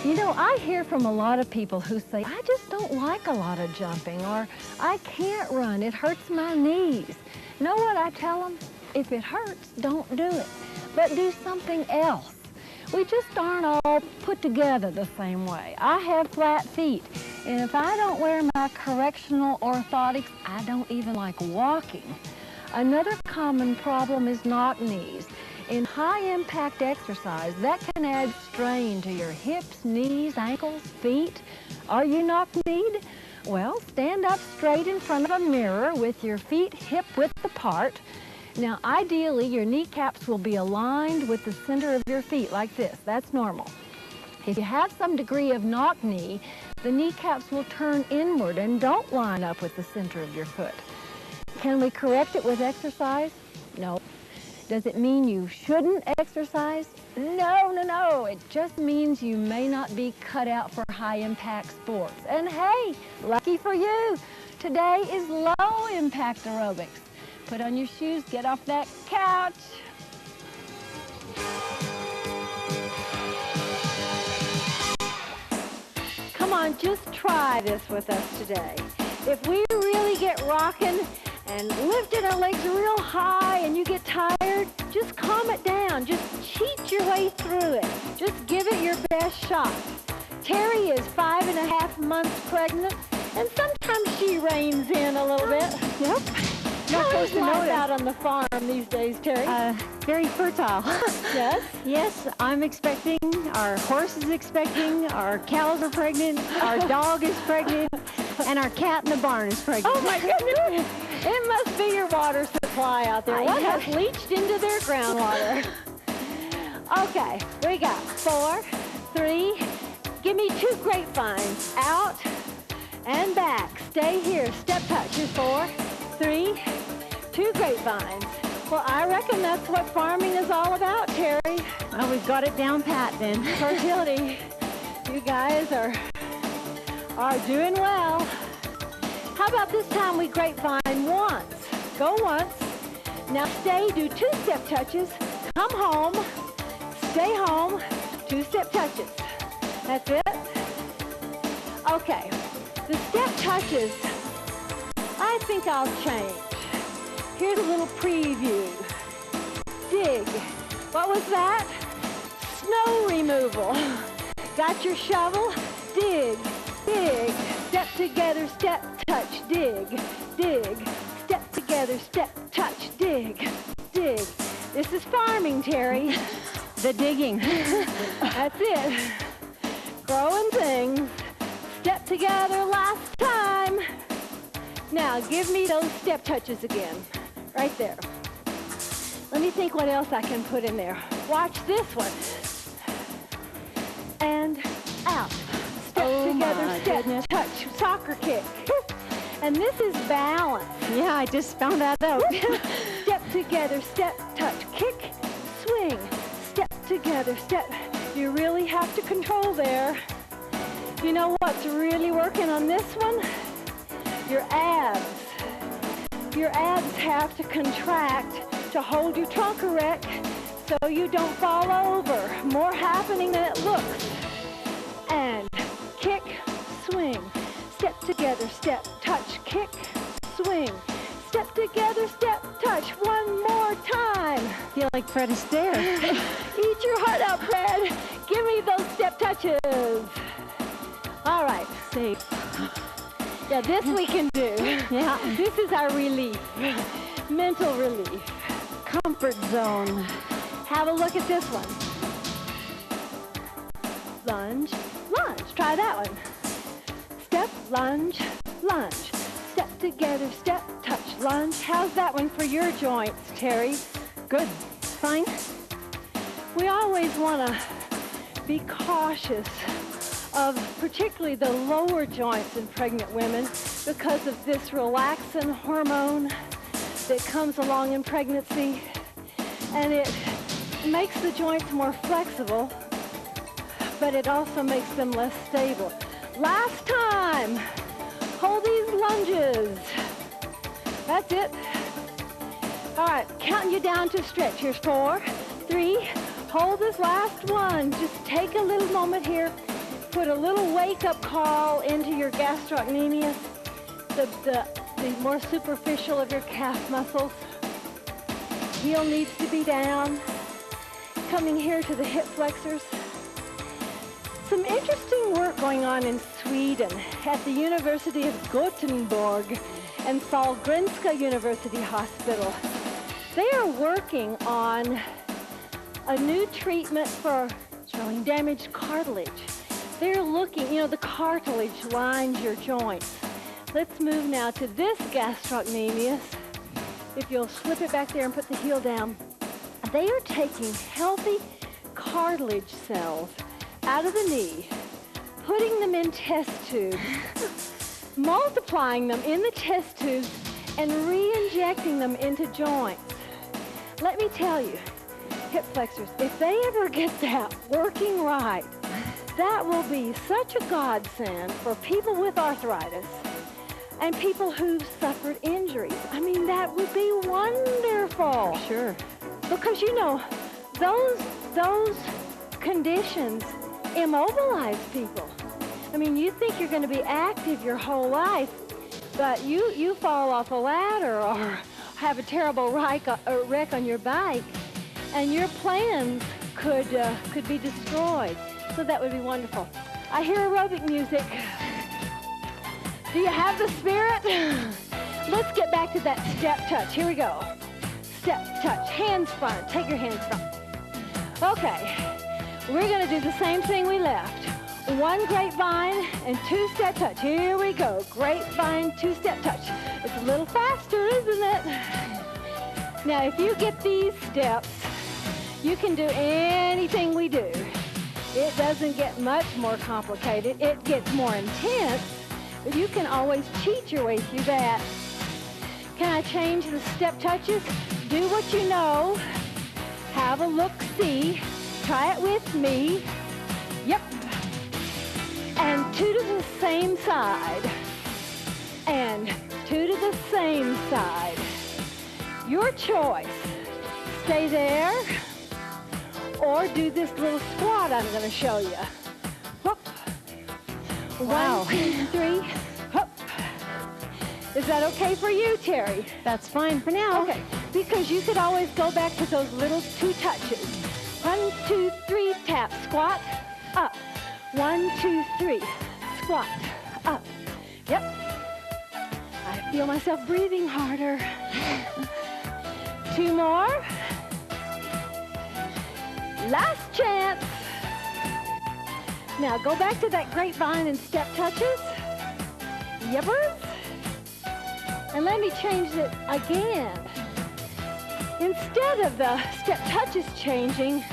You know, I hear from a lot of people who say, I just don't like a lot of jumping, or I can't run, it hurts my knees. You know what I tell them? If it hurts, don't do it, but do something else. We just aren't all put together the same way. I have flat feet, and if I don't wear my correctional orthotics, I don't even like walking. Another common problem is knock knees. In high-impact exercise, that can add strain to your hips, knees, ankles, feet. Are you knock-kneed? Well, stand up straight in front of a mirror with your feet hip-width apart. Now, ideally, your kneecaps will be aligned with the center of your feet like this. That's normal. If you have some degree of knock-knee, the kneecaps will turn inward and don't line up with the center of your foot. Can we correct it with exercise? No. Does it mean you shouldn't exercise? No, no, no. It just means you may not be cut out for high-impact sports. And hey, lucky for you, today is low-impact aerobics. Put on your shoes, get off that couch. Come on, just try this with us today. If we really get rocking and lifting our legs real high and you get tired, just calm it down. Just cheat your way through it. Just give it your best shot. Terry is 5.5 months pregnant, and sometimes she reins in a little bit. Yep. Not supposed to know out on the farm these days, Terry. Very fertile. Yes? Yes, I'm expecting, our horse is expecting, our cows are pregnant, our dog is pregnant, and our cat in the barn is pregnant. Oh my goodness! It must be your water supply out there. What has leached into their groundwater? Okay, we got 4, 3, give me 2 grapevines. Out and back. Stay here. Step touch. Here's 4, 3, 2 grapevines. Well, I reckon that's what farming is all about, Terry. Well, we've got it down pat then. Fertility. You guys are doing well. How about this time we grapevine once? Go once. Now stay, do 2 step touches. Come home. Stay home. 2 step touches. That's it? Okay. The step touches, I think I'll change. Here's a little preview. Dig. What was that? Snow removal. Got your shovel? Dig. Dig. Step together, step, touch, dig. Dig. Step together, step, touch, dig. Dig. This is farming, Terry. The digging. That's it. Growing things. Step together last time. Now, give me those step touches again. Right there. Let me think what else I can put in there. Watch this one. And out. Step together, step, touch, soccer kick. And this is balance. Yeah, I just found that out. Step together, step, touch, kick, swing. Step together, step. You really have to control there. You know what's really working on this one? Your abs. Your abs have to contract to hold your trunk erect so you don't fall over. More happening than it looks. And kick, swing. Step together, step, touch, kick, swing. Step together, step, touch. One more time. Feel like Fred Astaire. Eat your heart out, Fred. Give me those step touches. All right. Safe. Yeah, this we can do. Yeah. This is our relief. Mental relief. Comfort zone. Have a look at this one. Lunge, lunge. Try that one. Step, lunge, lunge. Step together, step, touch, lunge. How's that one for your joints, Terry? Good. Fine? We always want to be cautious of particularly the lower joints in pregnant women because of this relaxin hormone that comes along in pregnancy, and it makes the joints more flexible, but it also makes them less stable. Last time, hold these lunges. That's it. All right, counting you down to stretch. Here's 4, 3, hold this last one. Just take a little moment here put a little wake-up call into your gastrocnemius, the more superficial of your calf muscles. Heel needs to be down. Coming here to the hip flexors. Some interesting work going on in Sweden at the University of Gothenburg and Sahlgrenska University Hospital. They are working on a new treatment for damaged cartilage. They're looking, the cartilage lines your joints. Let's move now to this gastrocnemius. If you'll slip it back there and put the heel down. They are taking healthy cartilage cells out of the knee, putting them in test tubes, multiplying them in the test tubes, and re-injecting them into joints. Let me tell you, hip flexors, if they ever get that working right, that will be such a godsend for people with arthritis and people who've suffered injuries. I mean, that would be wonderful. Sure. Because, those conditions immobilize people. I mean, you think you're going to be active your whole life, but you fall off a ladder or have a terrible wreck on your bike, and your plans could be destroyed. So that would be wonderful. I hear aerobic music. Do you have the spirit? Let's get back to that step touch. Here we go. Step touch, hands front. Take your hands front. Okay, we're going to do the same thing we left. One grapevine and two step touch. Here we go. Grapevine, two step touch. It's a little faster, isn't it? Now, if you get these steps, you can do anything we do. It doesn't get much more complicated. It gets more intense, but you can always cheat your way through that. Can I change the step touches? Do what you know. Have a look-see. Try it with me. Yep. And two to the same side. And two to the same side. Your choice. Stay there. Or do this little squat I'm going to show you. Whoop. Wow. 1, 2, 3. Whoop. Is that okay for you, Terry? That's fine for now. Okay, because you could always go back to those little two touches. 1, 2, 3, tap, squat, up. 1, 2, 3, squat, up. Yep. I feel myself breathing harder. 2 more. Last chance. Now go back to that grapevine and step touches. Yippers. And let me change it again. Instead of the step touches changing,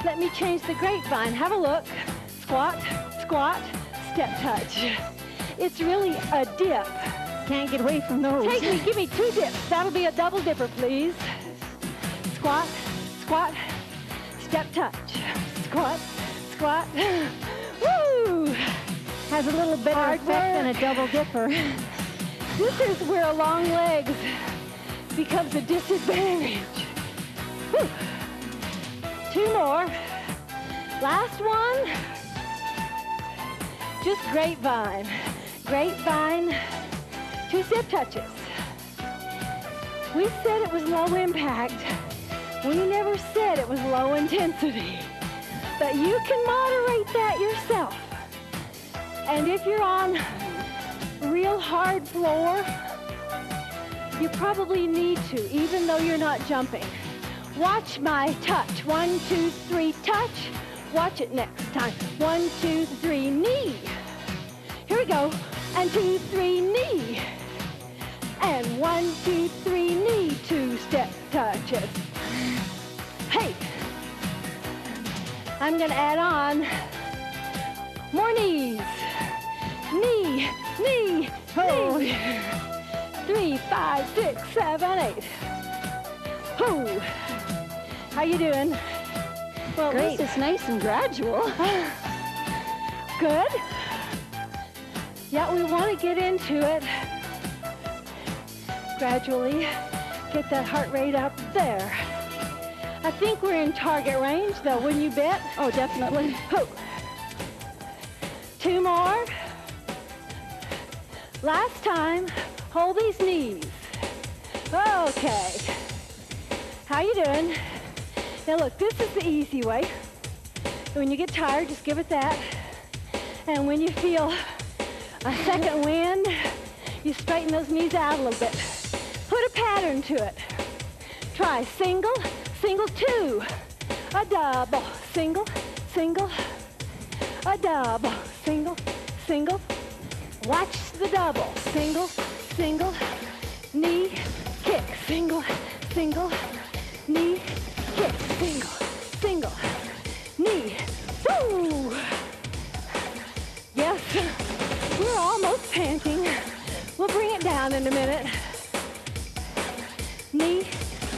let me change the grapevine. Have a look. Squat, squat, step touch. It's really a dip. Can't get away from those. Give me 2 dips. That'll be a double dipper, please. Squat, squat, step touch. Squat, squat. Woo! Has a little better Hard effect than a work. double dipper. This is where long legs becomes a disadvantage. Whew. 2 more. Last one. Just grapevine. Grapevine. 2 step touches. We said it was low impact. We never said it was low intensity. But you can moderate that yourself. And if you're on real hard floor, you probably need to, even though you're not jumping. Watch my touch. 1, 2, 3, touch. Watch it next time. 1, 2, 3, knee. Here we go. And 2, 3, knee. And 1, 2, 3, knee. 2 step touches. Hey, I'm going to add on more knees. Knee, knee, Oh. knee. 3, 5, 6, 7, 8. Whoo. How you doing? Well, Great. at least it's nice and gradual. Good. Yeah, we want to get into it gradually. Get that heart rate up there. I think we're in target range, though, wouldn't you bet? Oh, definitely. Whoo. 2 more. Last time, hold these knees. Okay. How you doing? Now look, this is the easy way. When you get tired, just give it that. And when you feel a second wind, you straighten those knees out a little bit. Put a pattern to it. Try single, single, 2. A double, single, single. A double, single, single. Watch the double, single, single. Knee, kick, single, single. Knee, kick, single, single. Knee, woo! Yes, we're almost panting. We'll bring it down in a minute. Knee,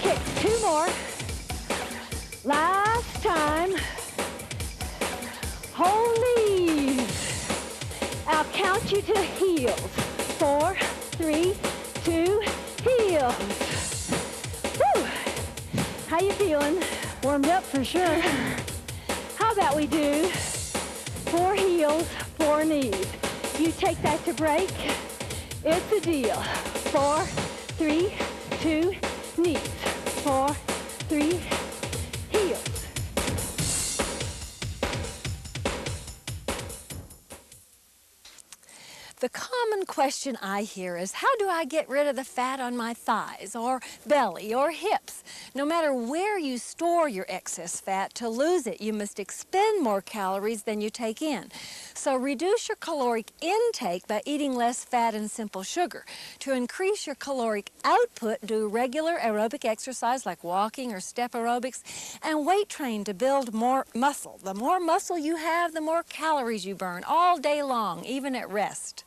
kick, 2 more. Last time. Hold knees. I'll count you to heels. 4, 3, 2, heels. Woo! How you feeling? Warmed up for sure. How about we do 4 heels, 4 knees? You take that to break. It's a deal. 4, 3, 2, knees. 4, 3, heels. The common question I hear is, how do I get rid of the fat on my thighs or belly or hips? No matter where you store your excess fat, to lose it, you must expend more calories than you take in. So reduce your caloric intake by eating less fat and simple sugar. To increase your caloric output, do regular aerobic exercise like walking or step aerobics, and weight train to build more muscle. The more muscle you have, the more calories you burn all day long, even at rest.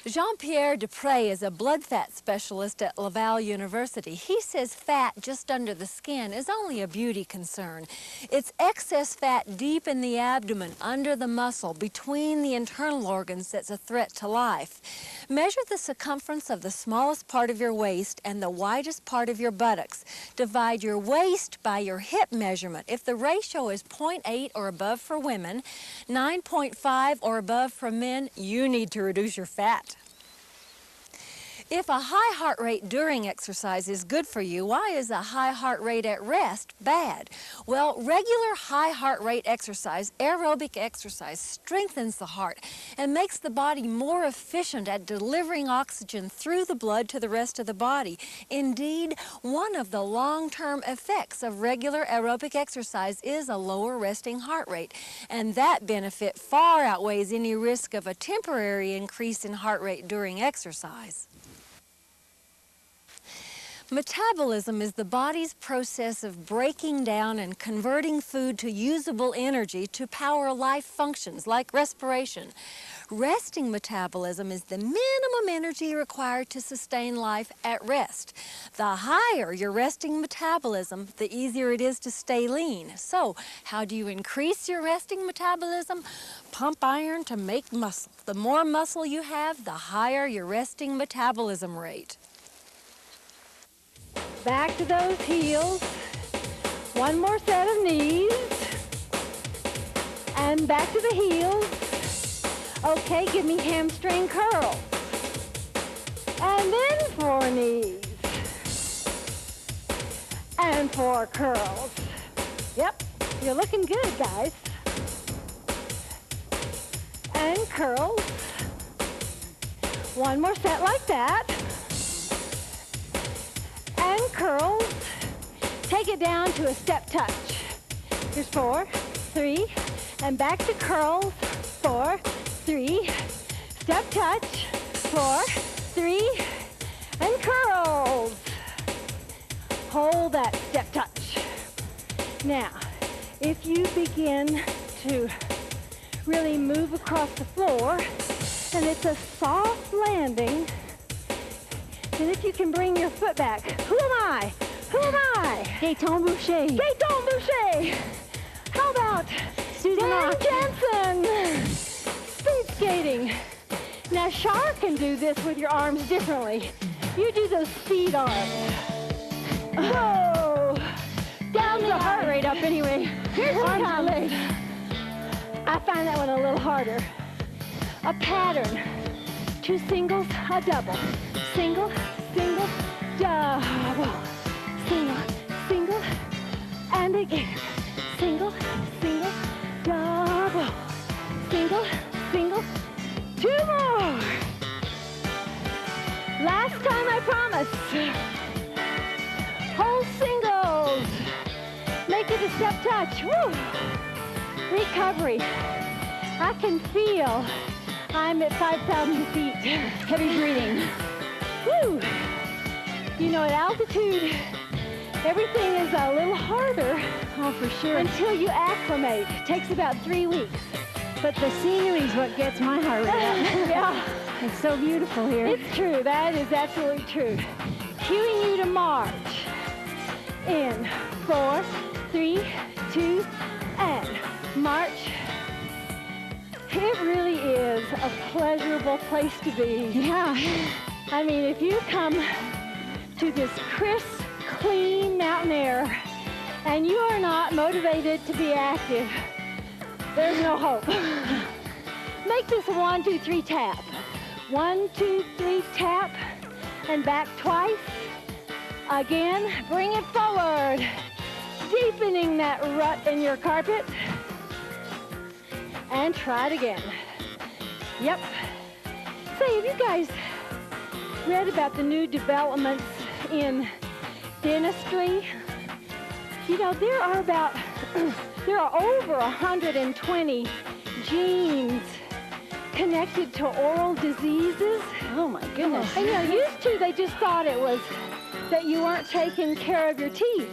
Jean-Pierre Dupré is a blood fat specialist at Laval University. He says fat just under the skin is only a beauty concern. It's excess fat deep in the abdomen, under the muscle, between the internal organs that's a threat to life. Measure the circumference of the smallest part of your waist and the widest part of your buttocks. Divide your waist by your hip measurement. If the ratio is 0.8 or above for women, 9.5 or above for men, you need to reduce your fat. If a high heart rate during exercise is good for you, why is a high heart rate at rest bad? Well, regular high heart rate exercise, aerobic exercise, strengthens the heart and makes the body more efficient at delivering oxygen through the blood to the rest of the body. Indeed, one of the long-term effects of regular aerobic exercise is a lower resting heart rate, and that benefit far outweighs any risk of a temporary increase in heart rate during exercise. Metabolism is the body's process of breaking down and converting food to usable energy to power life functions like respiration. Resting metabolism is the minimum energy required to sustain life at rest. The higher your resting metabolism, the easier it is to stay lean. So, how do you increase your resting metabolism? Pump iron to make muscle. The more muscle you have, the higher your resting metabolism rate. Back to those heels. One more set of knees. And back to the heels. Okay, give me hamstring curls. And then 4 knees. And 4 curls. Yep, you're looking good, guys. And curls. One more set like that. And curls. Take it down to a step touch. Here's 4, 3, and back to curls. 4, 3, step touch. 4, 3, and curls. Hold that step touch. Now, if you begin to really move across the floor, and it's a soft landing, then if you can bring your foot back. Who am I? Who am I? Gaëtan Boucher. Gaëtan Boucher. How about Dan Jensen? Speed skating. Now, Char can do this with your arms differently. You do those speed arms. Whoa! Down the heart rate up anyway. Here's arms and legs. I find that one a little harder. A pattern. 2 singles, a double. Single, single, double. Single, single, and again. Single, single, double. Single, single, 2 more. Last time, I promise. Whole singles. Make it a step touch. Woo. Recovery. I can feel I'm at 5,000 feet. Heavy breathing. Woo. You know, at altitude, everything is a little harder. Oh, for sure. Until you acclimate. It takes about 3 weeks. But the scenery is what gets my heart rate up. Yeah. It's so beautiful here. It's true. That is absolutely true. Cueing you to march. In 4, 3, 2, and march. It really is a pleasurable place to be. Yeah. I mean, if you come to this crisp, clean mountain air and you are not motivated to be active, there's no hope. Make this a 1, 2, 3 tap. 1, 2, 3 tap, and back twice. Again, bring it forward, deepening that rut in your carpet. And try it again. Yep. Say, have you guys read about the new developments in dentistry? You know, there are over 120 genes connected to oral diseases. Oh, my goodness. And you know, used to, they just thought it was that you weren't taking care of your teeth.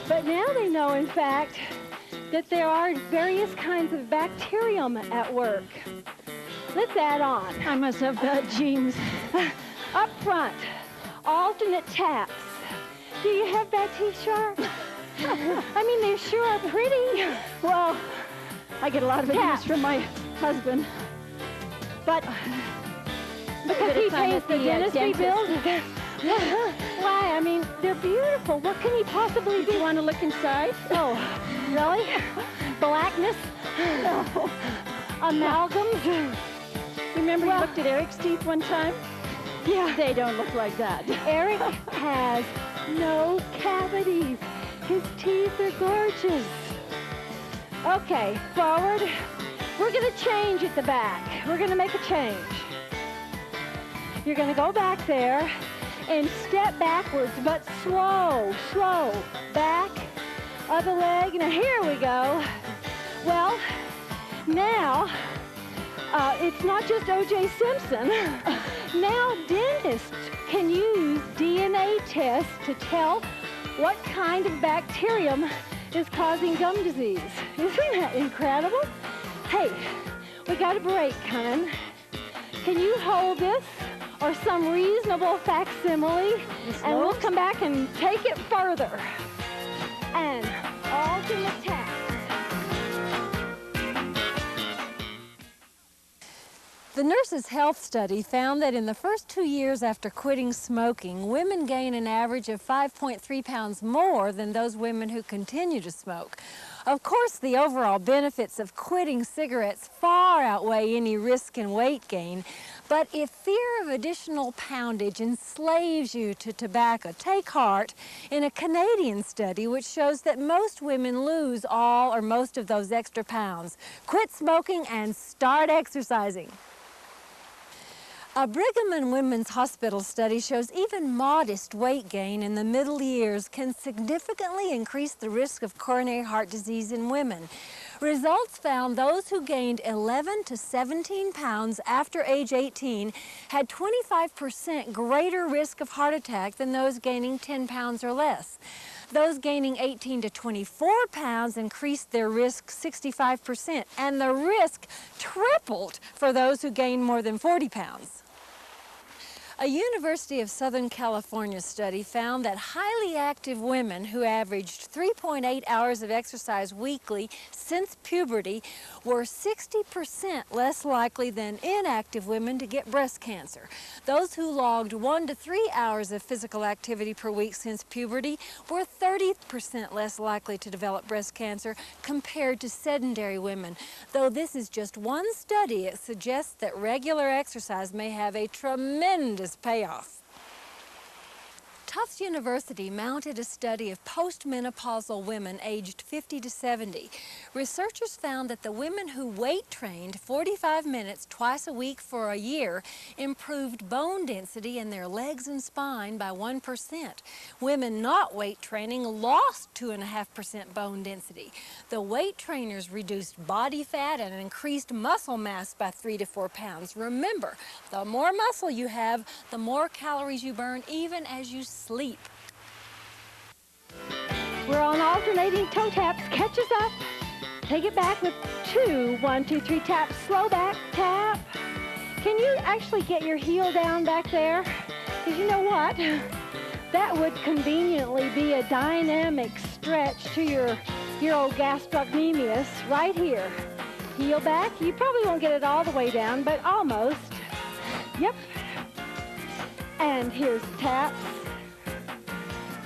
But now they know, in fact, that there are various kinds of bacterium at work. Let's add on. I must have bad genes. Up front, alternate taps. Do you have bad teeth, Sharp? I mean, they sure are pretty. Well, I get a lot of abuse from my husband. But because he pays the dentistry bills? Why? I mean, they're beautiful. What can he possibly do? Do you want to look inside? Oh, really? Blackness? No. Amalgams? Remember you looked at Eric's teeth one time? Yeah. They don't look like that. Eric has no cavities. His teeth are gorgeous. Okay, forward. We're going to change at the back. We're going to make a change. You're going to go back there and step backwards, but slow, slow. Back, other leg. Now, here we go. Well, now, it's not just O.J. Simpson. Now, dentists can use DNA tests to tell what kind of bacterium is causing gum disease. Isn't that incredible? Hey, we got a break, hon. Can you hold this or some reasonable facsimile, and we'll come back and take it further. And alternate taps. The Nurses' Health Study found that in the first 2 years after quitting smoking, women gain an average of 5.3 pounds more than those women who continue to smoke. Of course, the overall benefits of quitting cigarettes far outweigh any risk in weight gain, but if fear of additional poundage enslaves you to tobacco, take heart in a Canadian study which shows that most women lose all or most of those extra pounds. Quit smoking and start exercising. A Brigham and Women's Hospital study shows even modest weight gain in the middle years can significantly increase the risk of coronary heart disease in women. Results found those who gained 11 to 17 pounds after age 18 had 25% greater risk of heart attack than those gaining 10 pounds or less. Those gaining 18 to 24 pounds increased their risk 65%, and the risk tripled for those who gained more than 40 pounds. A University of Southern California study found that highly active women who averaged 3.8 hours of exercise weekly since puberty were 60% less likely than inactive women to get breast cancer. Those who logged 1 to 3 hours of physical activity per week since puberty were 30% less likely to develop breast cancer compared to sedentary women. Though this is just one study, it suggests that regular exercise may have a tremendous payoff. Tufts University mounted a study of postmenopausal women aged 50 to 70. Researchers found that the women who weight trained 45 minutes twice a week for a year improved bone density in their legs and spine by 1%. Women not weight training lost 2.5% bone density. The weight trainers reduced body fat and increased muscle mass by 3 to 4 pounds. Remember, the more muscle you have, the more calories you burn even as you sleep. We're on alternating toe taps. Catch us up. Take it back with 2, 1, 2, 3 taps. Slow back, tap. Can you actually get your heel down back there? Because you know what? That would conveniently be a dynamic stretch to your old gastrocnemius right here. Heel back. You probably won't get it all the way down, but almost. Yep. And here's taps.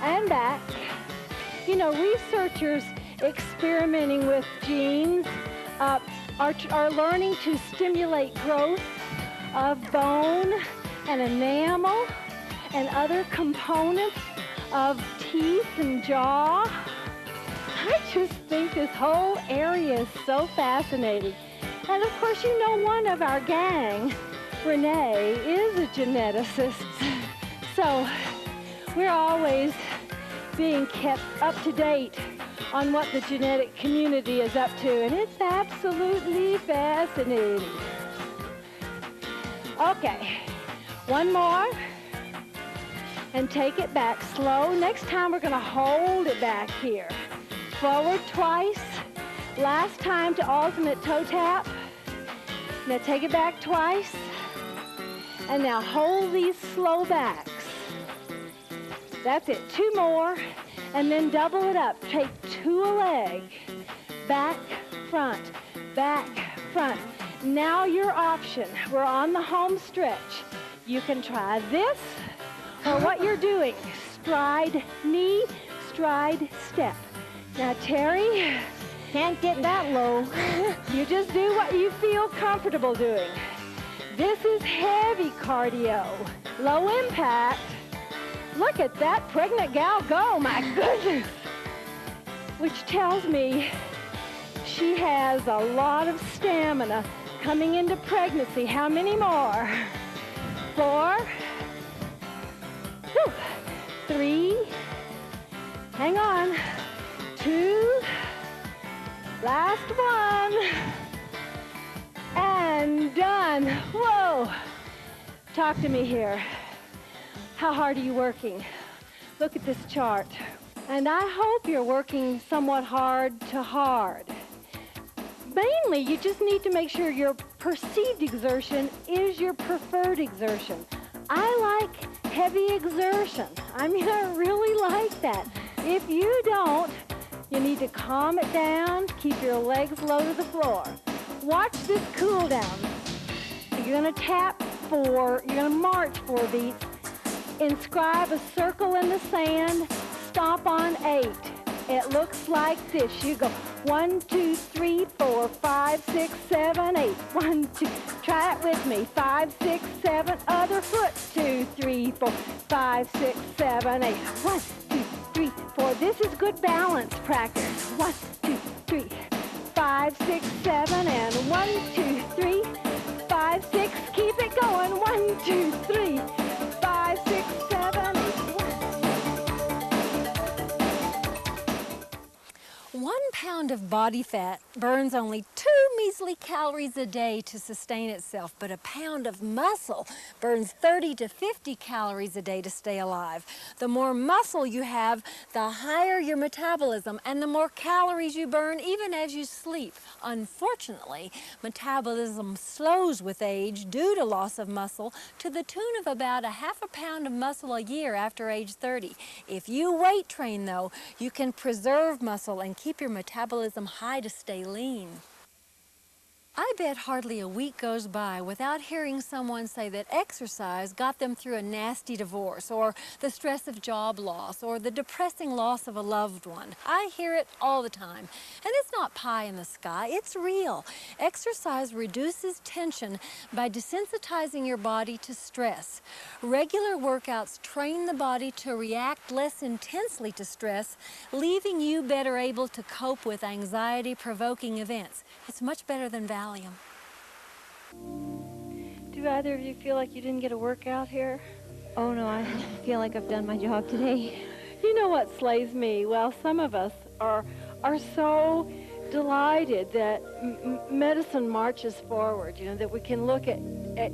And back. You know, researchers experimenting with genes are learning to stimulate growth of bone and enamel and other components of teeth and jaw. I just think this whole area is so fascinating. And of course, you know, one of our gang, Renee, is a geneticist. So we're always being kept up to date on what the genetic community is up to, and it's absolutely fascinating. Okay, one more, and take it back slow. Next time we're going to hold it back here. Forward twice. Last time to alternate toe tap. Now take it back twice, and now hold these slow backs. That's it. 2 more, and then double it up. Take 2 a leg. Back, front, back, front. Now your option. We're on the home stretch. You can try this, or what you're doing. Stride, knee, stride, step. Now, Terry, Can't get that low. you just do what you feel comfortable doing. This is heavy cardio, low impact. Look at that pregnant gal go, my goodness. Which tells me she has a lot of stamina coming into pregnancy. How many more? 4, 3, hang on, 2, last one, and done. Whoa. Talk to me here. How hard are you working? Look at this chart. And I hope you're working somewhat hard to hard. Mainly, you just need to make sure your perceived exertion is your preferred exertion. I like heavy exertion. I mean, I really like that. If you don't, you need to calm it down, keep your legs low to the floor. Watch this cool down. You're gonna tap 4, you're gonna march 4 beats, inscribe a circle in the sand, stomp on 8. It looks like this. You go 1, 2, 3, 4, 5, 6, 7, 8. 1, 2. Try it with me. 5, 6, 7. Other foot. 2, 3, 4, 5, 6, 7, 8. 1, 2, 3, 4. This is good balance practice. 1, 2, 3, 5, 6, 7, and 1, 2, 3, 5, 6. Keep it going. 1, 2, 3, 5, 6, 7, 8. 1 pound of body fat burns only 2 measly calories a day to sustain itself, but a pound of muscle burns 30 to 50 calories a day to stay alive. The more muscle you have, the higher your metabolism and the more calories you burn even as you sleep. Unfortunately, metabolism slows with age due to loss of muscle to the tune of about a half a pound of muscle a year after age 30. If you weight train though, you can preserve muscle and keep your metabolism high to stay lean. I bet hardly a week goes by without hearing someone say that exercise got them through a nasty divorce, or the stress of job loss, or the depressing loss of a loved one. I hear it all the time. And it's not pie in the sky, it's real. Exercise reduces tension by desensitizing your body to stress. Regular workouts train the body to react less intensely to stress, leaving you better able to cope with anxiety-provoking events. It's much better than Valium. Do either of you feel like you didn't get a workout here? Oh no, I feel like I've done my job today. You know what slays me? Well, some of us are so delighted that medicine marches forward, you know, that we can look at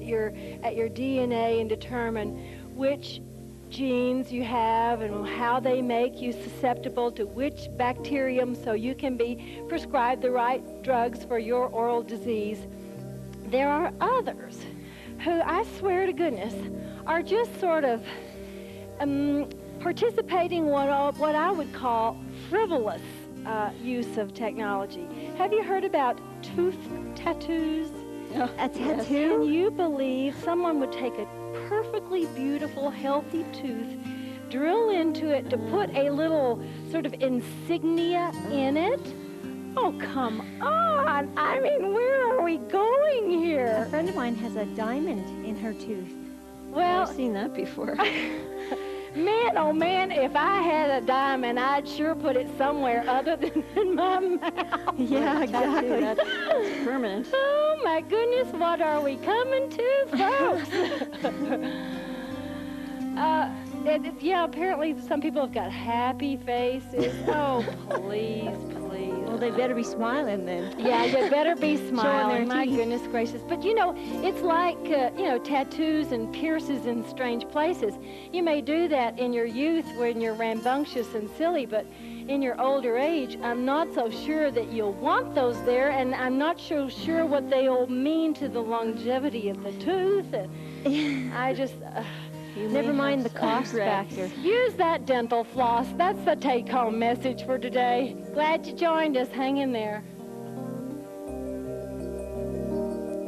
your DNA and determine which genes you have and how they make you susceptible to which bacterium so you can be prescribed the right drugs for your oral disease. There are others who, I swear to goodness, are just sort of participating in what I would call frivolous use of technology. Have you heard about tooth tattoos? A tattoo? Yes. Can you believe someone would take a perfectly beautiful, healthy tooth, drill into it to put a little sort of insignia in it? Oh, come on. I mean, where are we going here? A friend of mine has a diamond in her tooth. Well, I've seen that before. man, oh man, if I had a diamond, I'd sure put it somewhere other than in my mouth. Yeah, exactly. That's permanent. Oh my goodness, what are we coming to, folks? Yeah, apparently some people have got happy faces. Oh, please, please. Well, they better be smiling then. Yeah, they better be smiling. My teeth. goodness gracious. But you know, it's like, tattoos and pierces in strange places. You may do that in your youth when you're rambunctious and silly, but in your older age, I'm not so sure that you'll want those there, and I'm not so sure what they'll mean to the longevity of the tooth. I just... Never mind the cost factor. Use that dental floss. That's the take-home message for today. Glad you joined us. Hang in there.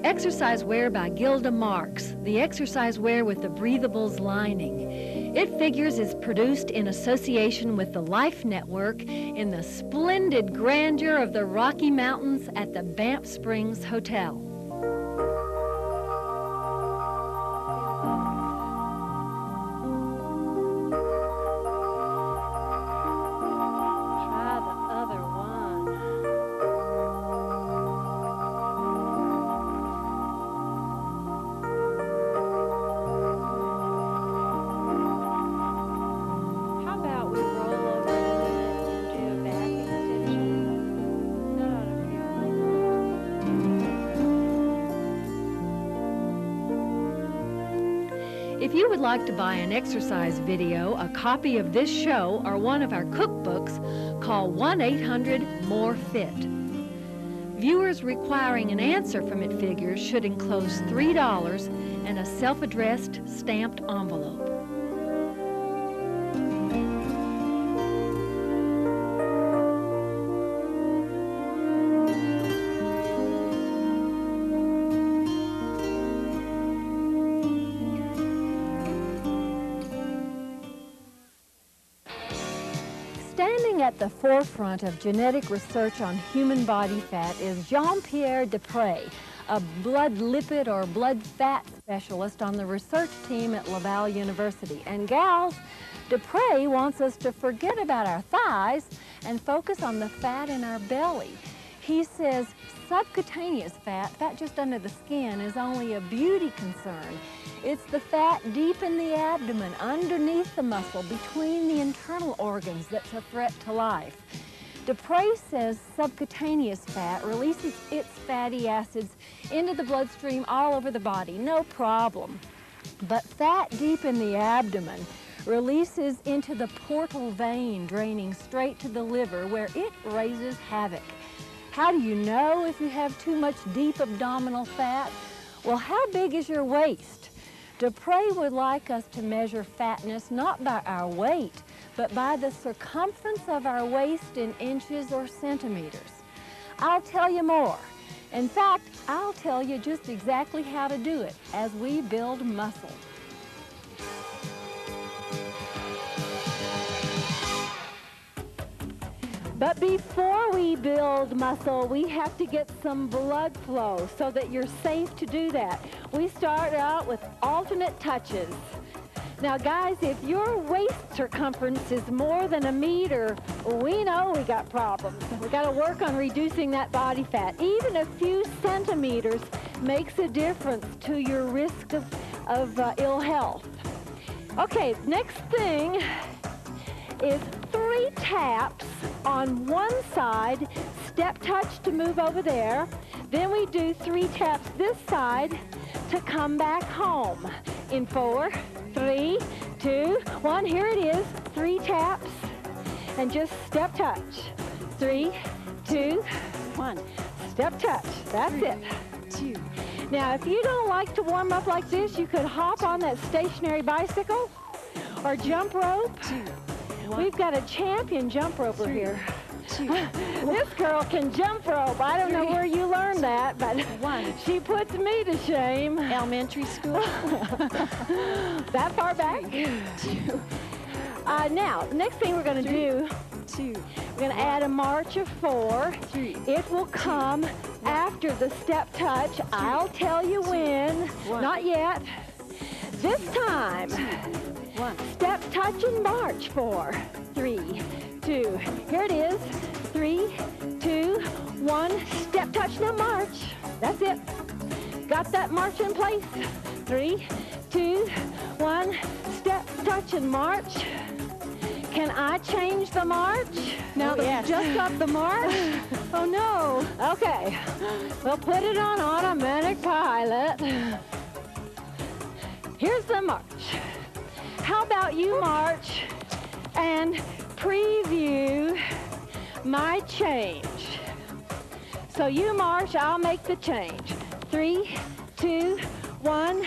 Exercise Wear by Gilda Marks, the exercise wear with the breathables lining. It figures is produced in association with the Life Network in the splendid grandeur of the Rocky Mountains at the Banff Springs Hotel. Try the other one. How about we roll over a minute and do a back extension? That ought to feel If you would like to buy an exercise video, a copy of this show, or one of our cookbooks, call 1-800-MORE-FIT. Viewers requiring an answer from It Figures should enclose $3 and a self-addressed stamped envelope. Standing at the forefront of genetic research on human body fat is Jean-Pierre Dupré, a blood lipid or blood fat specialist on the research team at Laval University. And gals, Dupré wants us to forget about our thighs and focus on the fat in our belly. He says subcutaneous fat, fat just under the skin, is only a beauty concern. It's the fat deep in the abdomen, underneath the muscle, between the internal organs that's a threat to life. Dupre says subcutaneous fat releases its fatty acids into the bloodstream all over the body, no problem. But fat deep in the abdomen releases into the portal vein, draining straight to the liver, where it raises havoc. How do you know if you have too much deep abdominal fat? Well, how big is your waist? Dupre would like us to measure fatness not by our weight, but by the circumference of our waist in inches or centimeters. I'll tell you more. In fact, I'll tell you just exactly how to do it as we build muscle. But before we build muscle, we have to get some blood flow so that you're safe to do that. We start out with alternate touches. Now guys, if your waist circumference is more than a meter, we know we got problems. We got to work on reducing that body fat. Even a few centimeters makes a difference to your risk of ill health. Okay, next thing is 3 taps on one side, step touch to move over there. Then we do 3 taps this side to come back home. In 4, 3, 2, 1, here it is, 3 taps, and just step touch. 3, 2, 1, step touch, that's it. 2. Now, if you don't like to warm up like this, you could hop on that stationary bicycle or jump rope. 2. We've got a champion jump roper here. 2. This girl can jump rope. I don't know where you learned that, but 1. She puts me to shame. Elementary school. That far back? 2. Now, the next thing we're going to do, 2. we're going to add a march of 4. 3. It will come after the step touch. I'll tell you when. 1. Not yet. This time. 1. Step, touch, and march. 4, 3, 2. Here it is. 3, 2, 1. Step, touch, now march. That's it. Got that march in place? 3, 2, 1. Step, touch, and march. Can I change the march? Now that we just got the march? Oh, no. Okay. We'll put it on automatic pilot. Here's the march. How about you march and preview my change? So you march, I'll make the change. 3, 2, 1.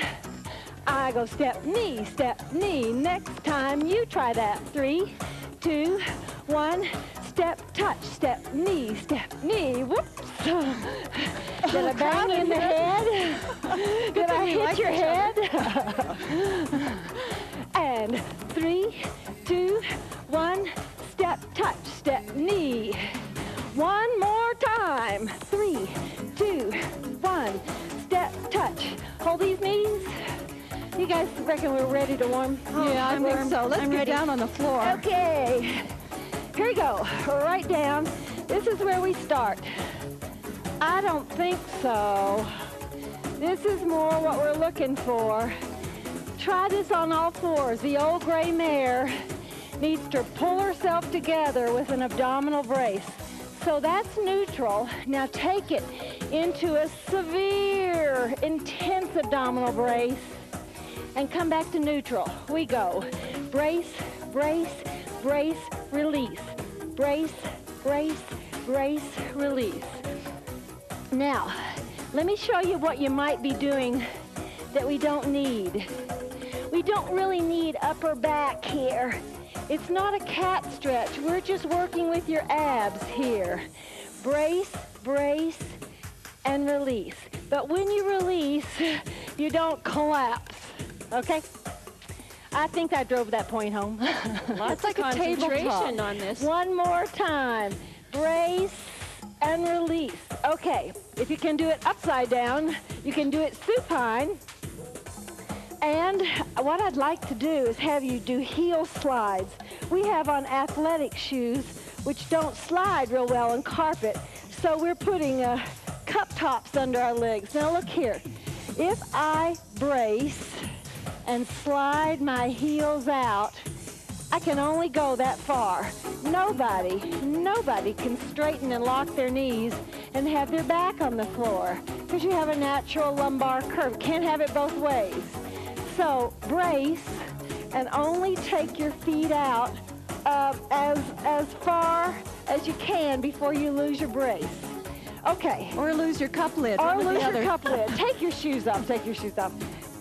I go step, knee, step, knee. Next time you try that. 3, 2, 1. Step, touch, step, knee, whoops. Did I bang in the head? Did I hit your head? And 3, 2, 1, step, touch, step, knee. One more time. 3, 2, 1, step, touch. Hold these knees. You guys reckon we're ready to warm? Yeah, I think so. Let's get down on the floor. Okay. Here we go. Right down. This is where we start. I don't think so. This is more what we're looking for. Try this on all fours. The old gray mare needs to pull herself together with an abdominal brace. So that's neutral. Now take it into a severe, intense abdominal brace and come back to neutral. We go. Brace, brace, brace, release. Brace, brace, brace, release. Now, let me show you what you might be doing that we don't need. We don't really need upper back here. It's not a cat stretch. We're just working with your abs here. Brace, brace, and release. But when you release, you don't collapse, okay? I think I drove that point home. Lots of concentration on this. One more time. Brace and release. Okay, if you can do it upside down, you can do it supine. And what I'd like to do is have you do heel slides. We have on athletic shoes, which don't slide real well on carpet, so we're putting cup tops under our legs. Now look here. If I brace and slide my heels out, I can only go that far. Nobody can straighten and lock their knees and have their back on the floor because you have a natural lumbar curve. Can't have it both ways. So brace and only take your feet out as far as you can before you lose your brace. Okay. Or lose your cup lid. Or lose your cup lid. Take your shoes off. Take your shoes off.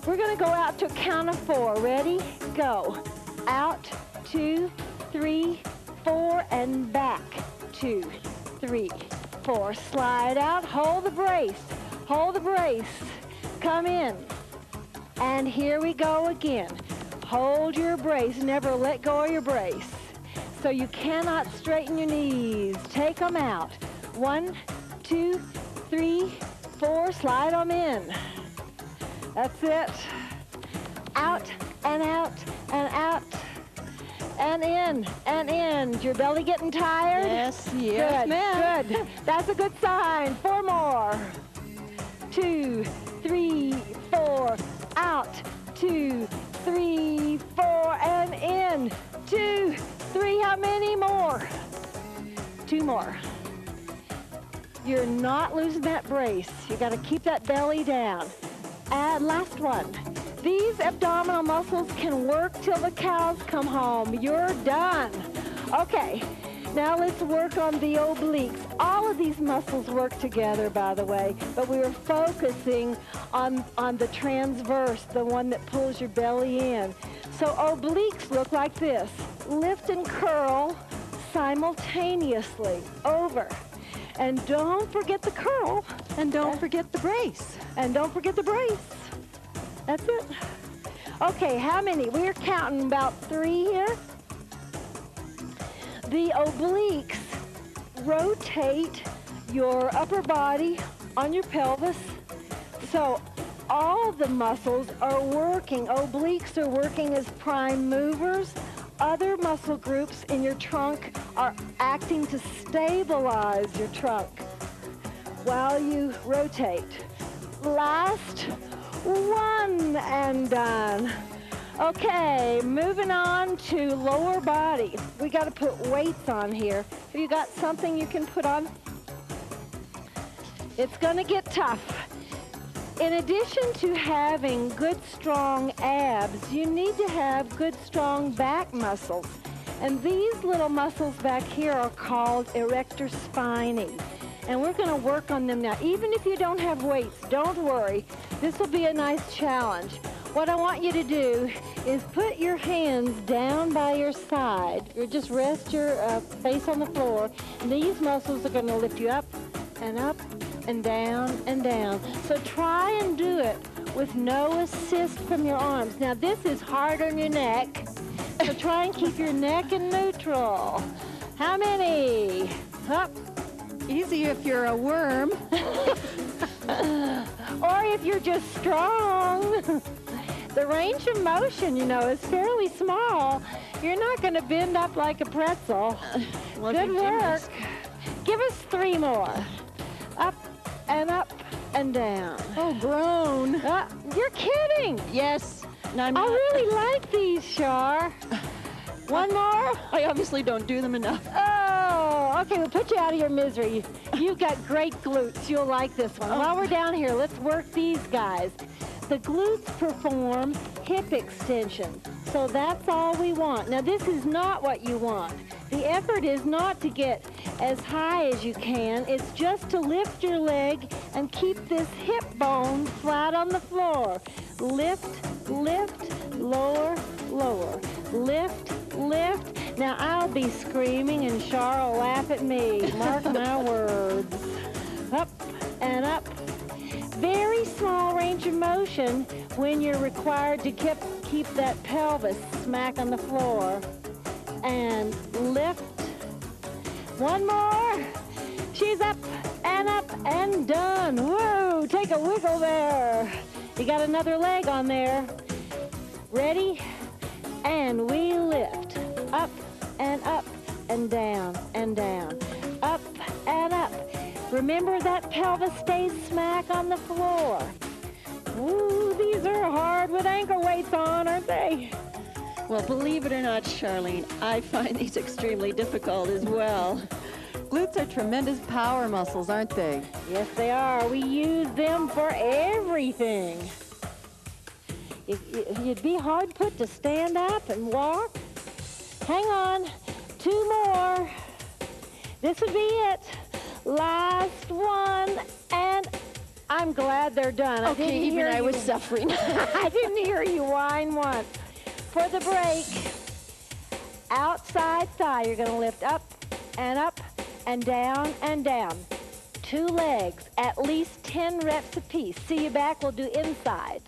We're going to go out to a count of 4. Ready? Go. Out, 2, 3, 4, and back. 2, 3, 4. Slide out. Hold the brace. Hold the brace. Come in. And here we go again. Hold your brace. Never let go of your brace. So you cannot straighten your knees. Take them out. 1, 2, 3, 4. Slide them in. That's it. Out and out and out and in and in. Is your belly getting tired? Yes, Good, ma'am. good. That's a good sign. 4 more. 2, 3, 4. Out. 2, 3, 4, and in. 2, 3. How many more? 2 more. You're not losing that brace. You got to keep that belly down. And last one. These abdominal muscles can work till the cows come home. You're done. Okay, now let's work on the obliques. All of these muscles work together, by the way, but we were focusing on the transverse, the one that pulls your belly in. So obliques look like this. Lift and curl simultaneously. Over. And don't forget the curl. And don't forget the brace. And don't forget the brace. That's it. Okay, how many? We're counting about 3 here. The obliques rotate your upper body on your pelvis. So all the muscles are working. Obliques are working as prime movers. Other muscle groups in your trunk are acting to stabilize your trunk while you rotate. Last one and done. Okay, moving on to lower body. We got to put weights on here. Have you got something you can put on? It's going to get tough. In addition to having good, strong abs, you need to have good, strong back muscles. And these little muscles back here are called erector spinae. And we're going to work on them now. Even if you don't have weights, don't worry. This will be a nice challenge. What I want you to do is put your hands down by your side. You just rest your face on the floor. And these muscles are going to lift you up and up and down and down. So try and do it with no assist from your arms. Now this is hard on your neck. So try and keep your neck in neutral. How many? Up. Easy if you're a worm. Or if you're just strong. The range of motion, you know, is fairly small. You're not going to bend up like a pretzel. Good work. Give us 3 more. Up and down. Oh, groan. You're kidding. Yes. No, I'm I not. really like these, Char. One more? I obviously don't do them enough. Oh, okay, we'll put you out of your misery. You've got great glutes. You'll like this one. While we're down here, let's work these guys. The glutes perform hip extension, so that's all we want. Now, this is not what you want. The effort is not to get as high as you can. It's just to lift your leg and keep this hip bone flat on the floor. Lift, lift, lower, lower. Lift, lift. Now, I'll be screaming and Char will laugh at me. Mark my words. Up and up. Very small range of motion when you're required to keep that pelvis smack on the floor. And lift. One more. She's up and done. Whoa, take a wiggle there. You got another leg on there. Ready? And we lift. Up and down and down. Up and up. Remember that pelvis stays smack on the floor. Ooh, these are hard with ankle weights on, aren't they? Well, believe it or not, Charlene, I find these extremely difficult as well. Glutes are tremendous power muscles, aren't they? Yes, they are. We use them for everything. You'd be hard put to stand up and walk. Hang on, 2 more. This would be it. Last one, and I'm glad they're done. Okay, even I was suffering. I didn't hear you whine once. For the break, outside thigh, you're gonna lift up and down and down. 2 legs, at least 10 reps apiece. See you back, we'll do inside.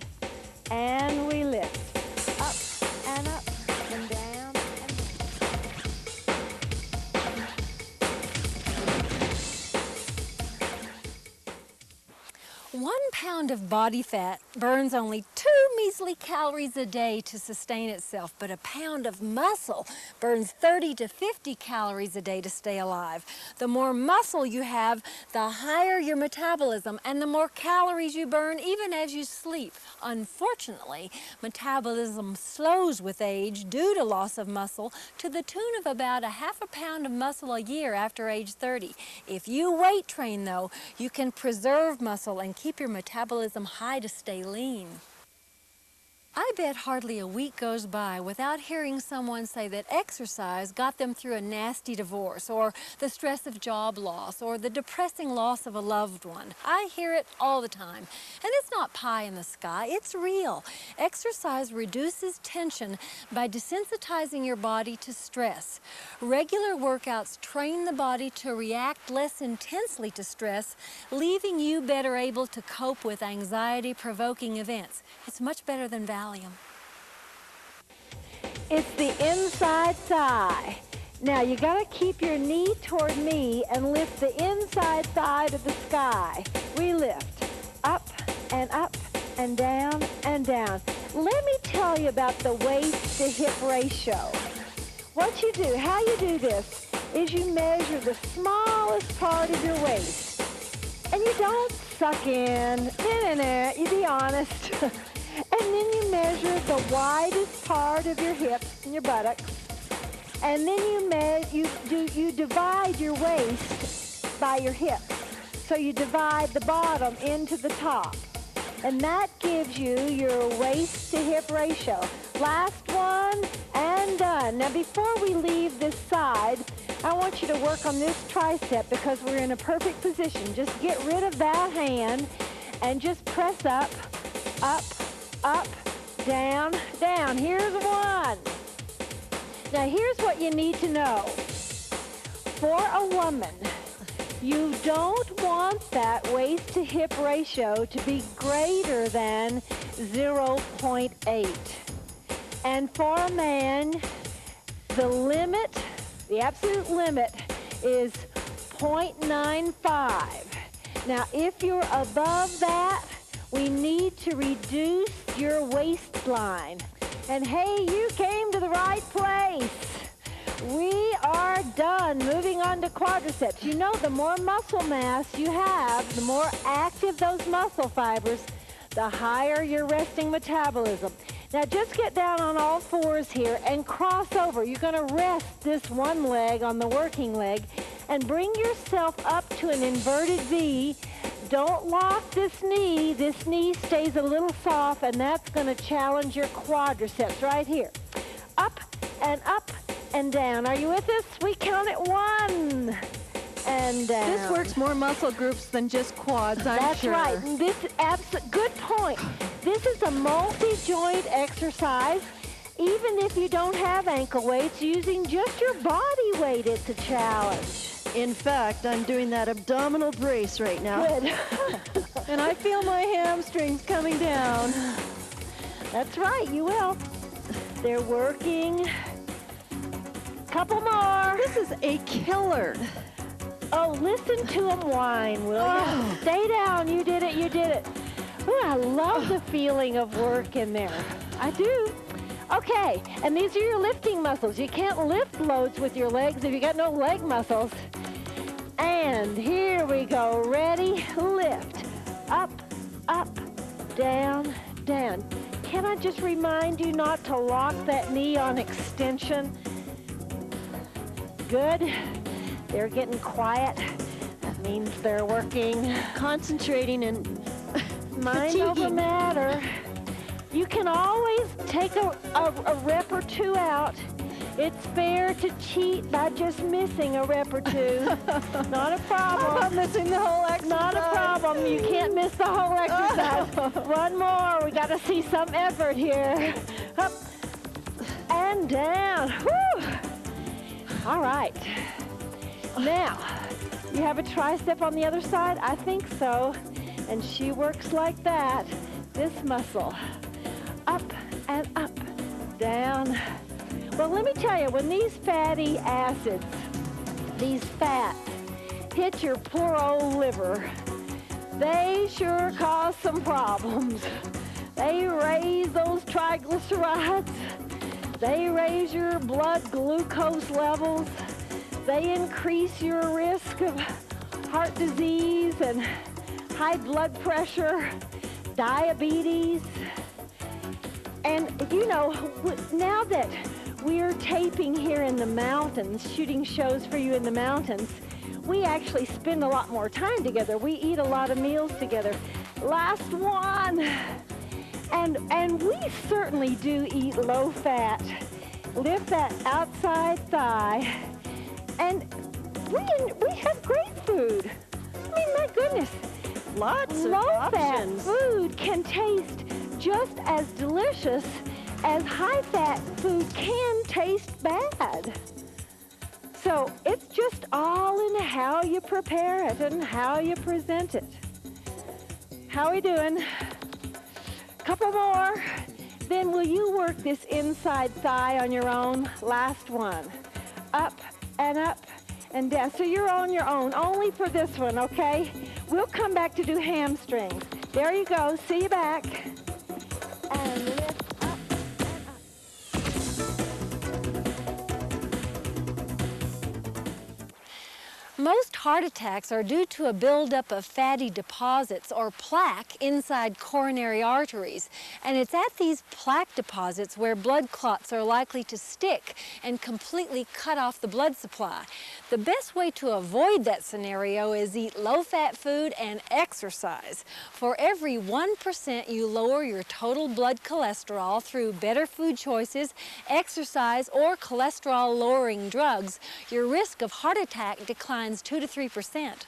And we lift. Up and down. 1 pound of body fat burns only 2 measly calories a day to sustain itself, but a pound of muscle burns 30 to 50 calories a day to stay alive. The more muscle you have, the higher your metabolism and the more calories you burn even as you sleep. Unfortunately, metabolism slows with age due to loss of muscle to the tune of about ½ pound of muscle a year after age 30. If you weight train though, you can preserve muscle and keep your metabolism high to stay lean. I bet hardly a week goes by without hearing someone say that exercise got them through a nasty divorce, or the stress of job loss, or the depressing loss of a loved one. I hear it all the time. And it's not pie in the sky, it's real. Exercise reduces tension by desensitizing your body to stress. Regular workouts train the body to react less intensely to stress, leaving you better able to cope with anxiety-provoking events. It's much better than Valium. It's the inside thigh. Now you gotta keep your knee toward me and lift the inside thigh to the sky. We lift up and down and down. Let me tell you about the waist to hip ratio. What you do, how you do this, is you measure the smallest part of your waist. And you don't suck in, you be honest. And then you measure the widest part of your hips and your buttocks. And then you divide your waist by your hips. So you divide the bottom into the top. And that gives you your waist to hip ratio. Last one and done. Now before we leave this side, I want you to work on this tricep because we're in a perfect position. Just get rid of that hand and just press up, down, down. Here's one. Now here's what you need to know. For a woman, you don't want that waist to hip ratio to be greater than 0.8. And for a man, the limit, the absolute limit is 0.95. Now if you're above that, we need to reduce your waistline. And hey, you came to the right place. We are done. Moving on to quadriceps. You know, the more muscle mass you have, the more active those muscle fibers, the higher your resting metabolism. Now just get down on all fours here and cross over. You're going to rest this one leg on the working leg and bring yourself up to an inverted V. Don't lock this knee. This knee stays a little soft, and that's going to challenge your quadriceps right here. Up and down. Are you with us? We count it 1 and down. This works more muscle groups than just quads, I'm sure. That's right. And this good point. This is a multi-joint exercise. Even if you don't have ankle weights, using just your body weight, it's a challenge. In fact, I'm doing that abdominal brace right now. Good. And I feel my hamstrings coming down. That's right, you will. They're working. Couple more. This is a killer. Oh, listen to them whine, will you? Stay down. You did it. You did it. Ooh, I love the feeling of work in there. I do. Okay, and these are your lifting muscles. You can't lift loads with your legs if you got no leg muscles. And here we go. Ready? Lift. Up, down, down. can I just remind you not to lock that knee on extension? Good. They're getting quiet. That means they're working. Concentrating and Mind over matter. You can always take a rep or two out. It's fair to cheat by just missing a rep or two. Not a problem. I'm missing the whole exercise. Not a problem. You can't miss the whole exercise. One more. We got to see some effort here. Up and down. Whew. All right. Now, you have a tricep on the other side? I think so. And she works like that. This muscle. Up and up. Down. Well, let me tell you, when these fatty acids, these fats, hit your poor old liver, they sure cause some problems. They raise those triglycerides. They raise your blood glucose levels. They increase your risk of heart disease and high blood pressure, diabetes. And, you know, now that we're taping here in the mountains, shooting shows for you in the mountains, we actually spend a lot more time together. We eat a lot of meals together. Last one. And we certainly do eat low fat. Lift that outside thigh. And we have great food. I mean, my goodness. lots of Low-fat options. food can taste just as delicious as high-fat food can taste bad. So it's just all in how you prepare it and how you present it. How are we doing? Couple more. Then will you work this inside thigh on your own? Last one. Up and down. So you're on your own, only for this one, okay? We'll come back to do hamstrings. There you go. See you back. And lift up and up. Most heart attacks are due to a buildup of fatty deposits or plaque inside coronary arteries. And it's at these plaque deposits where blood clots are likely to stick and completely cut off the blood supply. The best way to avoid that scenario is eat low-fat food and exercise. For every 1% you lower your total blood cholesterol through better food choices, exercise, or cholesterol-lowering drugs, your risk of heart attack declines 2 to 3%.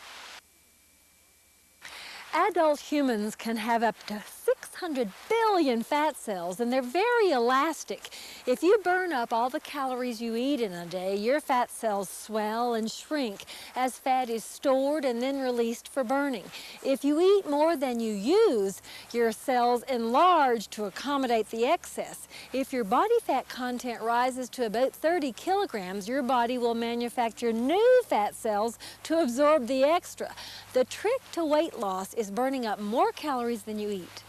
Adult humans can have up to 600 billion fat cells, and they're very elastic. If you burn up all the calories you eat in a day, your fat cells swell and shrink as fat is stored and then released for burning. If you eat more than you use, your cells enlarge to accommodate the excess. If your body fat content rises to about 30 kilograms, your body will manufacture new fat cells to absorb the extra. The trick to weight loss is burning up more calories than you eat.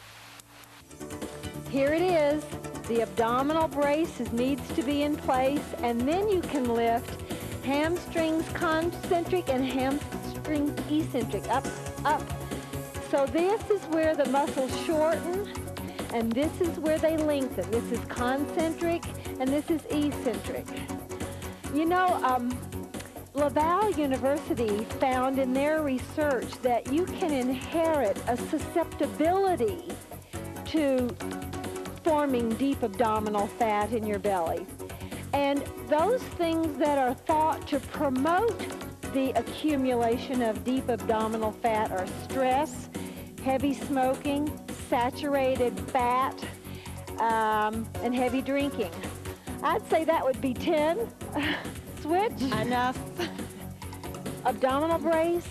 Here it is. The abdominal brace needs to be in place, and then you can lift hamstrings concentric and hamstrings eccentric, up, up. So this is where the muscles shorten, and this is where they lengthen. This is concentric, and this is eccentric. You know, Laval University found in their research that you can inherit a susceptibility to forming deep abdominal fat in your belly. And those things that are thought to promote the accumulation of deep abdominal fat are stress, heavy smoking, saturated fat, and heavy drinking. I'd say that would be 10. Switch. Enough. Abdominal brace.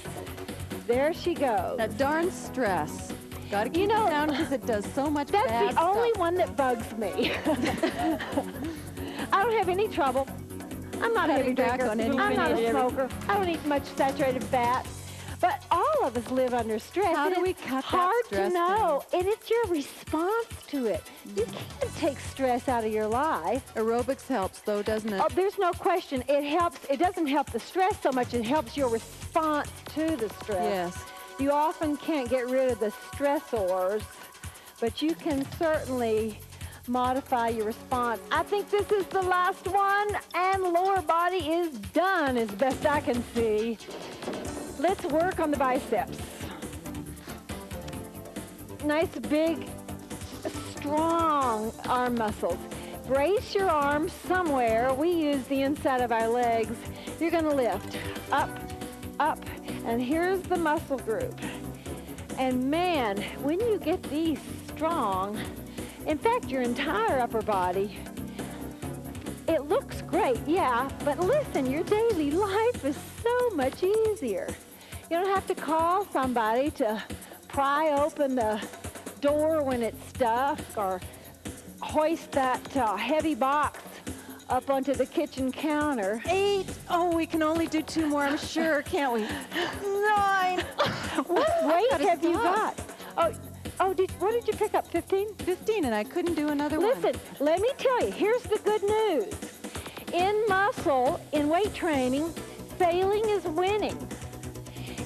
There she goes. That darn stress. Got to keep You know, it down because it does so much That's bad the only stuff. one that bugs me. I don't have any trouble. I'm not a heavy Cutting back drinker. on I'm not a anything. smoker. I don't eat much saturated fat. But all of us live under stress. How and do we it's cut that hard stress to know. And it's your response to it. You can't take stress out of your life. Aerobics helps, though, doesn't it? Oh, there's no question. It helps. It doesn't help the stress so much. It helps your response to the stress. Yes. You often can't get rid of the stressors, but you can certainly modify your response. I think this is the last one, and lower body is done as best I can see. Let's work on the biceps. Nice, big, strong arm muscles. Brace your arms somewhere. We use the inside of our legs. You're going to lift up, up, and here's the muscle group. And man, when you get these strong, in fact, your entire upper body, it looks great, yeah, but listen, your daily life is so much easier. You don't have to call somebody to pry open the door when it's stuck or hoist that heavy box up onto the kitchen counter. 8. Oh, we can only do 2 more, I'm sure, can't we? 9. What weight have you got? What did you pick up, 15? 15, and I couldn't do another one. Listen, let me tell you, here's the good news. In weight training, failing is winning.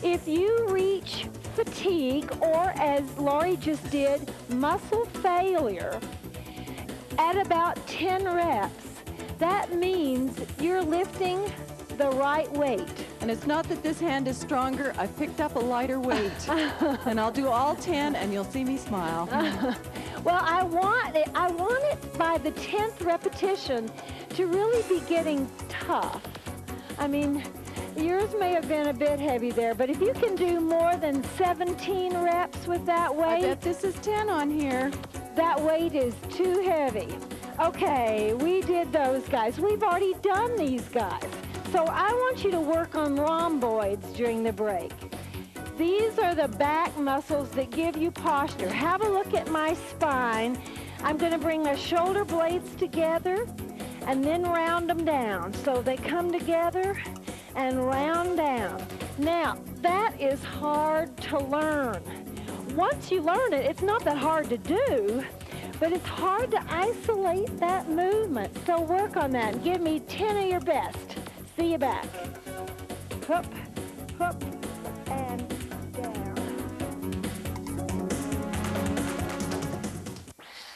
If you reach fatigue, or as Lori just did, muscle failure, at about 10 reps, that means you're lifting the right weight. And it's not that this hand is stronger. I picked up a lighter weight. And I'll do all 10, and you'll see me smile. Well, I want it by the 10th repetition to really be getting tough. I mean, yours may have been a bit heavy there, but if you can do more than 17 reps with that weight. I bet this is 10 on here. That weight is too heavy. Okay, we did those guys. We've already done these guys. So I want you to work on rhomboids during the break. These are the back muscles that give you posture. Have a look at my spine. I'm going to bring my shoulder blades together and then round them down. So they come together and round down. Now, that is hard to learn. Once you learn it, it's not that hard to do, but it's hard to isolate that movement. So work on that and give me 10 of your best. See you back. Up, up, and down.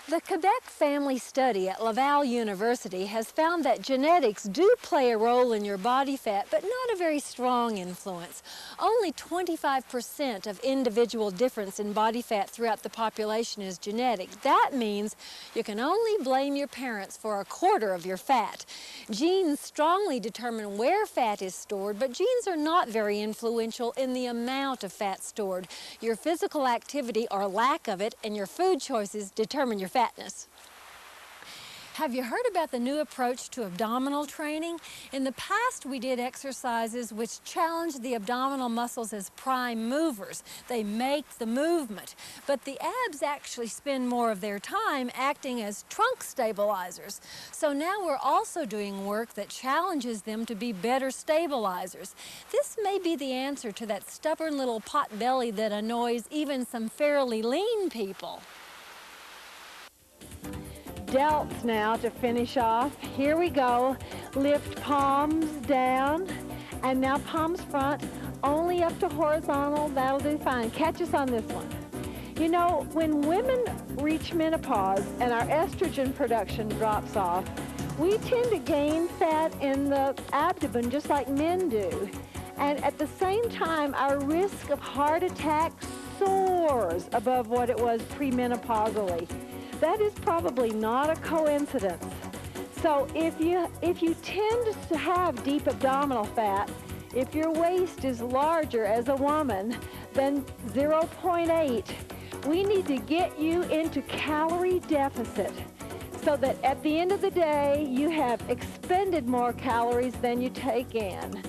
The Quebec family study at Laval University has found that genetics do play a role in your body fat, but not a very strong influence. Only 25% of individual difference in body fat throughout the population is genetic. That means you can only blame your parents for a quarter of your fat. Genes strongly determine where fat is stored, but genes are not very influential in the amount of fat stored. Your physical activity or lack of it and your food choices determine your fatness. Have you heard about the new approach to abdominal training? In the past, we did exercises which challenged the abdominal muscles as prime movers. They make the movement. But the abs actually spend more of their time acting as trunk stabilizers. So now we're also doing work that challenges them to be better stabilizers. This may be the answer to that stubborn little pot belly that annoys even some fairly lean people. Delts now to finish off. Here we go. Lift palms down, and now palms front, only up to horizontal. That'll do fine. Catch us on this one. You know, when women reach menopause and our estrogen production drops off, we tend to gain fat in the abdomen just like men do. And at the same time, our risk of heart attack soars above what it was premenopausally. That is probably not a coincidence. So if you tend to have deep abdominal fat, if your waist is larger as a woman than 0.8, we need to get you into calorie deficit so that at the end of the day, you have expended more calories than you take in.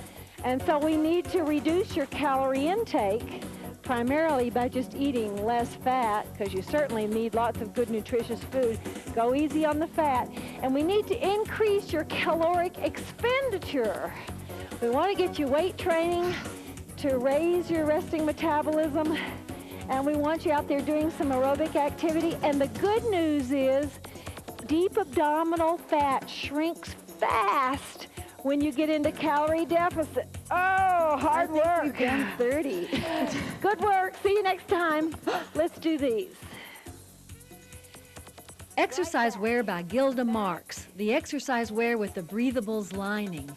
And so we need to reduce your calorie intake primarily by just eating less fat, because you certainly need lots of good nutritious food. Go easy on the fat. And we need to increase your caloric expenditure. We want to get you weight training to raise your resting metabolism, and we want you out there doing some aerobic activity. And the good news is deep abdominal fat shrinks fast when you get into calorie deficit. Oh, hard work. You've done 30. Good work. See you next time. Let's do these. Exercise wear by Gilda Marks, the exercise wear with the breathables lining.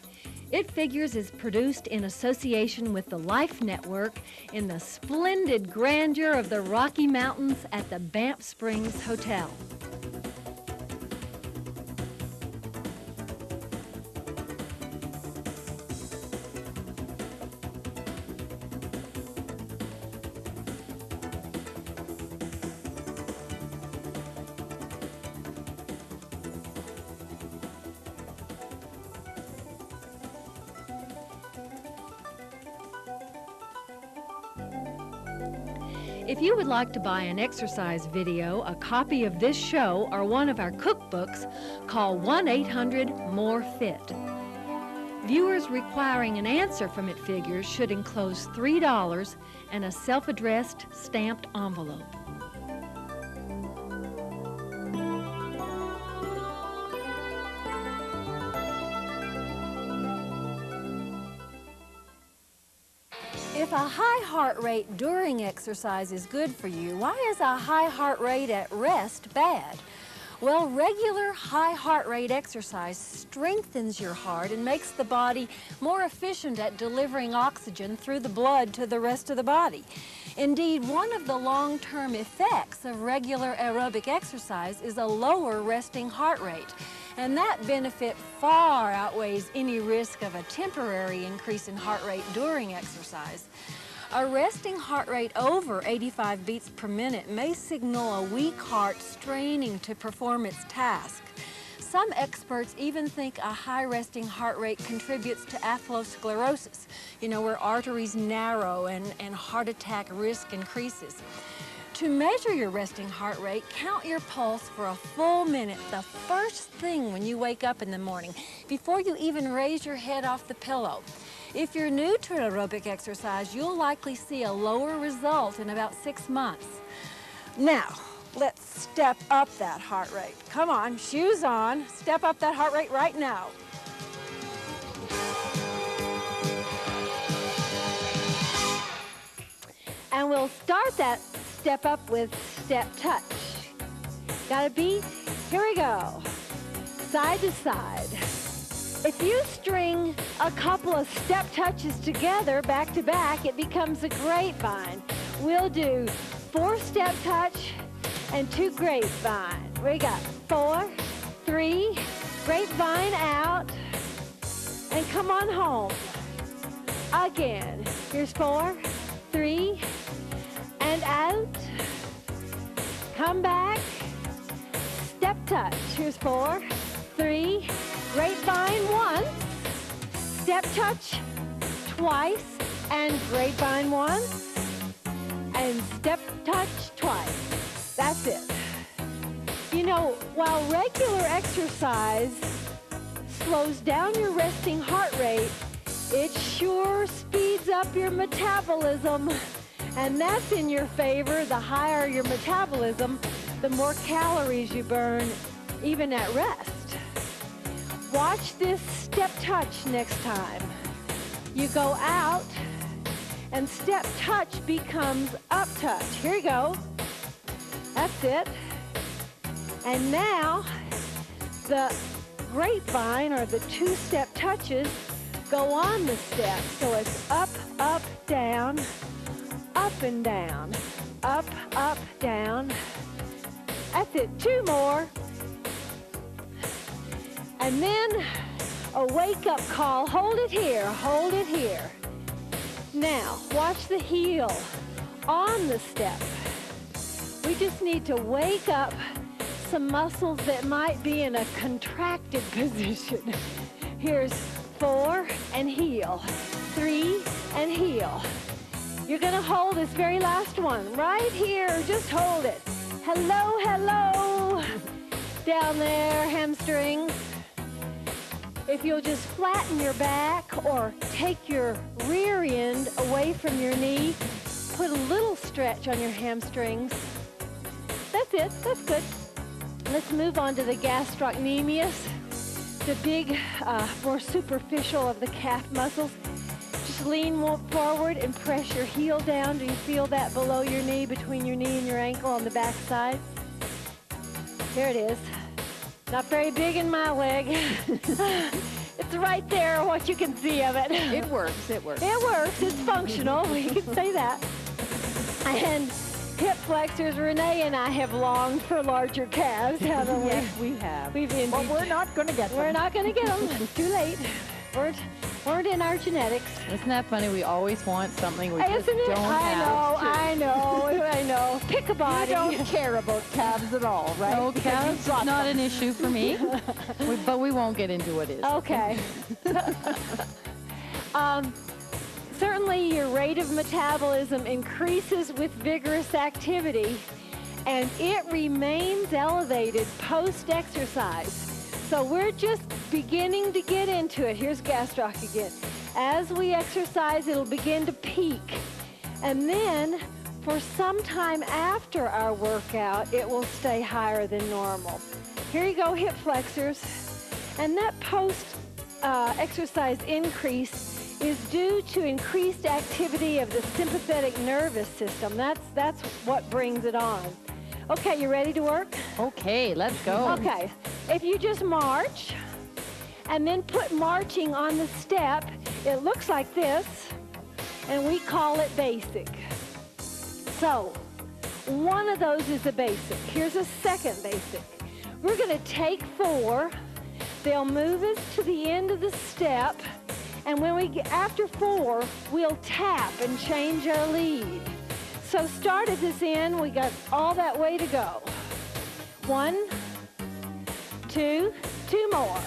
It Figures is produced in association with the Life Network in the splendid grandeur of the Rocky Mountains at the Banff Springs Hotel. If you would like to buy an exercise video, a copy of this show, or one of our cookbooks, call 1-800-MORE-FIT. Viewers requiring an answer from It Figures should enclose $3 and a self-addressed stamped envelope. If a high heart rate during exercise is good for you, why is a high heart rate at rest bad? Well, regular high heart rate exercise strengthens your heart and makes the body more efficient at delivering oxygen through the blood to the rest of the body. Indeed, one of the long-term effects of regular aerobic exercise is a lower resting heart rate. And that benefit far outweighs any risk of a temporary increase in heart rate during exercise. A resting heart rate over 85 beats per minute may signal a weak heart straining to perform its task. Some experts even think a high resting heart rate contributes to atherosclerosis, where arteries narrow and heart attack risk increases. To measure your resting heart rate, count your pulse for a full minute the first thing when you wake up in the morning, before you even raise your head off the pillow. If you're new to aerobic exercise, you'll likely see a lower result in about 6 months. Now, let's step up that heart rate. Come on, shoes on, step up that heart rate right now. And we'll start that step up with step touch. Got a beat? Here we go. Side to side. If you string a couple of step touches together, back to back, it becomes a grapevine. We'll do 4 step touch and 2 grapevine. We got 4, 3, grapevine out, and come on home. Again. Here's 4, 3, and out. Come back. Step touch. Here's 4, 3, grapevine once, step touch twice, and grapevine once, and step touch twice. That's it. While regular exercise slows down your resting heart rate, it sure speeds up your metabolism. And that's in your favor. The higher your metabolism, the more calories you burn, even at rest. Watch this step touch next time. You go out, and step touch becomes up touch. Here you go. That's it. And now, the grapevine, or the 2 step touches, go on the step. So it's up, up, down, up and down, up, down. That's it. 2 more. And then a wake-up call. Hold it here. Hold it here. Now, watch the heel on the step. We just need to wake up some muscles that might be in a contracted position. Here's 4 and heel, 3 and heel. You're going to hold this very last one right here. Just hold it. Hello, hello. Down there, hamstrings. If you'll just flatten your back or take your rear end away from your knee, put a little stretch on your hamstrings. That's it. That's good. Let's move on to the gastrocnemius, the big, more superficial of the calf muscles. Just lean forward and press your heel down. Do you feel that below your knee, between your knee and your ankle on the back side? Here it is. Not very big in my leg. It's right there, what you can see of it. It works, it works. It works, it's functional, you can say that. And hip flexors, Renee and I have longed for larger calves, haven't we? Yes, we have. We've envied. But we're not going to get them. We're not going to get them. It's too late. Weren't in our genetics. Isn't that funny? We always want something we just Isn't it? don't I have. know. Pick a body. You don't care about calves at all, right? No, Because calves you've got is not them. an issue for me, but we won't get into what is. Okay. Certainly your rate of metabolism increases with vigorous activity, and it remains elevated post-exercise. So we're just beginning to get into it. Here's gastroc again. As we exercise, it'll begin to peak. And then for some time after our workout, it will stay higher than normal. Here you go, hip flexors. And that post-exercise increase is due to increased activity of the sympathetic nervous system. That's what brings it on. Okay, you ready to work? Okay, let's go. Okay, if you just march and then put marching on the step, it looks like this, and we call it basic. So, one of those is a basic. Here's a second basic. We're gonna take 4, they'll move us to the end of the step, and when we get after 4, we'll tap and change our lead. So start at this end, we got all that way to go. 1, 2, 2 more.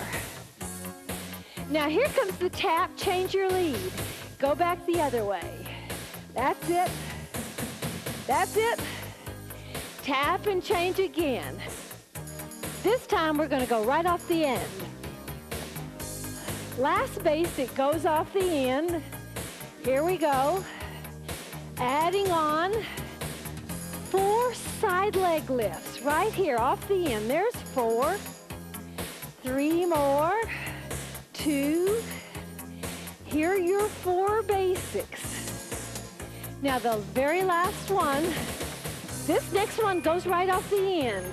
Now here comes the tap, change your lead. Go back the other way. That's it. That's it. Tap and change again. This time we're gonna go right off the end. Last basic goes off the end. Here we go. Adding on 4 side leg lifts right here off the end. There's 4. 3 more. 2. Here are your 4 basics. Now the very last one, this next one goes right off the end.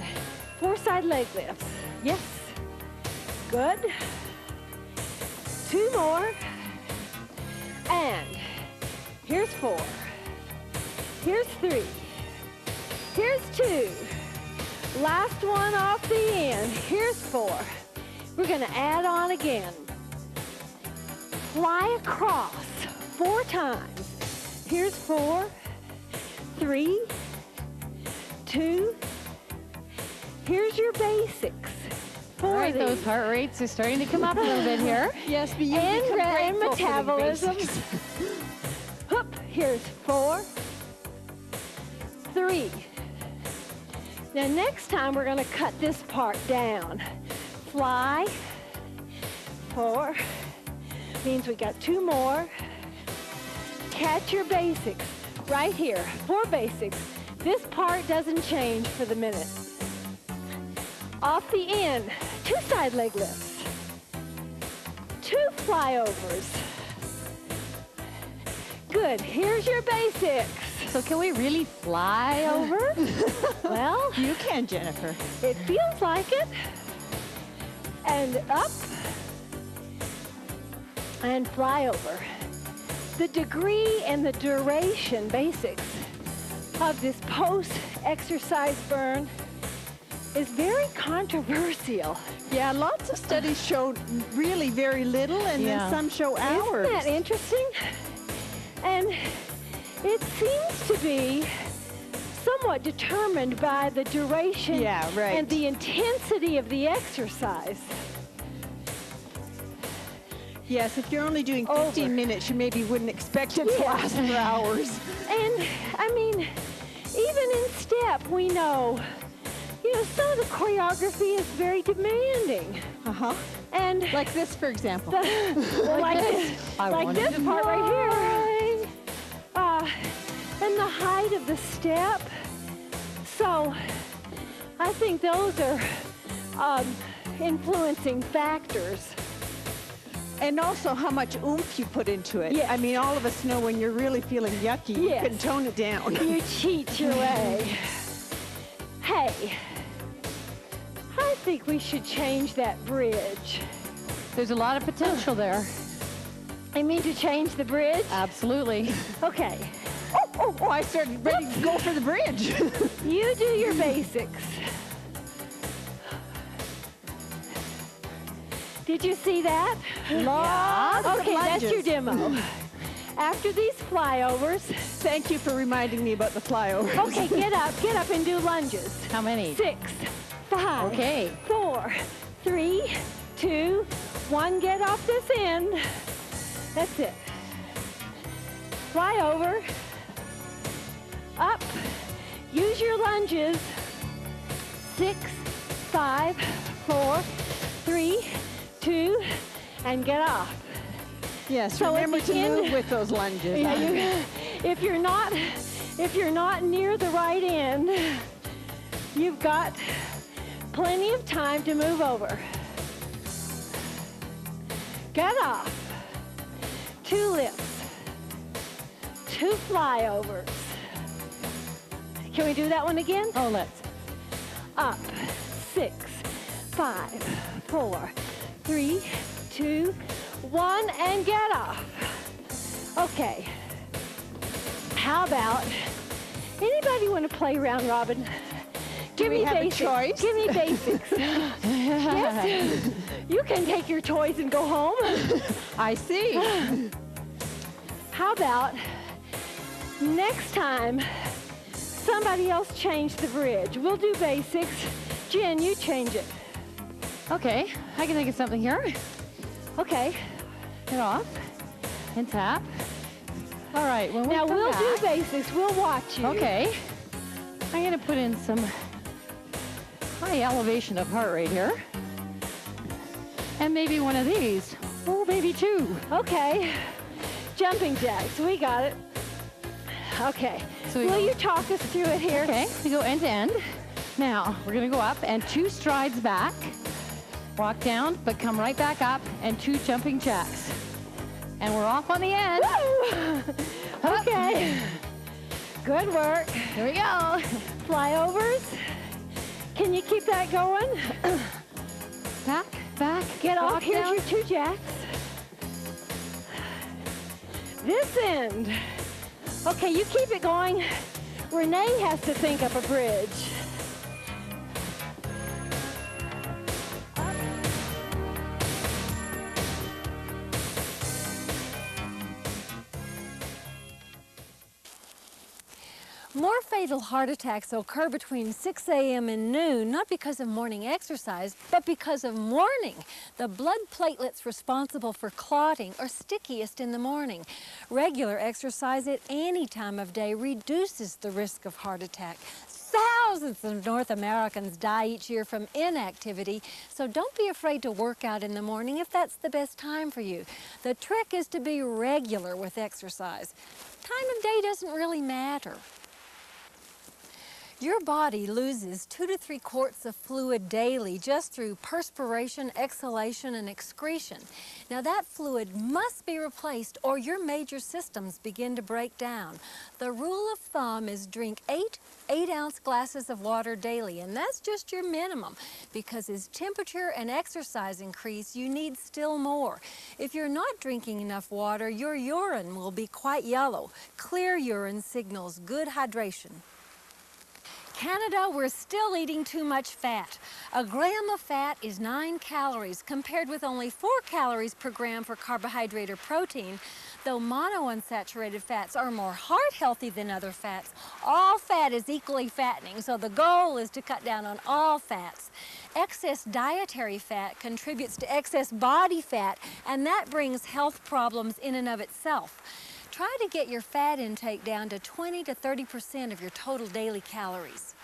4 side leg lifts. Yes. Good. 2 more. And here's 4. Here's 3. Here's 2. Last one off the end. Here's 4. We're going to add on again. Fly across 4 times. Here's 4, 3, 2. Here's your basics. 4 All right, of these. those heart rates are starting to come up a little bit here. Yes, but you And become grateful for the metabolism. basics. Hup, here's 4, 3. Now next time we're going to cut this part down. Fly, 4, means we got 2 more. Catch your basics right here, 4 basics. This part doesn't change for the minute. Off the end, 2 side leg lifts, 2 flyovers. Good, here's your basics. So can we really fly over? Well, You can, Jennifer. it feels like it. And up. And fly over. The degree and the duration basics of this post-exercise burn is very controversial. Yeah, lots of studies show really very little, and Yeah. then some show hours. Isn't that interesting? And it seems to be somewhat determined by the duration Yeah, right. and the intensity of the exercise. Yes, if you're only doing 15 Over. minutes, you maybe wouldn't expect it to Yeah. last for hours. And I mean, even in step, we know, some of the choreography is very demanding. Uh-huh. And Like this, for example. well, like this, I like wanted this to part right here. And the height of the step. So I think those are influencing factors. And also how much oomph you put into it. Yes. I mean, all of us know when you're really feeling yucky, Yes. you can tone it down. You cheat your way. Hey, think we should change that bridge. There's a lot of potential there. I mean to change the bridge? Absolutely. Okay. Oh, I started ready to go for the bridge. You do your basics. Did you see that? Okay, that's your demo. After these flyovers. Thank you for reminding me about the flyovers. Okay, get up and do lunges. How many? 6, 5, Okay. 4, 3, 2, 1. Get off this end. That's it. Fly over. Up. Use your lunges. 6, 5, 4, 3, 2, and get off. Yes, So at remember the to end- move with those lunges. Yeah, if you're not near the right end, you've got plenty of time to move over. Get off. 2 lifts. 2 flyovers. Can we do that one again? Oh, let's. Up. 6, 5, 4, 3, 2, 1, and get off. Okay. How about, anybody want to play round robin? Give we me have a basics. choice? Give me basics. Yes. You can take your toys and go home. I see. How about next time somebody else change the bridge? We'll do basics. Jen, you change it. Okay, I can think of something here. Okay. Get off and tap. All right, when we Now come we'll back, do basics. We'll watch you. Okay. I'm going to put in some high elevation of heart rate here. And maybe one of these. Or maybe 2. Okay. Jumping jacks. We got it. Okay. So we Will go- you talk us through it here? Okay, we go end to end. Now, we're going to go up and 2 strides back. Walk down, but come right back up and 2 jumping jacks. And we're off on the end. Woo! Okay. Good work. Here we go. Flyovers. Can you keep that going? Back, back. Get off. walk Here's down. your 2 jacks. This end. Okay, you keep it going. Renee has to think up a bridge. More fatal heart attacks occur between 6 a.m. and noon, not because of morning exercise, but because of morning. The blood platelets responsible for clotting are stickiest in the morning. Regular exercise at any time of day reduces the risk of heart attack. Thousands of North Americans die each year from inactivity, so don't be afraid to work out in the morning if that's the best time for you. The trick is to be regular with exercise. Time of day doesn't really matter. Your body loses 2 to 3 quarts of fluid daily just through perspiration, exhalation, and excretion. Now that fluid must be replaced or your major systems begin to break down. The rule of thumb is drink 8 8-ounce glasses of water daily, and that's just your minimum, because as temperature and exercise increase, you need still more. If you're not drinking enough water, your urine will be quite yellow. Clear urine signals good hydration. Canada, we're still eating too much fat. A gram of fat is 9 calories, compared with only 4 calories per gram for carbohydrate or protein. Though monounsaturated fats are more heart healthy than other fats, all fat is equally fattening, so the goal is to cut down on all fats. Excess dietary fat contributes to excess body fat, and that brings health problems in and of itself. Try to get your fat intake down to 20 to 30% of your total daily calories.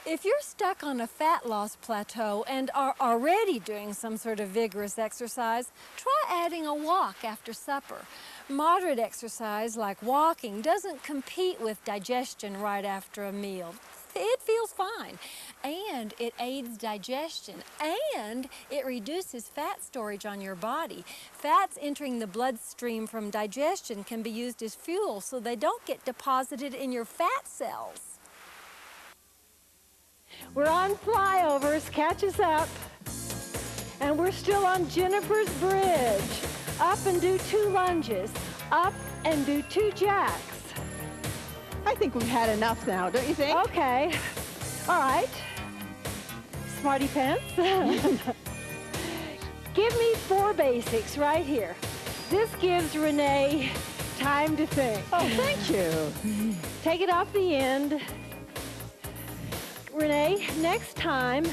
If you're stuck on a fat loss plateau and are already doing some sort of vigorous exercise, try adding a walk after supper. Moderate exercise like walking doesn't compete with digestion right after a meal. It feels fine, and it aids digestion, and it reduces fat storage on your body. Fats entering the bloodstream from digestion can be used as fuel so they don't get deposited in your fat cells. We're on flyovers. Catch us up. And we're still on Jennifer's Bridge. Up and do 2 lunges. Up and do 2 jacks. I think we've had enough now, don't you think? Okay. All right. Smarty pants. Give me 4 basics right here. This gives Renee time to think. Oh, thank you. Take it off the end. Renee, next time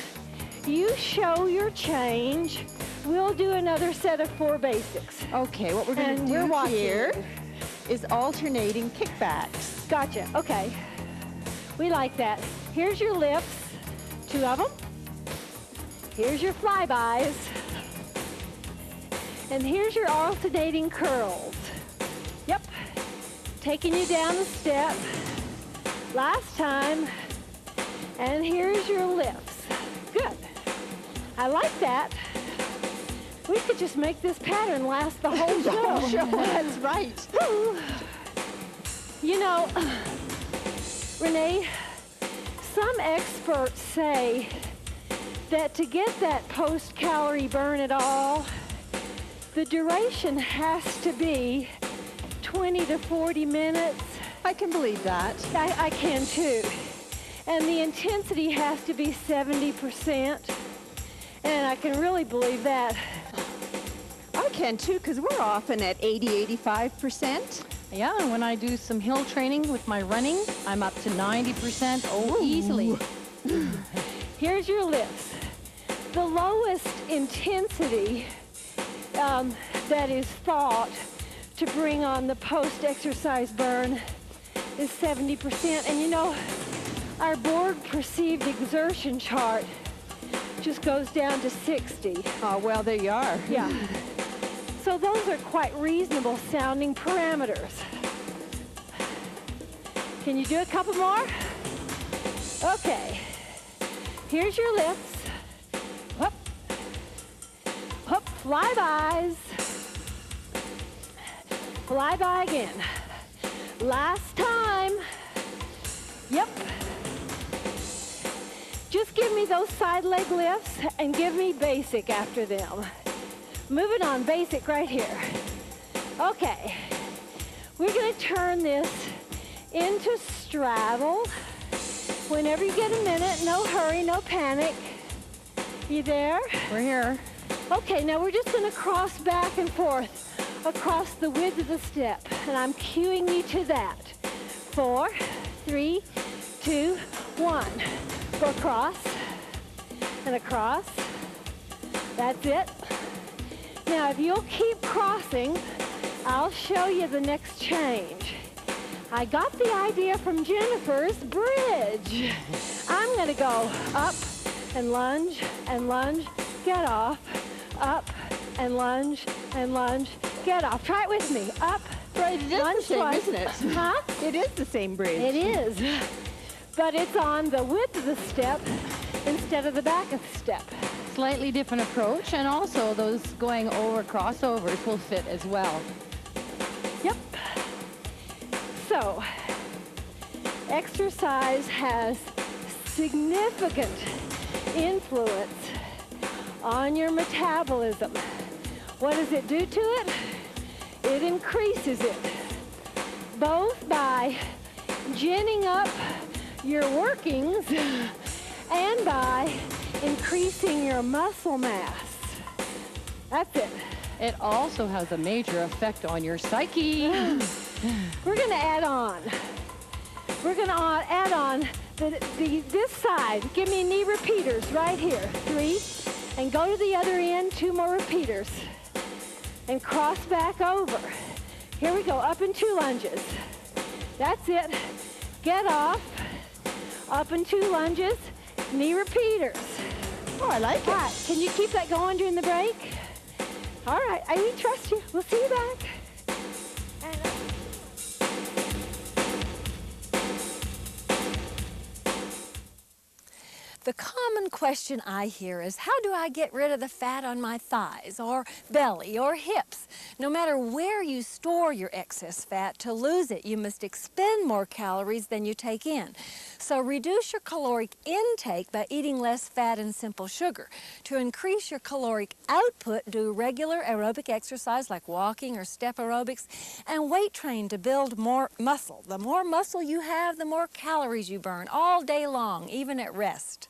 you show your change, we'll do another set of 4 basics. Okay, what we're going to And we're do watching. here is alternating kickbacks. Gotcha. Okay. We like that. Here's your lifts, 2 of them. Here's your flybys. And here's your alternating curls. Yep. Taking you down the step. Last time. And here's your lifts. Good. I like that. We could just make this pattern last the whole show. Sure, that's right. You know, Renee, some experts say that to get that post-calorie burn at all, the duration has to be 20 to 40 minutes. I can believe that. I can too. And the intensity has to be 70%. And I can really believe that. I can too, because we're often at 80-85%. Yeah, and when I do some hill training with my running, I'm up to 90%, easily. Here's your lifts. The lowest intensity that is thought to bring on the post-exercise burn is 70%. And you know, our board perceived exertion chart just goes down to 60. Oh, well, there you are. Yeah. So those are quite reasonable sounding parameters. Can you do a couple more? Okay. Here's your lifts. Up. Up, flybys. Flyby again. Last time. Yep. Just give me those side leg lifts and give me basic after them. Moving on, basic right here. Okay. We're going to turn this into straddle. Whenever you get a minute, no hurry, no panic. You there? We're here. Okay, now we're just going to cross back and forth across the width of the step. And I'm cueing you to that. 4, 3, 2, 1. Go across and across. That's it. Now, if you'll keep crossing, I'll show you the next change. I got the idea from Jennifer's Bridge. I'm going to go up and lunge, get off, up and lunge, get off. Try it with me. Up, Right, it is lunge the same, twice. isn't it? Huh? It is the same bridge. It is. But it's on the width of the step instead of the back of the step. Slightly different approach, and also those going over crossovers will fit as well. Yep. So, exercise has significant influence on your metabolism. What does it do to it? It increases it, both by ginning up your workings and by increasing your muscle mass. That's it. It also has a major effect on your psyche. We're going to add on. We're going to add on this side. Give me knee repeaters right here. 3. And go to the other end. 2 more repeaters. And cross back over. Here we go. Up in 2 lunges. That's it. Get off. Up in 2 lunges. Knee repeaters. Oh, I like it. All right. Can you keep that going during the break? All right. I trust you. We'll see you back. The common question I hear is, how do I get rid of the fat on my thighs or belly or hips? No matter where you store your excess fat, to lose it, you must expend more calories than you take in. So reduce your caloric intake by eating less fat and simple sugar. To increase your caloric output, do regular aerobic exercise like walking or step aerobics, and weight train to build more muscle. The more muscle you have, the more calories you burn all day long, even at rest.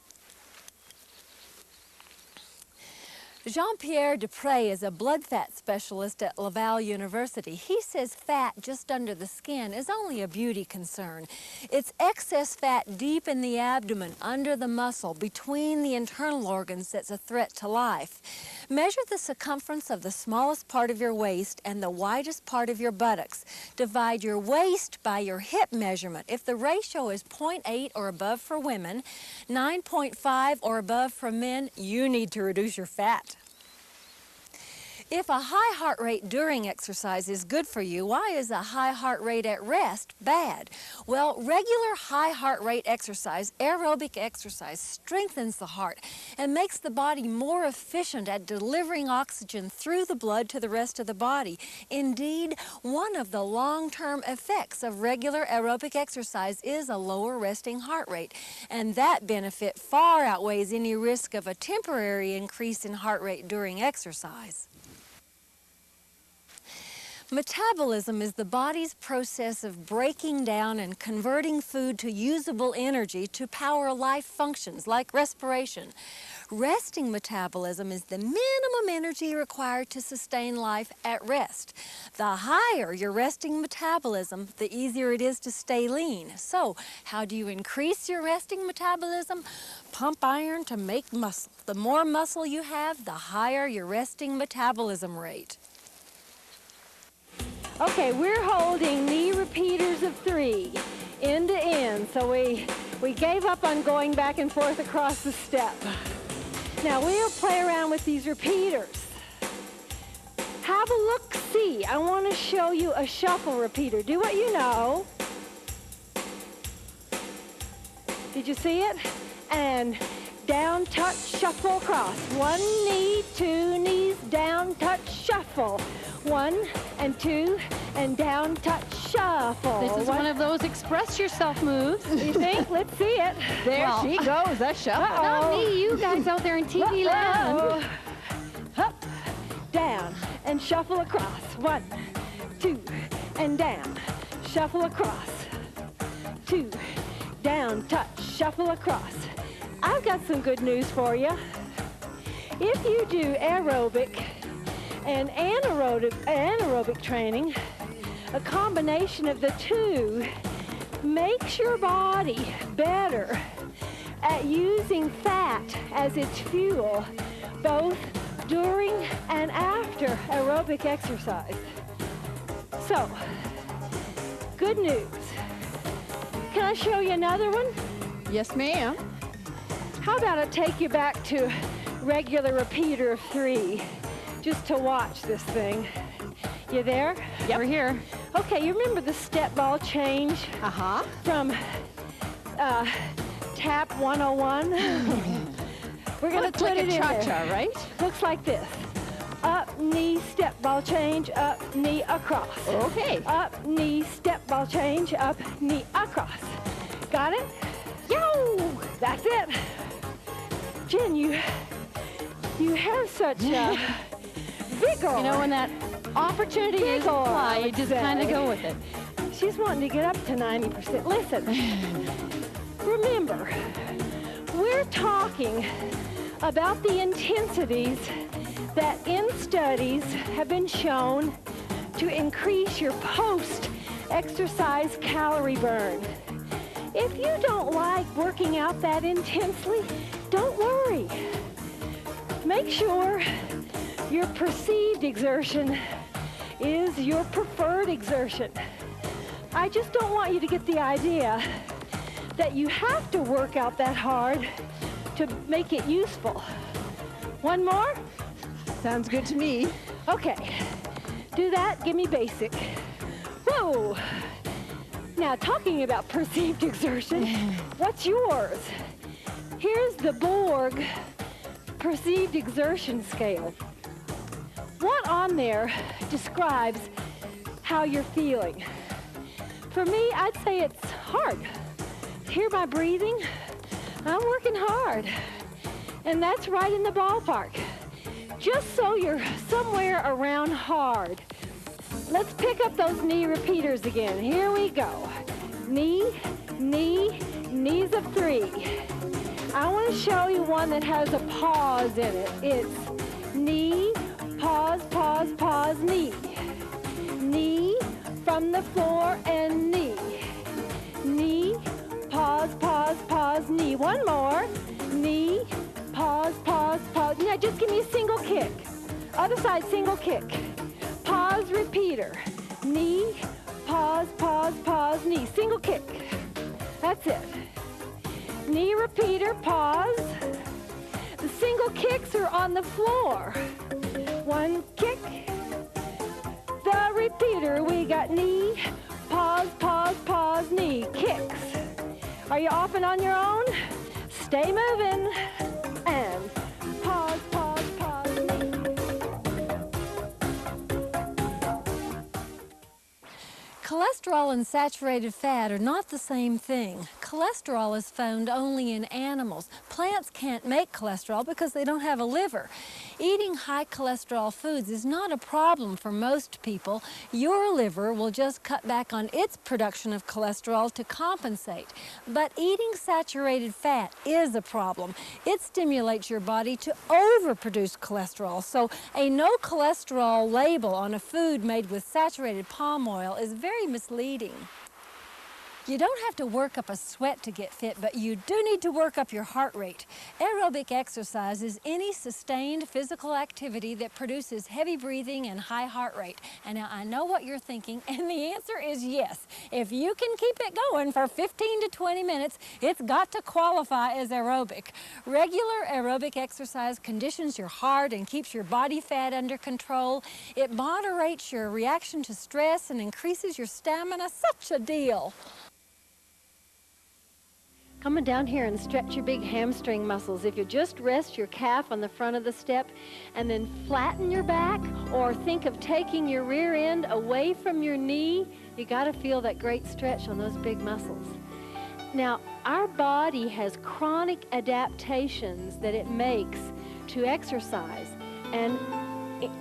Jean-Pierre Dupré is a blood fat specialist at Laval University. He says fat just under the skin is only a beauty concern. It's excess fat deep in the abdomen, under the muscle, between the internal organs that's a threat to life. Measure the circumference of the smallest part of your waist and the widest part of your buttocks. Divide your waist by your hip measurement. If the ratio is 0.8 or above for women, 9.5 or above for men, you need to reduce your fat. If a high heart rate during exercise is good for you, why is a high heart rate at rest bad? Well, regular high heart rate exercise, aerobic exercise, strengthens the heart and makes the body more efficient at delivering oxygen through the blood to the rest of the body. Indeed, one of the long-term effects of regular aerobic exercise is a lower resting heart rate, and that benefit far outweighs any risk of a temporary increase in heart rate during exercise. Metabolism is the body's process of breaking down and converting food to usable energy to power life functions like respiration. Resting metabolism is the minimum energy required to sustain life at rest. The higher your resting metabolism, the easier it is to stay lean. So, how do you increase your resting metabolism? Pump iron to make muscle. The more muscle you have, the higher your resting metabolism rate. Okay, we're holding knee repeaters of 3, end to end. So we gave up on going back and forth across the step. Now we'll play around with these repeaters. Have a look-see. I want to show you a shuffle repeater. Do what you know. Did you see it? And down, touch, shuffle, across. 1 knee, 2 knees, down, touch, shuffle. 1 and 2 and down, touch, shuffle. This is one of those express yourself moves. You think? Let's see it. There she goes, a shuffle. Not me, you guys out there in TV land. Up, down, and shuffle across. 1, 2, and down. Shuffle across. 2, down, touch, shuffle across. I've got some good news for you. If you do aerobic and anaerobic training, a combination of the two makes your body better at using fat as its fuel, both during and after aerobic exercise. So, good news. Can I show you another one? Yes, ma'am. How about I take you back to regular repeater of 3, just to watch this thing. You there? Yep. We're here. Okay, you remember the step ball change? Uh-huh. From tap 101? We're going to put like it a in cha-cha, there. right? Looks like this. Up, knee, step ball change, up, knee, across. Okay. Up, knee, step ball change, up, knee, across. Got it? Yo! That's it. Jen, you have such vigor. You know, when that opportunity is applied, you just kind of go with it. She's wanting to get up to 90%. Listen, remember, we're talking about the intensities that in studies have been shown to increase your post-exercise calorie burn. If you don't like working out that intensely, don't worry. Make sure your perceived exertion is your preferred exertion. I just don't want you to get the idea that you have to work out that hard to make it useful. One more? Sounds good to me. Okay. Do that. Give me basic. Whoa. Now, talking about perceived exertion, what's yours? Here's the Borg perceived exertion scale. What on there describes how you're feeling? For me, I'd say it's hard. Hear my breathing? I'm working hard. And that's right in the ballpark. Just so you're somewhere around hard. Let's pick up those knee repeaters again. Here we go. Knee, knee, knees of 3. I want to show you one that has a pause in it. It's knee, pause, pause, pause, knee. Knee from the floor and knee. Knee, pause, pause, pause, knee. One more. Knee, pause, pause, pause. Now just give me a single kick. Other side, single kick. Pause, repeater. Knee, pause, pause, pause, knee. Single kick. That's it. Knee repeater, pause. The single kicks are on the floor. One kick. The repeater, we got knee, pause, pause, pause, knee. Kicks. Are you off and on your own? Stay moving. And pause, pause, pause, knee. Cholesterol and saturated fat are not the same thing. Cholesterol is found only in animals. Plants can't make cholesterol because they don't have a liver. Eating high cholesterol foods is not a problem for most people. Your liver will just cut back on its production of cholesterol to compensate. But eating saturated fat is a problem. It stimulates your body to overproduce cholesterol. So a no cholesterol label on a food made with saturated palm oil is very misleading. You don't have to work up a sweat to get fit, but you do need to work up your heart rate. Aerobic exercise is any sustained physical activity that produces heavy breathing and high heart rate. And now I know what you're thinking, and the answer is yes. If you can keep it going for 15 to 20 minutes, it's got to qualify as aerobic. Regular aerobic exercise conditions your heart and keeps your body fat under control. It moderates your reaction to stress and increases your stamina. Such a deal. Coming down here and stretch your big hamstring muscles. If you just rest your calf on the front of the step and then flatten your back, or think of taking your rear end away from your knee, you got to feel that great stretch on those big muscles. Now, our body has chronic adaptations that it makes to exercise, and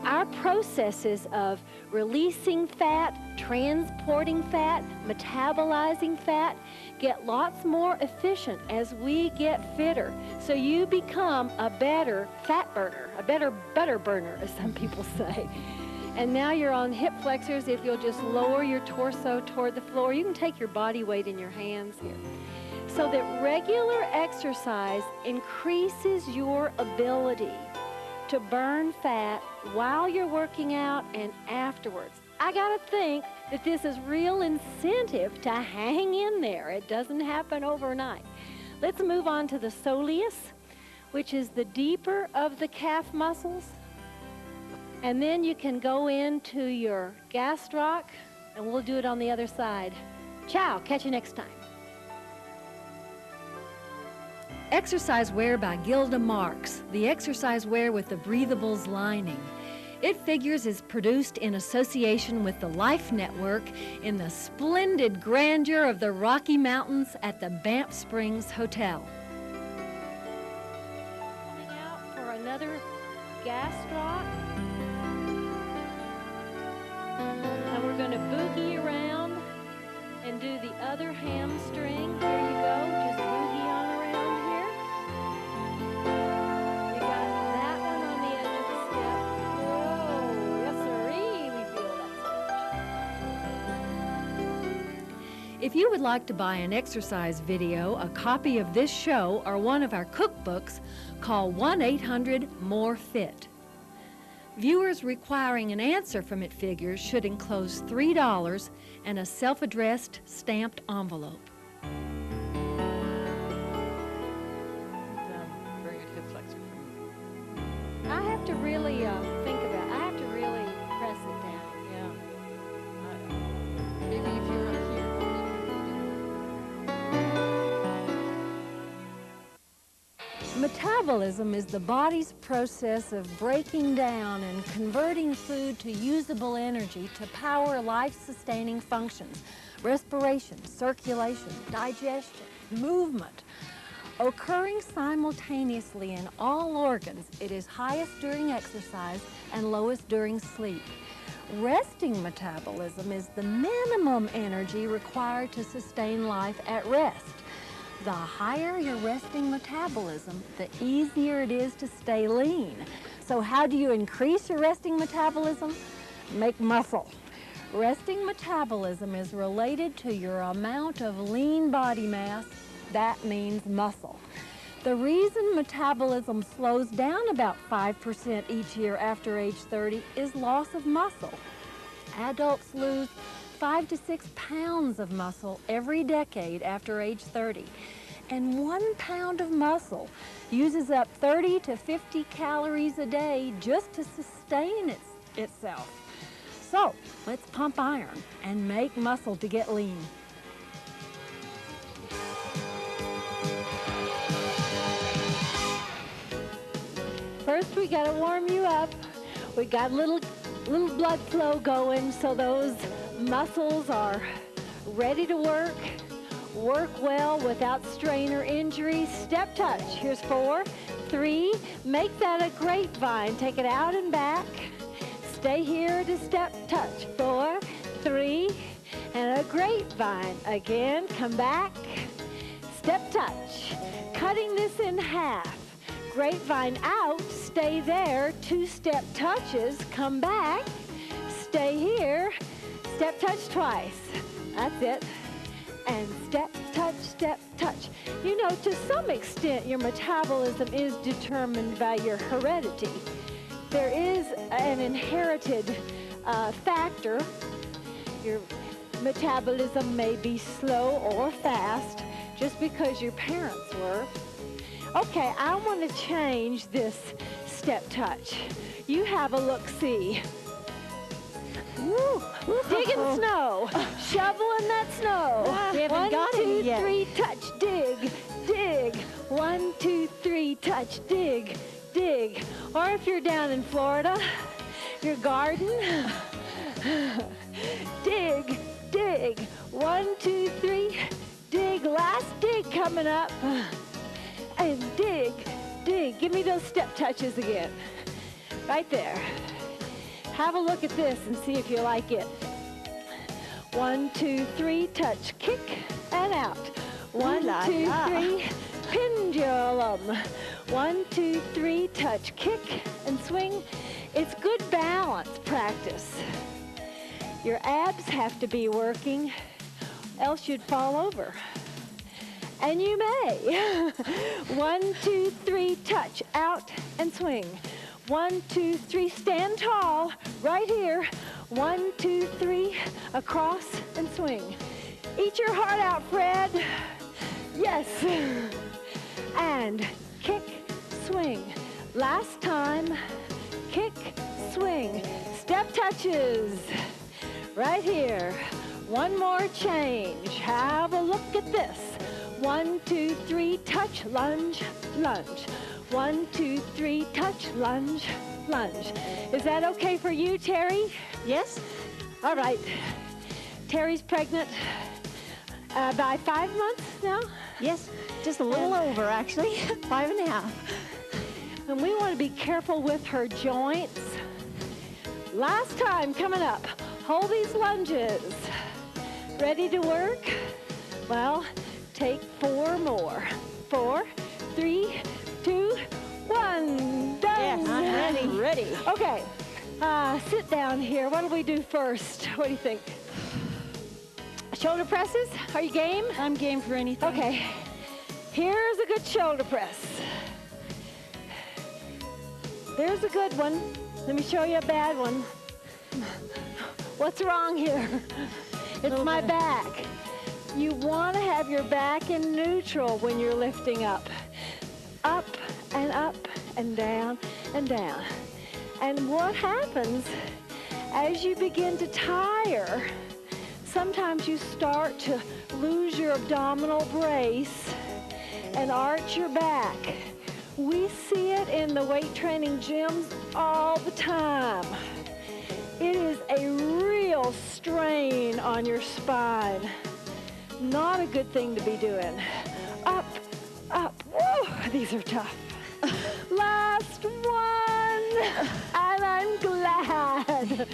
our processes of releasing fat, transporting fat, metabolizing fat get lots more efficient as we get fitter. So you become a better fat burner, a better butter burner, as some people say. And now you're on hip flexors. If you'll just lower your torso toward the floor, you can take your body weight in your hands here. So that regular exercise increases your ability to burn fat while you're working out and afterwards. I gotta think that this is real incentive to hang in there. It doesn't happen overnight. Let's move on to the soleus, which is the deeper of the calf muscles. And then you can go into your gastroc, and we'll do it on the other side. Ciao, catch you next time. Exercise wear by Gilda Marks, the exercise wear with the breathables lining. It figures is produced in association with the Life Network in the splendid grandeur of the Rocky Mountains at the Banff Springs Hotel. Coming out for another gastroc. And we're going to boogie around and do the other hamstring. Here you go, just boogie on around here. You got that one on the edge of the step. Whoa, yes sirree, we feel that stretch. If you would like to buy an exercise video, a copy of this show, or one of our cookbooks, call 1-800-MORE-FIT. Viewers requiring an answer from It Figures should enclose $3 and a self-addressed stamped envelope. Very good hip flexor for me. I have to really think about it. I have to really press it down. Yeah. Maybe if you're up here. Metabolism is the body's process of breaking down and converting food to usable energy to power life-sustaining functions, respiration, circulation, digestion, movement. Occurring simultaneously in all organs, it is highest during exercise and lowest during sleep. Resting metabolism is the minimum energy required to sustain life at rest. The higher your resting metabolism, the easier it is to stay lean. So how do you increase your resting metabolism? Make muscle. Resting metabolism is related to your amount of lean body mass. That means muscle. The reason metabolism slows down about 5% each year after age 30 is loss of muscle. Adults lose 5 to 6 pounds of muscle every decade after age 30. And 1 pound of muscle uses up 30 to 50 calories a day just to sustain itself. So let's pump iron and make muscle to get lean. First, we gotta warm you up. We got little blood flow going, so those muscles are ready to work well without strain or injury. Step touch. Here's 4, 3. Make that a grapevine. Take it out and back. Stay here to step touch. 4, 3, and a grapevine. Again, come back. Step touch. Cutting this in half. Grapevine out, stay there, 2 step touches, come back, stay here, step touch twice. That's it. And step touch. You know, to some extent, your metabolism is determined by your heredity. There is an inherited factor. Your metabolism may be slow or fast just because your parents were. Okay, I want to change this step touch. You have a look-see. Digging snow, shoveling that snow. We haven't got it yet. 1, 2, 3, touch, dig, dig. 1, 2, 3, touch, dig, dig. Or if you're down in Florida, your garden, dig, dig. 1, 2, 3, dig. Last dig coming up. And dig, dig. Give me those step touches again. Right there. Have a look at this and see if you like it. 1, 2, 3, touch, kick, and out. 1, 2, 3, pendulum. 1, 2, 3, touch, kick, and swing. It's good balance practice. Your abs have to be working, else you'd fall over. And you may. 1, 2, 3, touch, out, and swing. 1, 2, 3, stand tall, right here. 1, 2, 3, across and swing. Eat your heart out, Fred. Yes. And kick, swing. Last time, kick, swing. Step touches, right here. One more change. Have a look at this. 1, 2, 3, touch, lunge, lunge. 1, 2, 3, touch, lunge, lunge. Is that okay for you, Terry? Yes? All right. Terry's pregnant by 5 months now? Yes, just a little over, actually. 5.5. And we want to be careful with her joints. Last time coming up. Hold these lunges. Ready to work? Well, take 4 more. 4, 3, 2, 1. Done. Yes, I'm ready. Ready. Okay. Sit down here. What do we do first? What do you think? Shoulder presses? Are you game? I'm game for anything. Okay. Here's a good shoulder press. There's a good one. Let me show you a bad one. What's wrong here? It's my back. You want to have your back in neutral when you're lifting up. Up and up and down and down. And what happens as you begin to tire, sometimes you start to lose your abdominal brace and arch your back. We see it in the weight training gyms all the time. It is a real strain on your spine. Not a good thing to be doing. Up, up. Whoa, these are tough. Last one, and I'm glad.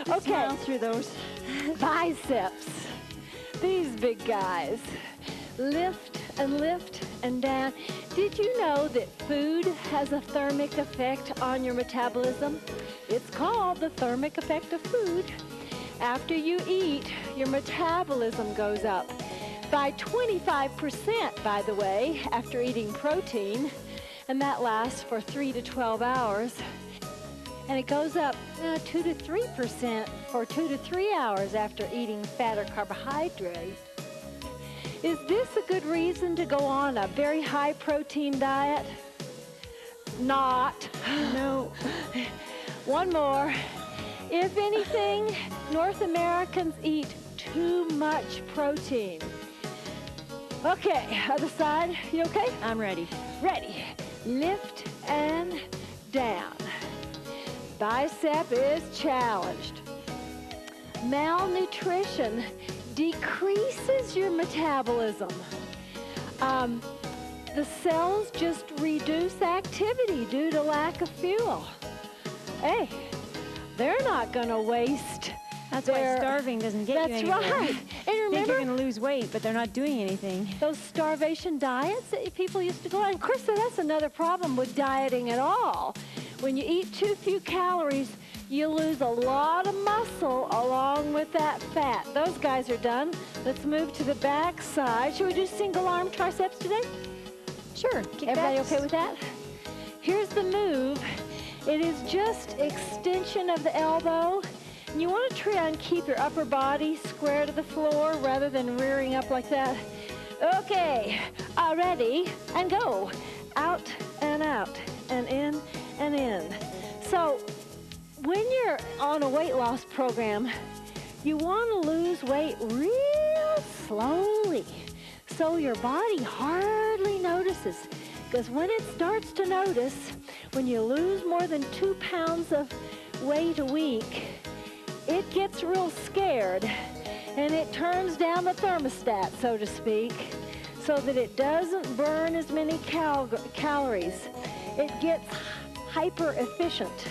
Okay, Through those. biceps. These big guys. Lift and down. Did you know that food has a thermic effect on your metabolism? It's called the thermic effect of food. After you eat, your metabolism goes up by 25%, by the way, after eating protein, and that lasts for 3 to 12 hours. And it goes up 2 to 3% for 2 to 3 hours after eating fat or carbohydrate. Is this a good reason to go on a very high protein diet? Not. No. One more. If anything, North Americans eat too much protein. Okay, other side, you okay? I'm ready. Ready. Lift and down. Bicep is challenged. Malnutrition decreases your metabolism. The cells just reduce activity due to lack of fuel. Hey, they're not going to waste. That's why starving doesn't get you anywhere. That's right. And Think you're remember going to lose weight, but they're not doing anything. those starvation diets that people used to go on? And Krista, that's another problem with dieting at all. When you eat too few calories, you lose a lot of muscle along with that fat. Those guys are done. Let's move to the back side. Should we do single arm triceps today? Sure. Everybody okay with that? Here's the move. It is just extension of the elbow. And you want to try and keep your upper body square to the floor rather than rearing up like that. Okay, ready, and go. Out and in and in. So when you're on a weight loss program, you want to lose weight real slowly so your body hardly notices. Because when it starts to notice, when you lose more than 2 pounds of weight a week, it gets real scared and it turns down the thermostat, so to speak, so that it doesn't burn as many calories. It gets hyper efficient.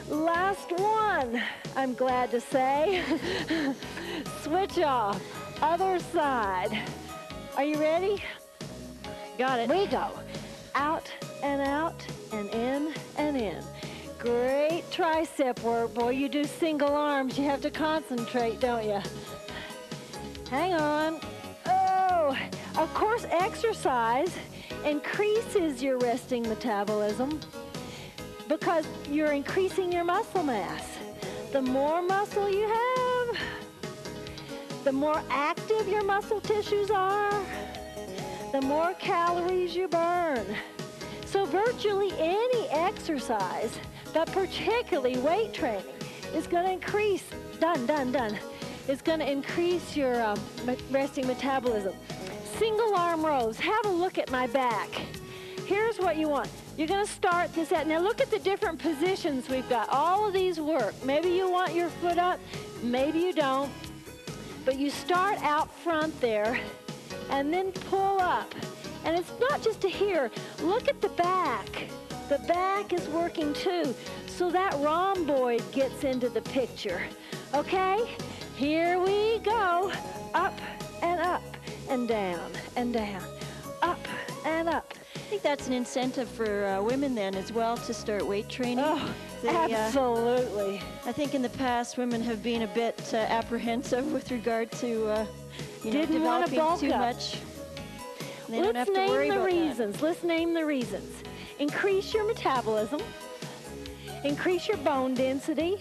Last one, I'm glad to say. Switch off, other side. Are you ready? Got it. We go. Out and in and in. Great tricep work. Boy, you do single arms. You have to concentrate, don't you? Hang on. Oh, of course, exercise increases your resting metabolism because you're increasing your muscle mass. The more muscle you have, the more active your muscle tissues are, the more calories you burn. So virtually any exercise, but particularly weight training, is going to increase, is going to increase your resting metabolism. Single arm rows. Have a look at my back. Here's what you want. You're going to start this out. Now look at the different positions we've got. All of these work. Maybe you want your foot up, maybe you don't. But you start out front there and then pull up. And it's not just to here. Look at the back. The back is working too. So that rhomboid gets into the picture. Okay? Here we go. Up and down and down. Up and up. I think that's an incentive for women then as well to start weight training. Oh, absolutely. I think in the past women have been a bit apprehensive with regard to developing too much. They don't have to worry about that. Let's name the reasons. Increase your metabolism. Increase your bone density.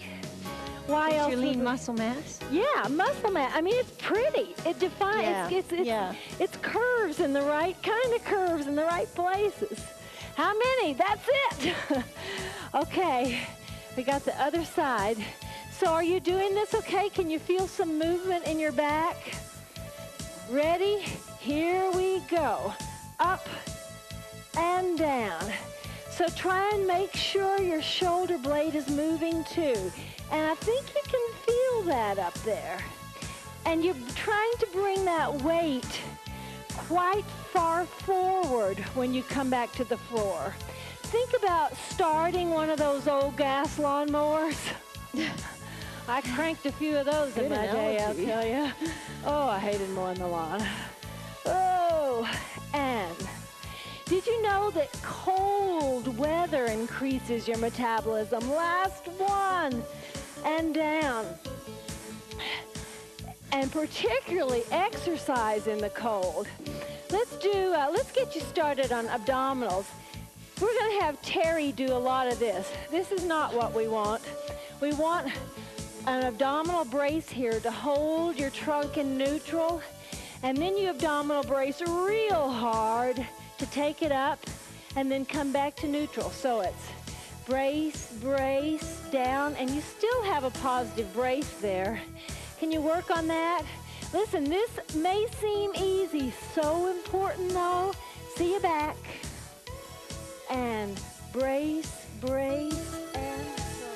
Why else? You lean muscle mass? Yeah, muscle mass. I mean, it's pretty. It defines. It's curves in the right kind of curves in the right places. How many? That's it. Okay, we got the other side. So are you doing this okay? Can you feel some movement in your back? Ready? Here we go. Up and down. So try and make sure your shoulder blade is moving too. And I think you can feel that up there. And you're trying to bring that weight quite far forward when you come back to the floor. Think about starting one of those old gas lawnmowers. I cranked a few of those in my day, I'll tell you. Oh, I hated mowing the lawn. Oh, and did you know that cold weather increases your metabolism? Last one, and down. And particularly exercise in the cold. Let's get you started on abdominals. We're going to have Terry do a lot of this. This is not what we want. We want an abdominal brace here to hold your trunk in neutral, and then you abdominal brace real hard to take it up and then come back to neutral. So it's brace, brace, down, and you still have a positive brace there. Can you work on that? Listen, this may seem easy, so important though. See you back. And brace, brace, and so.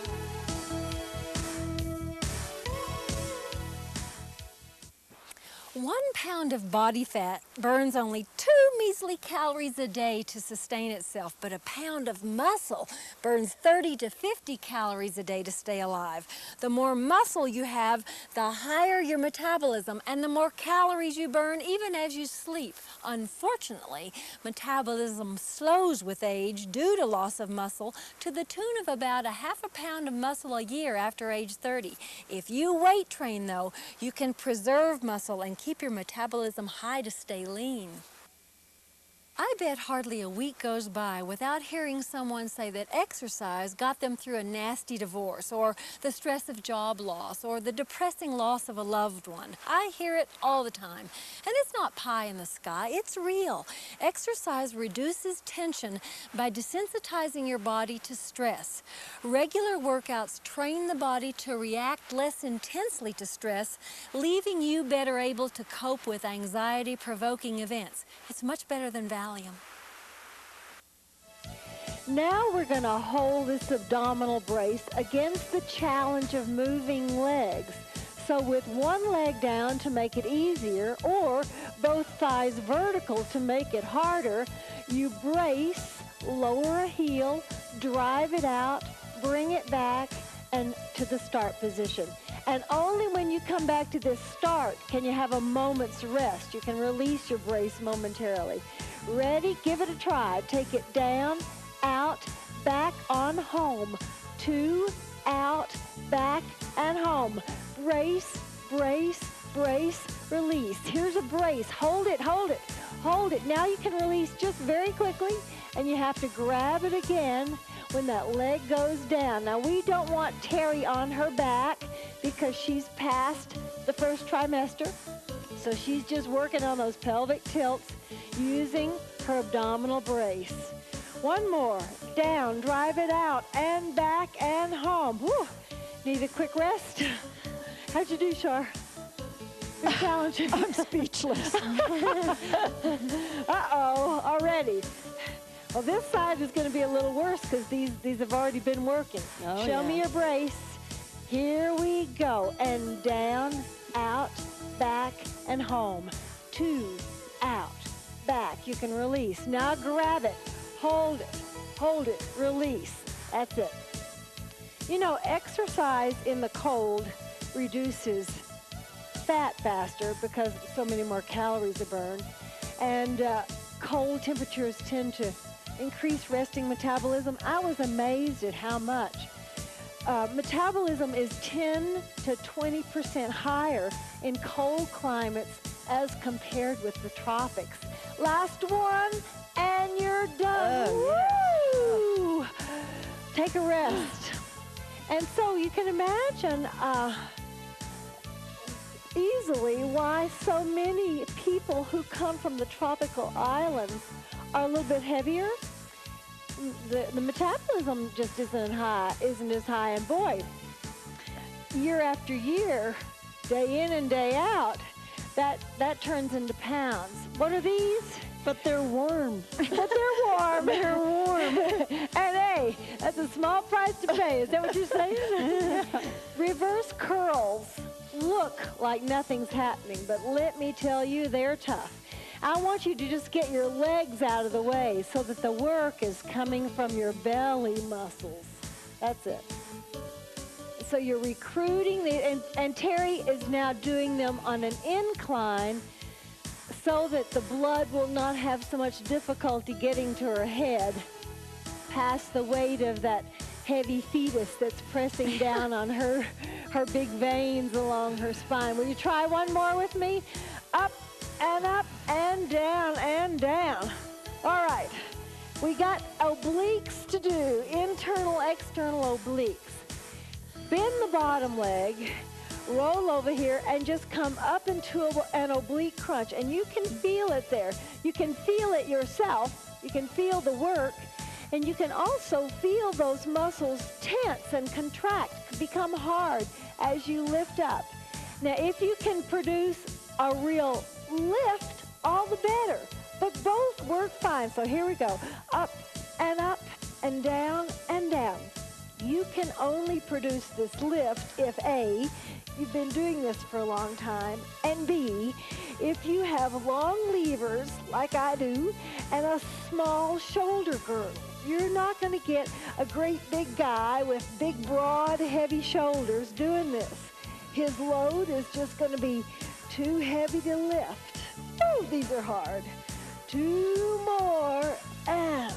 1 pound of body fat burns only 2 measly calories a day to sustain itself, but a pound of muscle burns 30 to 50 calories a day to stay alive. The more muscle you have, the higher your metabolism and the more calories you burn even as you sleep. Unfortunately, metabolism slows with age due to loss of muscle to the tune of about a half a pound of muscle a year after age 30. If you weight train though, you can preserve muscle and keep your metabolism high to stay lean. I bet hardly a week goes by without hearing someone say that exercise got them through a nasty divorce, or the stress of job loss, or the depressing loss of a loved one. I hear it all the time. And it's not pie in the sky, it's real. Exercise reduces tension by desensitizing your body to stress. Regular workouts train the body to react less intensely to stress, leaving you better able to cope with anxiety-provoking events. It's much better than Valium. Now we're going to hold this abdominal brace against the challenge of moving legs. So with one leg down to make it easier, or both thighs vertical to make it harder, you brace, lower a heel, drive it out, bring it back, and to the start position. And only when you come back to this start can you have a moment's rest. You can release your brace momentarily. Ready? Give it a try. Take it down, out, back, on, home. 2, out, back, and home. Brace, brace, brace, release. Here's a brace. Hold it, hold it, hold it. Now you can release just very quickly, and you have to grab it again when that leg goes down. Now, we don't want Terry on her back because she's past the first trimester. So she's just working on those pelvic tilts using her abdominal brace. One more. Down, drive it out, and back, and home. Whew. Need a quick rest? How'd you do, Char? It's challenging. I'm speechless. Uh-oh, already. Well, this side is going to be a little worse because these have already been working. Oh, Show yeah. me your brace. Here we go. And down, out, back, and home. 2, out, back. You can release. Now grab it. Hold it, release. That's it. You know, exercise in the cold reduces fat faster because so many more calories are burned. And cold temperatures tend to increase resting metabolism. I was amazed at how much. Metabolism is 10 to 20% higher in cold climates as compared with the tropics. Last one, and you're done. Woo! Take a rest. And so you can imagine easily why so many people who come from the tropical islands are a little bit heavier. The metabolism just isn't as high, and boy, year after year, day in and day out, that turns into pounds. What are these? But they're warm. But they're warm. They're warm. And hey, that's a small price to pay. Is that what you're saying? Reverse curls look like nothing's happening, but let me tell you, they're tough. I want you to just get your legs out of the way so that the work is coming from your belly muscles. That's it. So you're recruiting, and Terry is now doing them on an incline so that the blood will not have so much difficulty getting to her head past the weight of that heavy fetus that's pressing down on her big veins along her spine. Will you try one more with me? Up and down and down. All right, we got obliques to do, internal, external obliques. Bend the bottom leg, roll over here, and just come up into an oblique crunch. And you can feel it there. You can feel it yourself. You can feel the work. And you can also feel those muscles tense and contract, become hard as you lift up. Now, if you can produce a real lift, all the better. But both work fine. So here we go. Up and down and down. You can only produce this lift if A, you've been doing this for a long time, and B, if you have long levers like I do and a small shoulder girdle. You're not going to get a great big guy with big, broad, heavy shoulders doing this. His load is just going to be too heavy to lift. Oh, these are hard. 2 more, and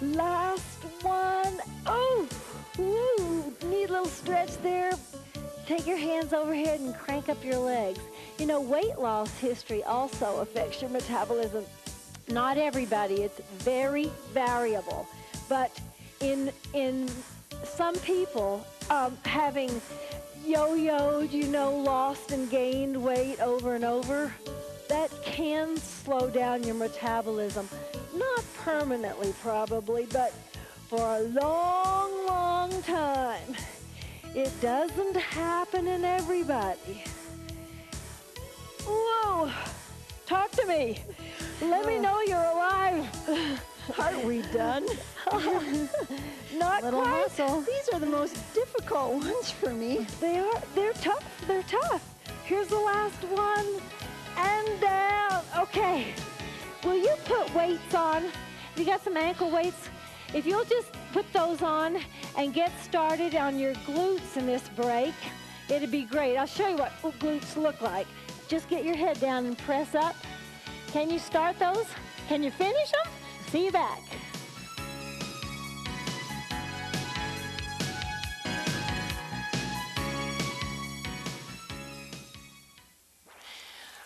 last one. Oh, ooh, neat little stretch there. Take your hands overhead and crank up your legs. You know, weight loss history also affects your metabolism. Not everybody, it's very variable. But in some people, having yo-yoed, you know, lost and gained weight over and over, that can slow down your metabolism. Not permanently, probably, but for a long, long time. It doesn't happen in everybody. Whoa! Talk to me. Let me know you're alive. Aren't we done? Not Little quite. muscle. These are the most difficult ones for me. They are. They're tough. They're tough. Here's the last one. And down. Okay. Will you put weights on? You got some ankle weights? If you'll just put those on and get started on your glutes in this break, it'd be great. I'll show you what glutes look like. Just get your head down and press up. Can you start those? Can you finish them? See you back.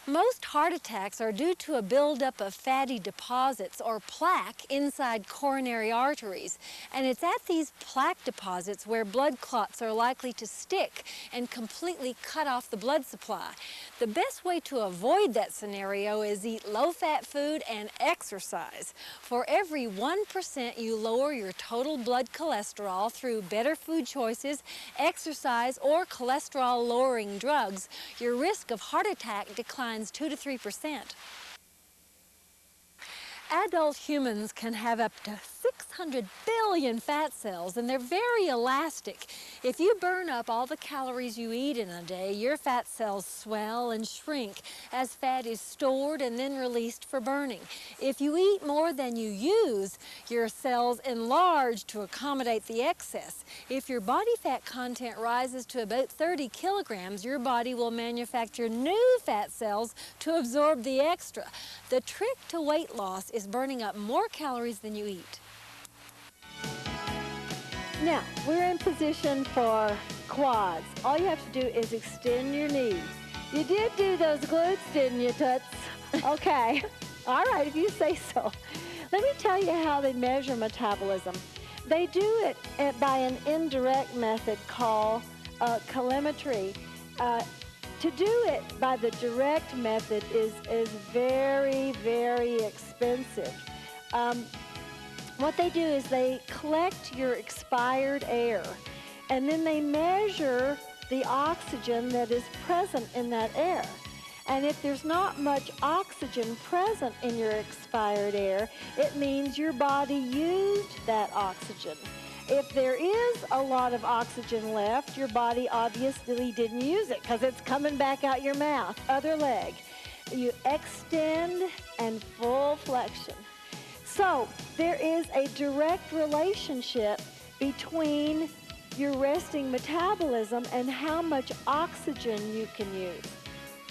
Most heart attacks are due to a buildup of fatty deposits or plaque inside coronary arteries. And it's at these plaque deposits where blood clots are likely to stick and completely cut off the blood supply. The best way to avoid that scenario is eat low-fat food and exercise. For every 1% you lower your total blood cholesterol through better food choices, exercise, or cholesterol-lowering drugs, your risk of heart attack declines 2 to 3%. Adult humans can have up to 600 billion fat cells, and they're very elastic. If you burn up all the calories you eat in a day, your fat cells swell and shrink as fat is stored and then released for burning. If you eat more than you use, your cells enlarge to accommodate the excess. If your body fat content rises to about 30 kilograms, your body will manufacture new fat cells to absorb the extra. The trick to weight loss is burning up more calories than you eat. Now, we're in position for quads. All you have to do is extend your knees. You did do those glutes, didn't you, Toots? Okay. All right, if you say so. Let me tell you how they measure metabolism. They do it by an indirect method called calorimetry. To do it by the direct method is very, very expensive. What they do is they collect your expired air, and then they measure the oxygen that is present in that air. And if there's not much oxygen present in your expired air, it means your body used that oxygen. If there is a lot of oxygen left, your body obviously didn't use it because it's coming back out your mouth. Other leg. You extend and full flexion. So there is a direct relationship between your resting metabolism and how much oxygen you can use.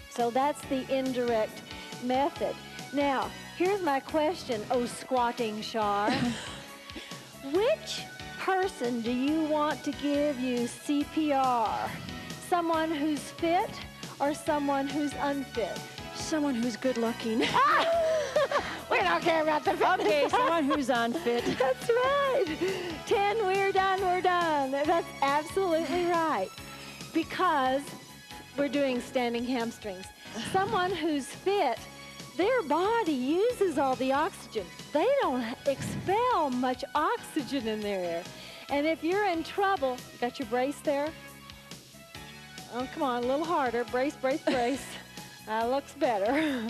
So that's the indirect method. Now, here's my question, oh squatting Char. Which person do you want to give you CPR? Someone who's fit or someone who's unfit? Someone who's good looking. We don't care about the fit. Okay, someone who's unfit. That's right. 10, we're done, we're done. That's absolutely right. Because we're doing standing hamstrings. Someone who's fit, their body uses all the oxygen. They don't expel much oxygen in their air. And if you're in trouble, got your brace there? Oh, come on, a little harder. Brace, brace, brace. Looks better.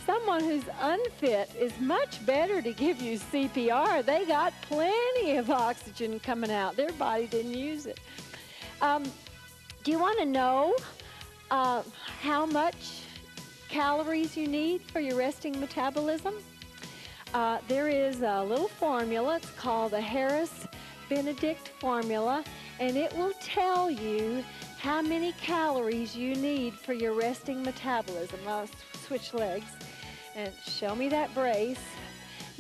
Someone who's unfit is much better to give you CPR. They got plenty of oxygen coming out. Their body didn't use it. Do you want to know how much calories you need for your resting metabolism? There is a little formula. It's called the Harris-Benedict formula, and it will tell you how many calories you need for your resting metabolism. I'll switch legs and show me that brace.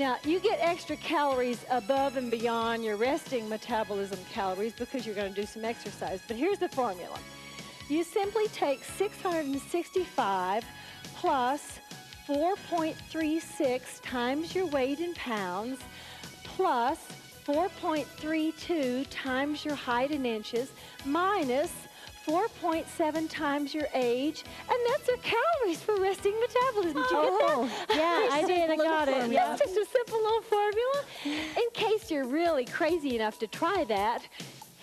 Now, you get extra calories above and beyond your resting metabolism calories because you're going to do some exercise. But here's the formula. You simply take 665 plus 4.36 times your weight in pounds plus 4.32 times your height in inches minus 4.7 times your age, and that's your calories for resting metabolism. Did you get that? Yeah, I did. I got it. Yeah. It's just a simple little formula. In case you're really crazy enough to try that,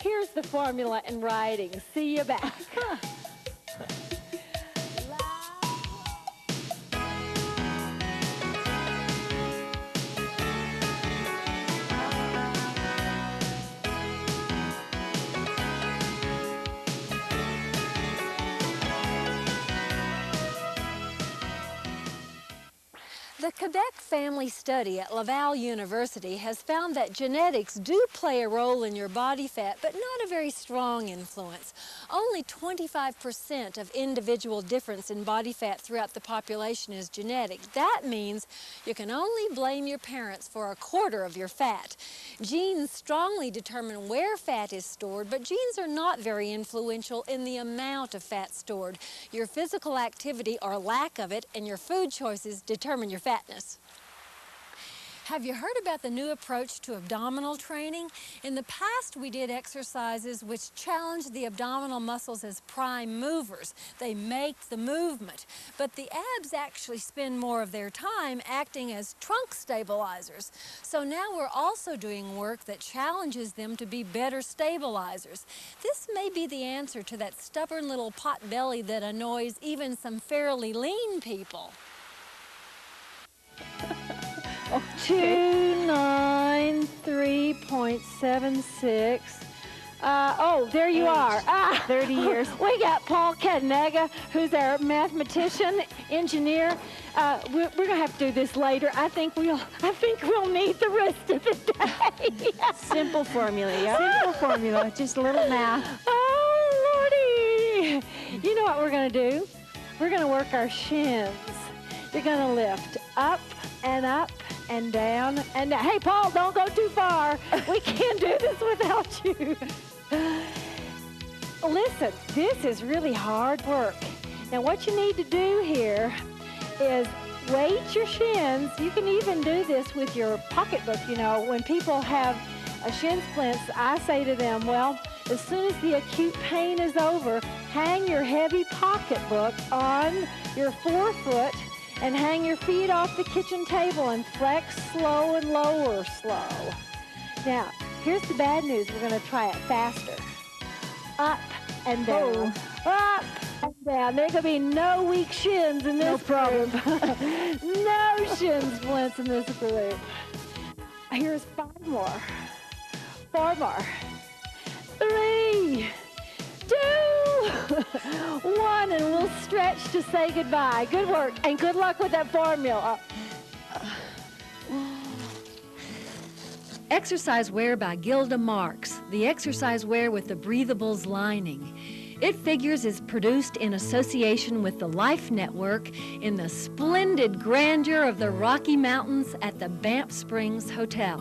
here's the formula in writing. See you back. The Quebec Family Study at Laval University has found that genetics do play a role in your body fat, but not a very strong influence. Only 25% of individual difference in body fat throughout the population is genetic. That means you can only blame your parents for a quarter of your fat. Genes strongly determine where fat is stored, but genes are not very influential in the amount of fat stored. Your physical activity or lack of it and your food choices determine your fatness. Have you heard about the new approach to abdominal training? In the past, we did exercises which challenged the abdominal muscles as prime movers. They make the movement. But the abs actually spend more of their time acting as trunk stabilizers. So now we're also doing work that challenges them to be better stabilizers. This may be the answer to that stubborn little pot belly that annoys even some fairly lean people. 293.76. Oh, there you are. 30 years. We got Paul Cadnega, who's our mathematician, engineer. We're going to have to do this later. I think we'll need the rest of the day. Simple formula, yeah. Simple formula, just a little math. Oh, Lordy. You know what we're going to do? We're going to work our shins. You're going to lift up and up and down and down. Hey, Paul, don't go too far. We can't do this without you. Listen, this is really hard work. Now, what you need to do here is weight your shins. You can even do this with your pocketbook. You know, when people have shin splints, I say to them, well, as soon as the acute pain is over, hang your heavy pocketbook on your forefoot and hang your feet off the kitchen table and flex slow and lower slow. Now, here's the bad news. We're going to try it faster. Up and down. Up down. There could be no weak shins in this group. No shin splints in this group. Here's 5 more. 4 more. 3, 2, 1, and we'll stretch to say goodbye. Good work, and good luck with that formula. Exercise Wear by Gilda Marks, the exercise wear with the breathables lining. It figures is produced in association with the Life Network in the splendid grandeur of the Rocky Mountains at the Banff Springs Hotel.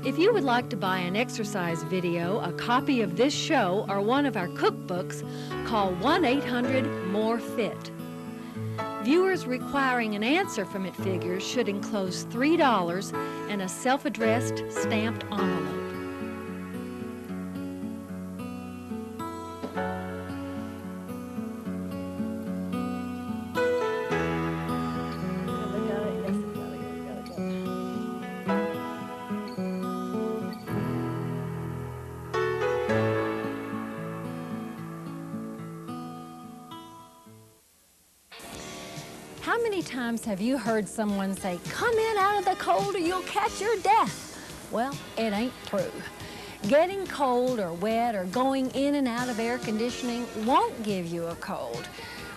If you would like to buy an exercise video, a copy of this show, or one of our cookbooks, call 1-800-MORE-FIT. Viewers requiring an answer from It Figures should enclose $3 and a self-addressed stamped envelope. How many times have you heard someone say, "Come in out of the cold or you'll catch your death"? Well, it ain't true. Getting cold or wet or going in and out of air conditioning won't give you a cold.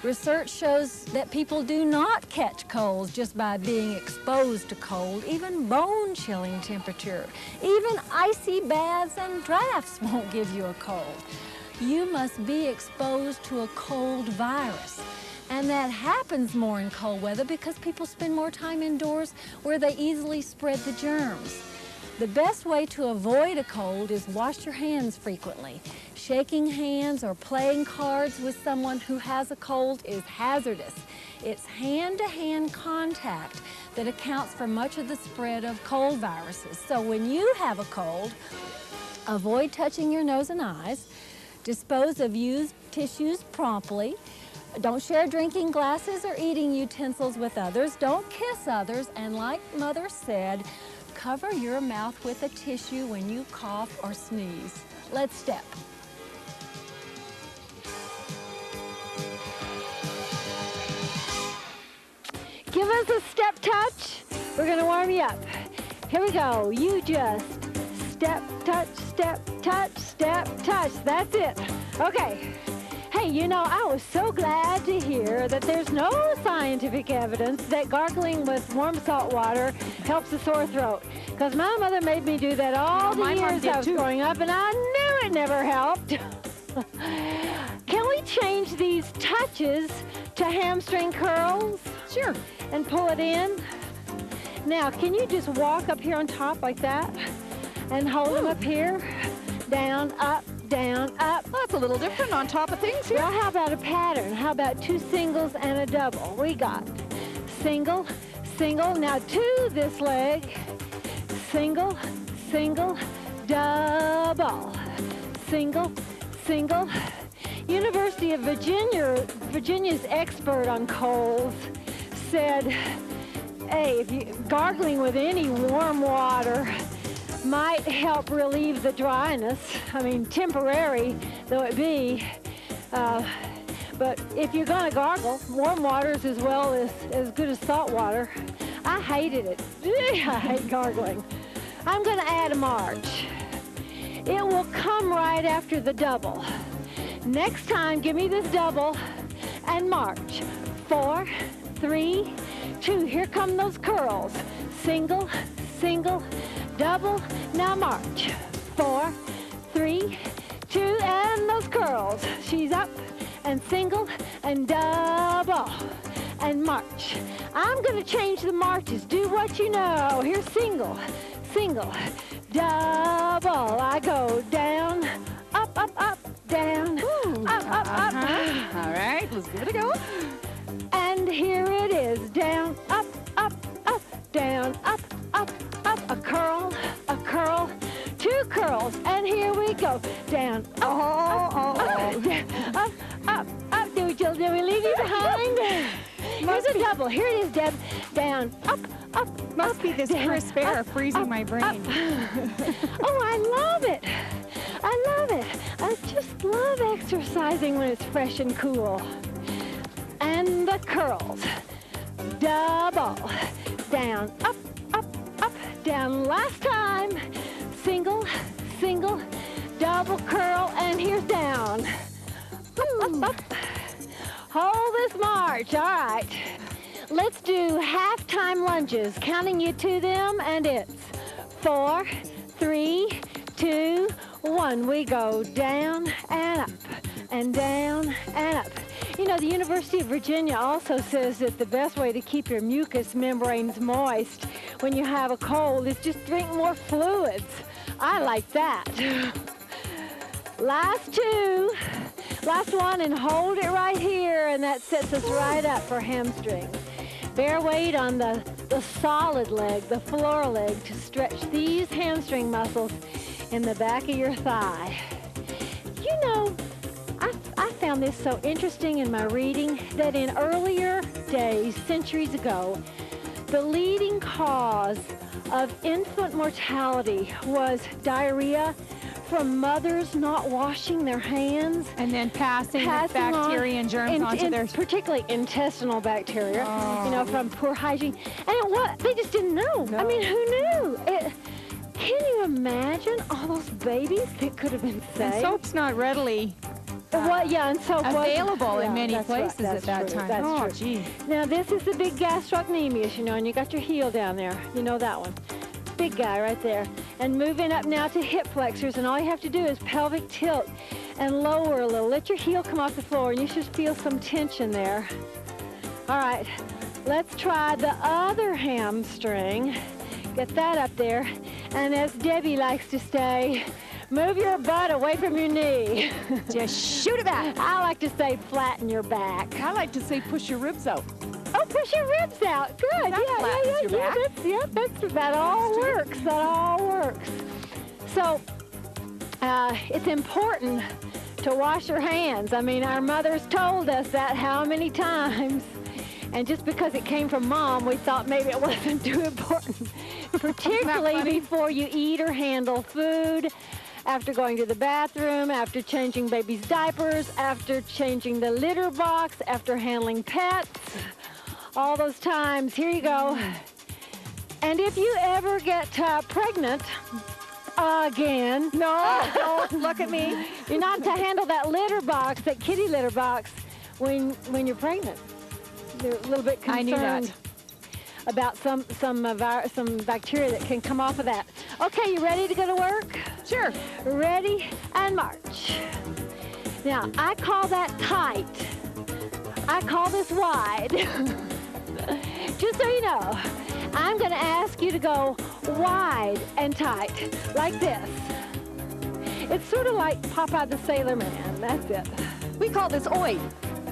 Research shows that people do not catch colds just by being exposed to cold, even bone-chilling temperature. Even icy baths and drafts won't give you a cold. You must be exposed to a cold virus. And that happens more in cold weather because people spend more time indoors where they easily spread the germs. The best way to avoid a cold is wash your hands frequently. Shaking hands or playing cards with someone who has a cold is hazardous. It's hand-to-hand contact that accounts for much of the spread of cold viruses. So when you have a cold, avoid touching your nose and eyes. Dispose of used tissues promptly. Don't share drinking glasses or eating utensils with others. Don't kiss others. And like Mother said, cover your mouth with a tissue when you cough or sneeze. Let's step. Give us a step touch. We're going to warm you up. Here we go. You just step, touch, step, touch, step, touch. That's it. Okay. Hey, you know, I was so glad to hear that there's no scientific evidence that gargling with warm salt water helps a sore throat. Because my mother made me do that all the years I was growing up, and I knew it never helped. Can we change these touches to hamstring curls? Sure. And pull it in? Now, can you just walk up here on top like that and hold them up here? Down, up, down, up. Well, that's a little different on top of things here. Well, how about a pattern? How about 2 singles and a double? We got single, single. Now to this leg. Single, single, double. Single, single. University of Virginia's expert on colds said, hey, if you gargling with any warm water might help relieve the dryness. I mean, temporary though it be. But if you're going to gargle, warm water is as good as salt water. I hated it. I hate gargling. I'm going to add a march. It will come right after the double. Next time, give me this double and march. 4, 3, 2. Here come those curls. Single, single, double. Now march. 4, 3, 2, and those curls. She's up and single and double and march. I'm going to change the marches. Do what you know. Here's single, single, double. I go down, up, up, up, down, up, up, up. All right, let's give it a go. And here it is. Down, up, up, up, down, up. curls, and here we go. Down, up, up. Did we leave you behind? Here's a double. Here it is, Deb. Down, up. Must be this crisp air freezing my brain. Oh, I love it. I just love exercising when it's fresh and cool. And the curls. Double. Down, up, down. Last time. Single, double curl, and here's down. Up. Hold this march. All right. Let's do half-time lunges, counting you to them, and it's 4, 3, 2, 1. We go down and up, and down and up. You know, the University of Virginia also says that the best way to keep your mucous membranes moist when you have a cold is just drink more fluids. I like that. Last two. Last one, and hold it right here, and that sets us right up for hamstrings. Bear weight on the solid leg, the floor leg, to stretch these hamstring muscles in the back of your thigh. You know, I found this so interesting in my reading that in earlier days, centuries ago, the leading cause of infant mortality was diarrhea from mothers not washing their hands. And then passing bacteria and germs onto their... Particularly intestinal bacteria, you know, from poor hygiene. And they just didn't know. No. I mean, who knew? Can you imagine all those babies that could have been saved? And soap's not readily and soap available in many that's places right, at that true, time. That's Oh, true. gee. Now, this is the big gastrocnemius, you know, and you got your heel down there. You know that one. Big guy right there. And moving up now to hip flexors, and all you have to do is pelvic tilt and lower a little. Let your heel come off the floor, and you should feel some tension there. All right, let's try the other hamstring. Get that up there. And as Debbie likes to say, move your butt away from your knee. Just shoot it back. I like to say flatten your back. I like to say push your ribs out. Oh, push your ribs out. Good. That flattens your back. That all works. That all works. So it's important to wash your hands. I mean, our mothers told us that how many times? And just because it came from Mom, we thought maybe it wasn't too important. Particularly before you eat or handle food, after going to the bathroom, after changing baby's diapers, after changing the litter box, after handling pets. All those times. Here you go. And if you ever get pregnant again. No, don't look at me. You're not to handle that litter box, that kitty litter box, when you're pregnant. They're a little bit concerned. I knew that. About some bacteria that can come off of that. Okay, you ready to go to work? Sure. Ready and march. Now, I call that tight. I call this wide. Just so you know, I'm going to ask you to go wide and tight, like this. It's sort of like Popeye the Sailor Man. That's it. We call this oi.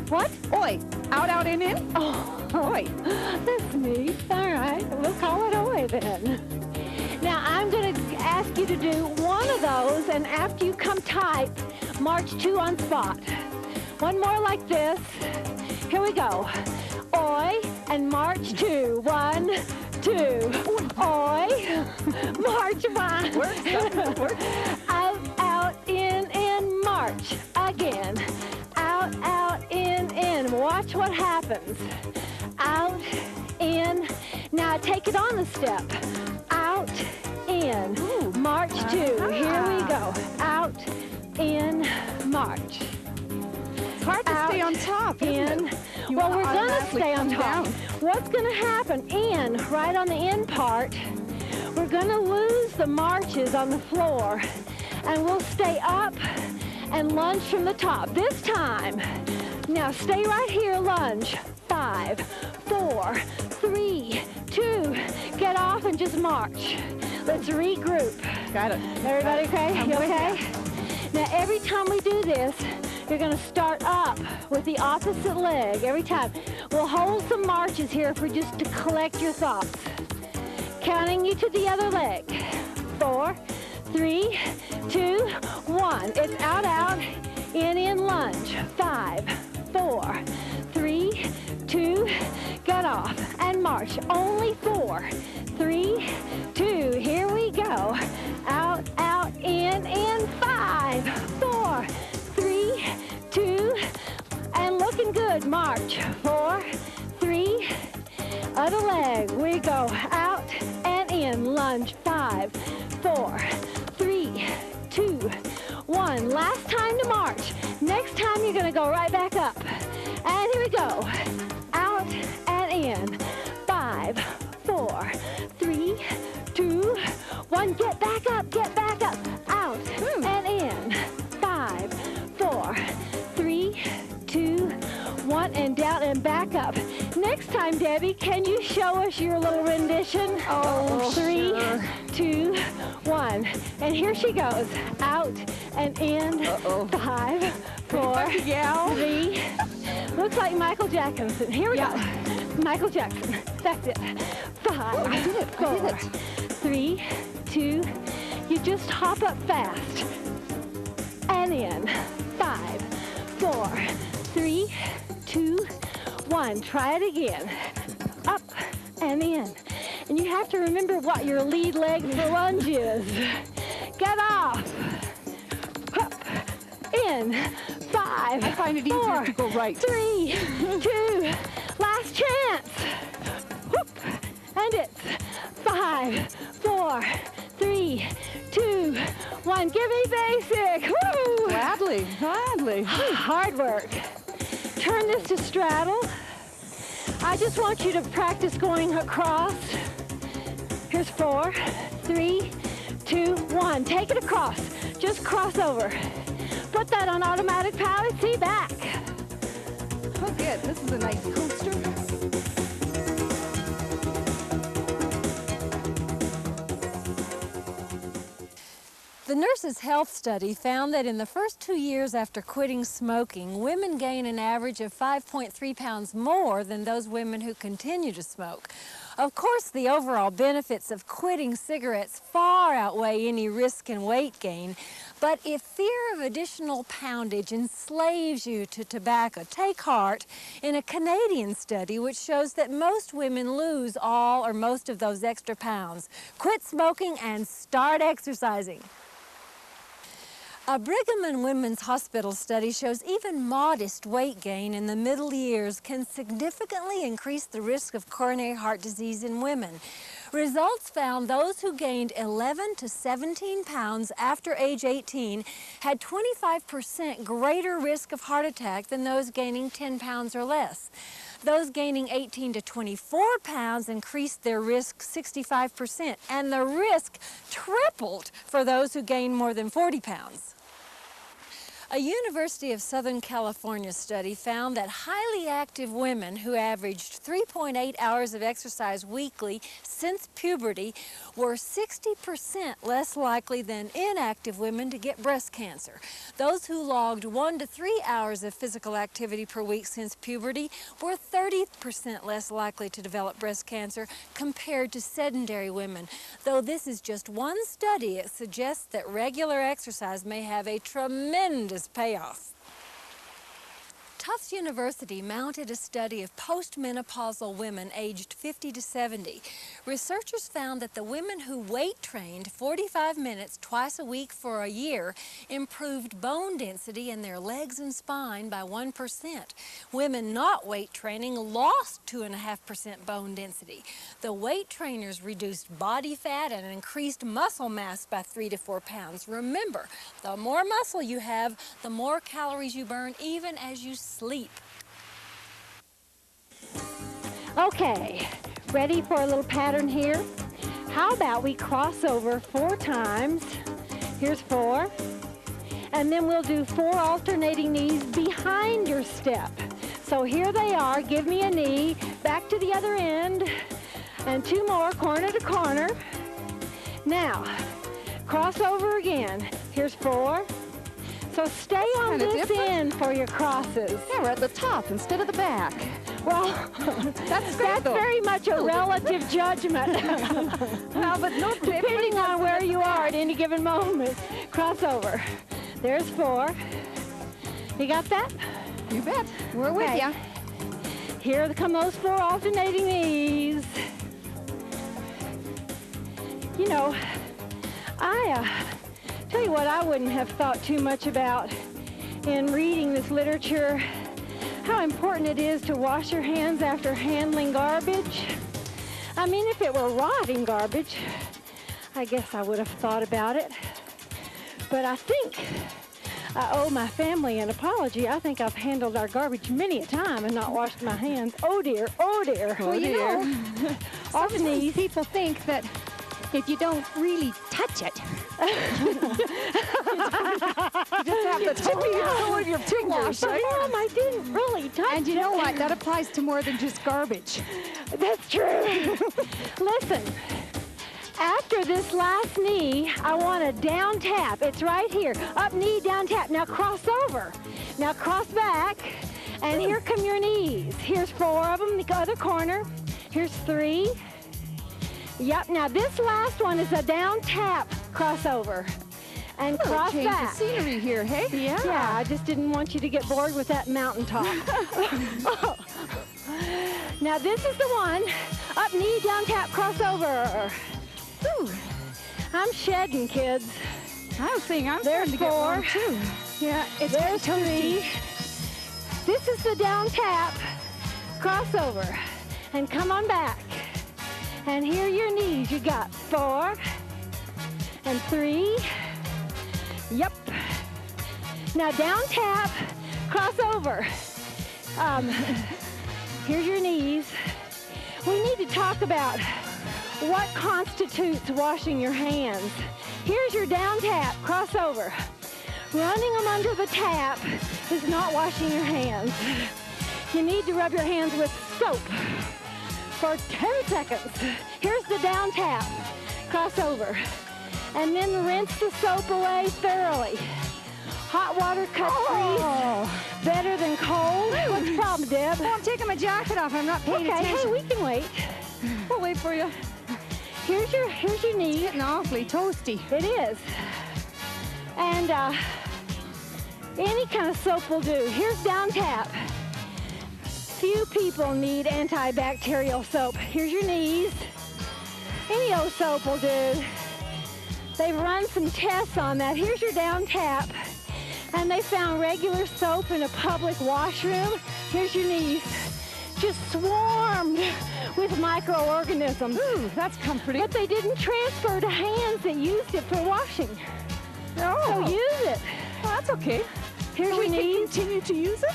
What? Oi. Out, in, in. Oh, Oi. That's neat. All right, we'll call it oi then. Now, I'm going to ask you to do one of those, and after you come tight, march 2 on spot. One more like this. Here we go. Oi, and march 2. 1, 2. Oi, march 1. Work. Out, in, march. Again. Out, in. Watch what happens. Out, in. Now take it on the step. Out, in. March 2. Here we go. Out, in, march. It's hard to stay on top, isn't it? Well, we're going to stay on top. What's going to happen? In, right on the in part, we're going to lose the marches on the floor, and we'll stay up and lunge from the top. This time, now stay right here, lunge. 5, 4, 3, 2. Get off and just march. Let's regroup. Got it. Everybody okay? You okay? Now, every time we do this, you're going to start up with the opposite leg every time. We'll hold some marches here for just to collect your thoughts. Counting you to the other leg. 4, 3, 2, 1. It's out, out, in, lunge. 5, 4, 3, 2, get off, and march. Only 4, 3, 2, here we go. Out, out, in, 5, 4, 3, 2, and looking good, march. 4, 3, other leg, we go out and in, lunge. 5, 4, 3, 2, 1. Last time to march. Next time you're gonna go right back up. And here we go. Out and in. 5, 4, 3, 2, 1. Get back up, get back up. Out and in. 5, 4, 3, 2, 1, and down and back up. Next time, Debbie, can you show us your little rendition? Oh, 3, sure. 2, 1. And here she goes. Out and in. 5, 4, 3. Looks like Michael Jackson. Here we go. Michael Jackson. That's it. 5, 4, 3, 2. You just hop up fast. And in. 5, 4, 3, 2, 1. Try it again. Up and in. And you have to remember what your lead leg for lunge is. Get off. Up. In. 5. I find it easier to go right. 3, 2. Last chance. Whoop. And it's 5, 4, 3, 2, 1. Give me basic. Woo! Gladly, gladly. Hard work. Turn this to straddle. I just want you to practice going across. Here's 4, 3, 2, 1. Take it across. Just cross over. Put that on automatic pilot. See back. Oh, good. This is a nice coaster. The Nurses' Health Study found that in the first 2 years after quitting smoking, women gain an average of 5.3 pounds more than those women who continue to smoke. Of course, the overall benefits of quitting cigarettes far outweigh any risk in weight gain, but if fear of additional poundage enslaves you to tobacco, take heart in a Canadian study which shows that most women lose all or most of those extra pounds. Quit smoking and start exercising. A Brigham and Women's Hospital study shows even modest weight gain in the middle years can significantly increase the risk of coronary heart disease in women. Results found those who gained 11 to 17 pounds after age 18 had 25% greater risk of heart attack than those gaining 10 pounds or less. Those gaining 18 to 24 pounds increased their risk 65%, and the risk tripled for those who gained more than 40 pounds. A University of Southern California study found that highly active women who averaged 3.8 hours of exercise weekly since puberty were 60% less likely than inactive women to get breast cancer. Those who logged 1 to 3 hours of physical activity per week since puberty were 30% less likely to develop breast cancer compared to sedentary women. Though this is just one study, it suggests that regular exercise may have a tremendous payoff. Tufts University mounted a study of postmenopausal women aged 50 to 70. Researchers found that the women who weight trained 45 minutes twice a week for a year improved bone density in their legs and spine by 1%. Women not weight training lost 2.5% bone density. The weight trainers reduced body fat and increased muscle mass by 3 to 4 pounds. Remember, the more muscle you have, the more calories you burn even as you sleep. Okay, ready for a little pattern here? How about we cross over 4 times? Here's 4. And then we'll do 4 alternating knees behind your step. So here they are. Give me a knee, back to the other end, and 2 more, corner to corner. Now, cross over again. Here's 4. So stay on this end for your crosses. Yeah, we're at the top instead of the back. Well, that's very much a relative judgment. Well, but no, Depending on where you are at any given moment. Cross over. There's 4. You got that? You bet. We're with Okay. you. Here come those 4 alternating knees. You know, I tell you what I wouldn't have thought too much about in reading this literature, how important it is to wash your hands after handling garbage. I mean, if it were rotting garbage, I guess I would have thought about it. But I think I owe my family an apology. I think I've handled our garbage many a time and not washed my hands. Oh dear, oh dear. Well, you know, Sometimes people think that if you don't really touch it, You just have the tippy toe of your fingers, right? Mom, I didn't really touch and you know it. what? That applies to more than just garbage. That's true. Listen, after this last knee, I want a down tap. It's right here. Up knee, down tap. Now cross over. Now cross back. And here come your knees. Here's 4 of them, the other corner. Here's 3. Yep, now this last one is a down tap crossover. And cross Change back. the scenery here, hey? Yeah, I just didn't want you to get bored with that mountaintop. Now this is the one. Up knee, down tap, crossover. Ooh, I'm shedding, kids. I was saying I'm There's starting to get 4. warm too. Yeah, it's There's getting 3. This is the down tap, crossover, and come on back. And here are your knees. You got 4 and 3. Yep. Now down tap, crossover. Here's your knees. We need to talk about what constitutes washing your hands. Here's your down tap, crossover. Running them under the tap is not washing your hands. You need to rub your hands with soap for 10 seconds. Here's the down tap, crossover. And then rinse the soap away thoroughly. Hot water cuts grease better than cold. What's the problem, Deb? Well, I'm taking my jacket off. I'm not paying Okay, attention. hey, we can wait. We'll wait for you. Here's your knee. Getting awfully toasty. It is. And any kind of soap will do. Here's down tap. Few people need antibacterial soap. Here's your knees. Any old soap will do. They've run some tests on that. Here's your down tap. And they found regular soap in a public washroom. Here's your knees. Just swarmed with microorganisms. Ooh, that's comforting. But they didn't transfer to hands that used it for washing. So use it. Well, that's okay. Here's So your we can knees. continue to use it?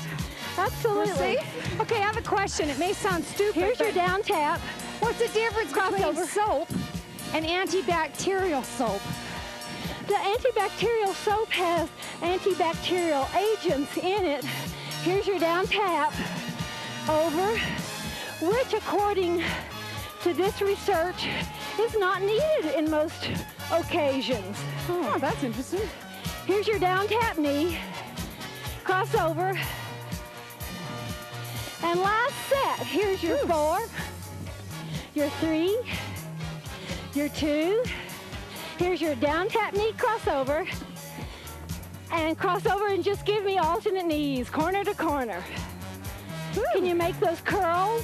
Absolutely. Okay, I have a question. It may sound stupid, Here's your but down tap. what's the difference between Crossover. soap and antibacterial soap? The antibacterial soap has antibacterial agents in it. Here's your down tap. Over, which according to this research is not needed in most occasions. Oh, that's interesting. Here's your down tap knee. Cross over. And last set. Here's your 4, your 3, your 2. Here's your down tap knee crossover. And crossover and just give me alternate knees, corner to corner. Can you make those curls?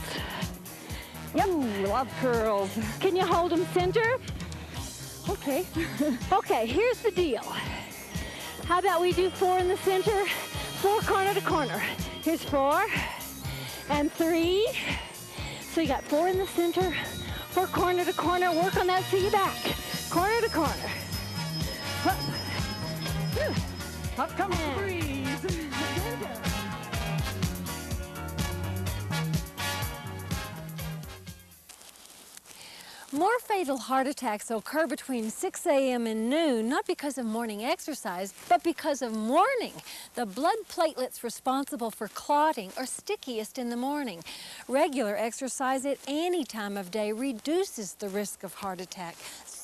Yep. Ooh, love curls. Can you hold them center? Okay. Okay, here's the deal. How about we do 4 in the center, 4 corner to corner. Here's 4 and 3. So you got 4 in the center, 4 corner to corner. Work on that so you back. Corner to corner. Up. Up comes the breeze. More fatal heart attacks occur between 6 a.m. and noon, not because of morning exercise, but because of morning. The blood platelets responsible for clotting are stickiest in the morning. Regular exercise at any time of day reduces the risk of heart attack.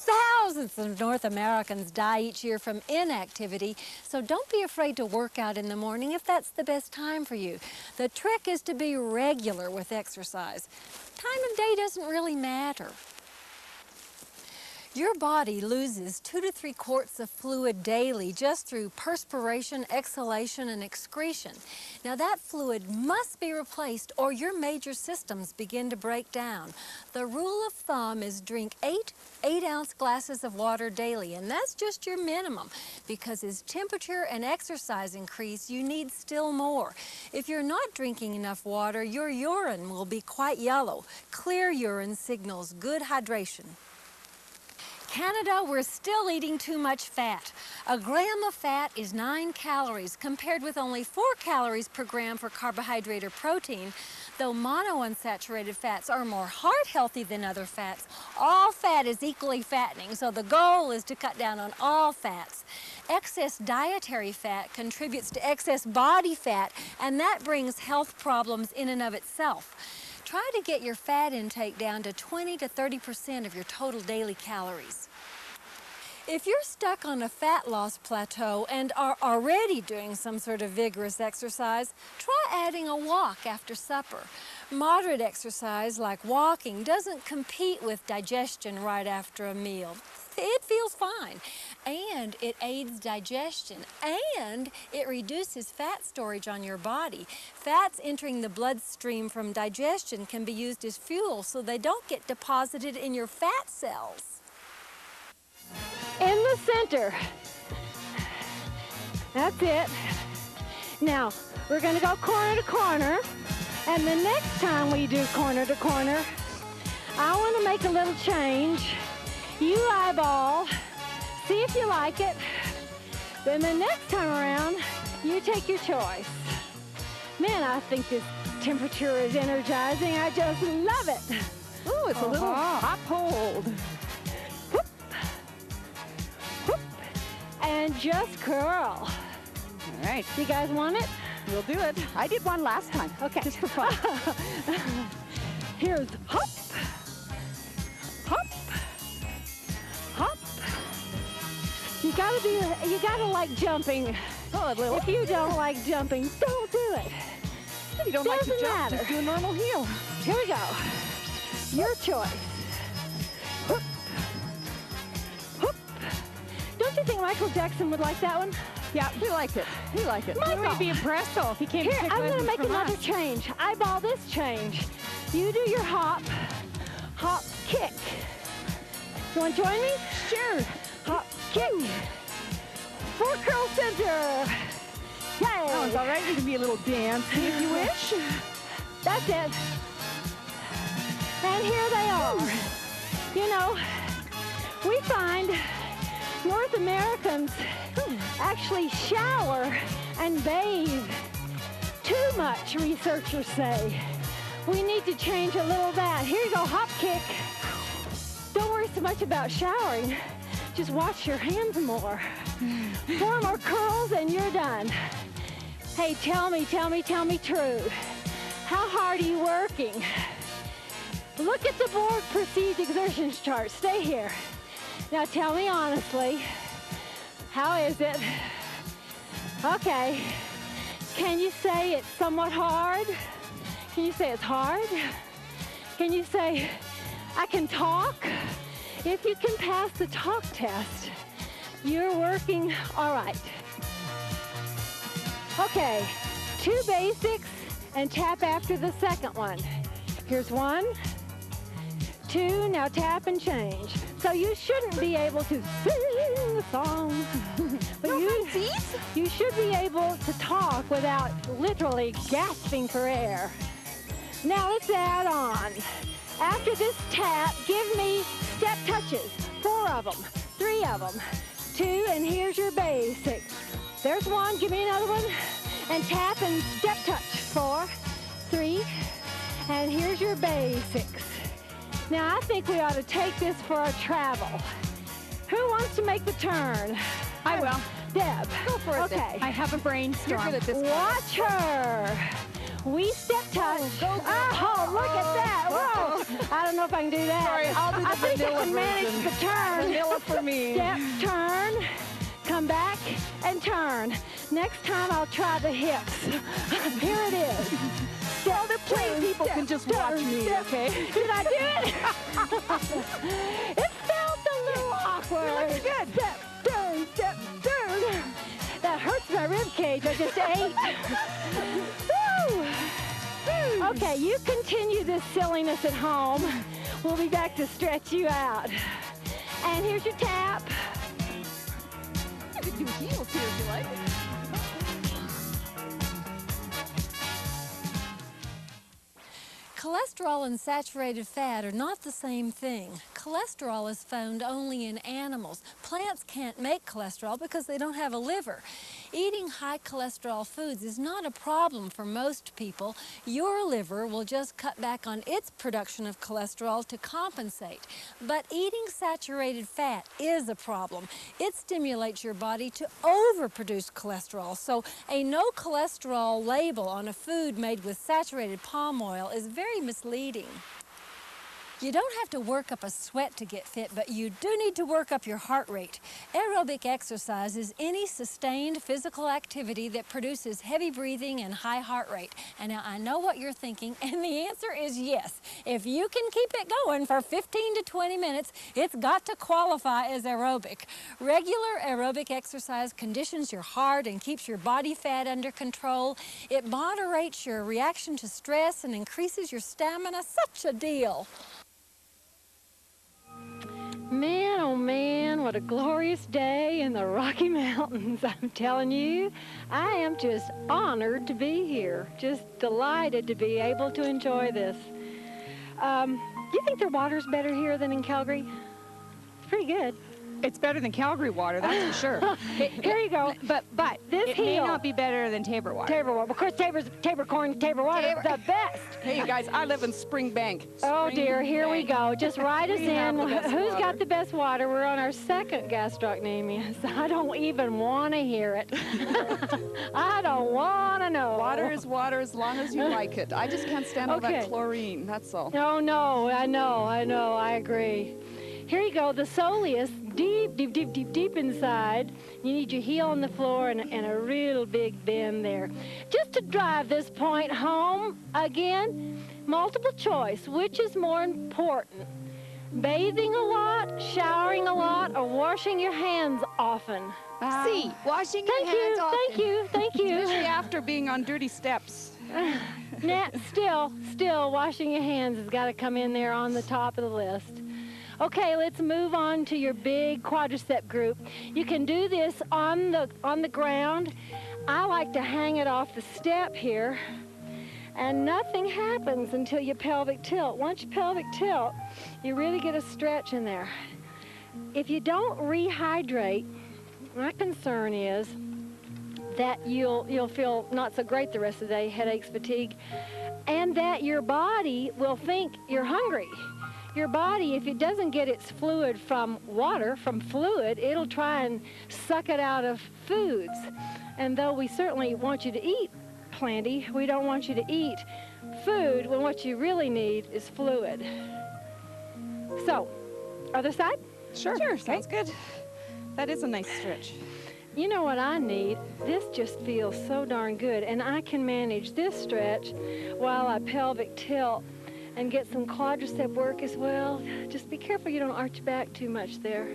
Thousands of North Americans die each year from inactivity, so don't be afraid to work out in the morning if that's the best time for you. The trick is to be regular with exercise. Time of day doesn't really matter. Your body loses 2 to 3 quarts of fluid daily just through perspiration, exhalation, and excretion. Now that fluid must be replaced or your major systems begin to break down. The rule of thumb is drink 8-ounce glasses of water daily, and that's just your minimum, because as temperature and exercise increase, you need still more. If you're not drinking enough water, your urine will be quite yellow. Clear urine signals good hydration. Canada, we're still eating too much fat. A gram of fat is 9 calories, compared with only 4 calories per gram for carbohydrate or protein. Though monounsaturated fats are more heart healthy than other fats, all fat is equally fattening, so the goal is to cut down on all fats. Excess dietary fat contributes to excess body fat, and that brings health problems in and of itself. Try to get your fat intake down to 20 to 30% of your total daily calories. If you're stuck on a fat loss plateau and are already doing some sort of vigorous exercise, try adding a walk after supper. Moderate exercise like walking doesn't compete with digestion right after a meal. It feels fine, and it aids digestion, and it reduces fat storage on your body. Fats entering the bloodstream from digestion can be used as fuel, so they don't get deposited in your fat cells. In the center. That's it. Now, we're going to go corner to corner, and the next time we do corner to corner, I want to make a little change. You eyeball, see if you like it. Then the next time around, you take your choice. Man, I think this temperature is energizing. I just love it. Oh, it's a little hot hold. Whoop. Whoop. And just curl. All right. You guys want it? We'll do it. I did one last time. Okay. Just for fun. Here's hop. Hop. Hop. You gotta like jumping. Oh, a little. If you don't like jumping, don't do it. If you don't like to Doesn't jump, matter. just do a normal heel. Here we go. Your choice. Whoop. Whoop. Don't you think Michael Jackson would like that one? Yeah, he liked it. He liked it. Michael. We'd be impressed though if he came to Here, take I'm lessons gonna make from another us. change. Eyeball this change. You do your hop, hop, kick. You want to join me? Sure. Hop, kick. For curl center. Yay. That one's all right. You can be a little dancey if you wish. That's it. And here they are. You know, we find North Americans actually shower and bathe too much, researchers say. We need to change a little of that. Here you go, hop kick. Don't worry so much about showering. Just wash your hands more. 4 more curls and you're done. Hey, tell me true. How hard are you working? Look at the board perceived exertions chart. Stay here. Now tell me honestly, how is it? Okay. Can you say it's somewhat hard? Can you say it's hard? Can you say, I can talk? If you can pass the talk test, you're working all right. Okay, 2 basics and tap after the second one. Here's 1, 2, now tap and change. So you shouldn't be able to sing the song, but you should be able to talk without literally gasping for air. Now let's add on. After this tap, give me step touches, 4 of them, 3 of them, 2, and here's your basics. There's 1, give me another one, and tap and step touch, 4, 3, and here's your basics. Now I think we ought to take this for a travel. Who wants to make the turn? I will. Deb. Go for it, Okay. Deb. I have a brainstorm. You're good at this. Watch her. We step touch. Oh, look at that. Whoa. I don't know if I can do that. Sorry, I'll do the I think I vanilla can manage version. the turn. Vanilla for me. Step, turn, come back, and turn. Next time I'll try the hips. Here it is. Step, turn, People step, can just turn, watch me, step. okay? Did I do it? It felt a little awkward. Looks good. Step, turn, step, turn. That hurts my rib cage. I just ate. Woo. Okay, you continue this silliness at home. We'll be back to stretch you out. And here's your tap. You can do heels here if you like. Cholesterol and saturated fat are not the same thing. Cholesterol is found only in animals. Plants can't make cholesterol because they don't have a liver. Eating high cholesterol foods is not a problem for most people. Your liver will just cut back on its production of cholesterol to compensate. But eating saturated fat is a problem. It stimulates your body to overproduce cholesterol. So a no cholesterol label on a food made with saturated palm oil is very misleading. You don't have to work up a sweat to get fit, but you do need to work up your heart rate. Aerobic exercise is any sustained physical activity that produces heavy breathing and high heart rate. And now I know what you're thinking, and the answer is yes. If you can keep it going for 15 to 20 minutes, it's got to qualify as aerobic. Regular aerobic exercise conditions your heart and keeps your body fat under control. It moderates your reaction to stress and increases your stamina. Such a deal. Man, oh man, what a glorious day in the Rocky Mountains. I'm telling you, I am just honored to be here. Just delighted to be able to enjoy this. Do you think their water's better here than in Calgary? It's pretty good. It's better than Calgary water, that's for sure. Here you go. But this It may not be better than Tabor water. Tabor water. Of course, Tabor corn, Tabor water, the best. Hey, you guys, I live in Springbank. Oh dear, here we go. Just write us We have in. the best Who's water. got the best water? We're on our second gastrocnemius. I don't even want to hear it. I don't want to know. Water is water as long as you like it. I just can't stand all Okay. that chlorine, that's all. Oh no, I know, I agree. Here you go, the soleus, deep inside. You need your heel on the floor and a real big bend there. Just to drive this point home, again, multiple choice. Which is more important? Bathing a lot, showering a lot, or washing your hands often? C, washing your hands often. Thank you. Especially after being on dirty steps. Still, washing your hands has got to come in there on the top of the list. Okay, let's move on to your big quadricep group. You can do this on the ground. I like to hang it off the step here, and nothing happens until you pelvic tilt. Once you pelvic tilt, you really get a stretch in there. If you don't rehydrate, my concern is that you'll feel not so great the rest of the day, headaches, fatigue, and that your body will think you're hungry. Your body, if it doesn't get its fluid from water, from fluid, it'll try and suck it out of foods. And though we certainly want you to eat plenty, we don't want you to eat food when what you really need is fluid. So, other side? Sure, sounds good. That is a nice stretch. You know what I need? This just feels so darn good, and I can manage this stretch while I pelvic tilt and get some quadricep work as well. Just be careful you don't arch back too much there.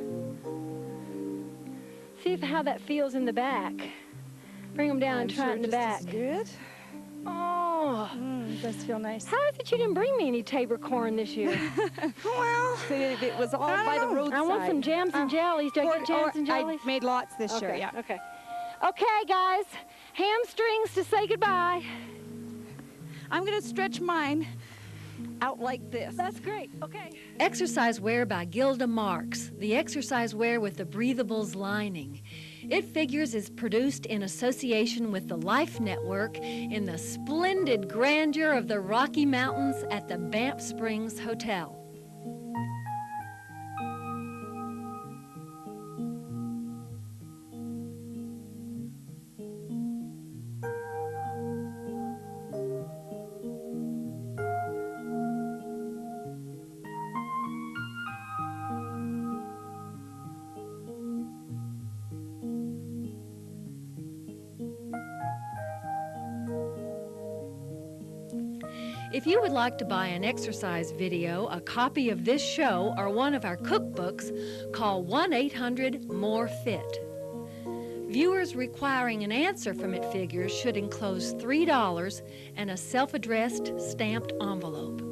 See how that feels in the back. Bring them down and try it in the back. Good. Oh, It does feel nice. how is it you didn't bring me any Tabor corn this year? Well, it was all by the roadside. I want some jams and jellies. Do I get jams and jellies? I made lots this year, Okay, yeah. okay. Okay, guys, hamstrings to say goodbye. I'm going to stretch mine out like this. That's great, okay. Exercise wear by Gilda Marks, the exercise wear with the breathables lining. It figures is produced in association with the Life Network in the splendid grandeur of the Rocky Mountains at the Banff Springs Hotel. If you would like to buy an exercise video, a copy of this show, or one of our cookbooks, call 1-800-MORE-FIT. Viewers requiring an answer from It Figures should enclose $3 and a self-addressed stamped envelope.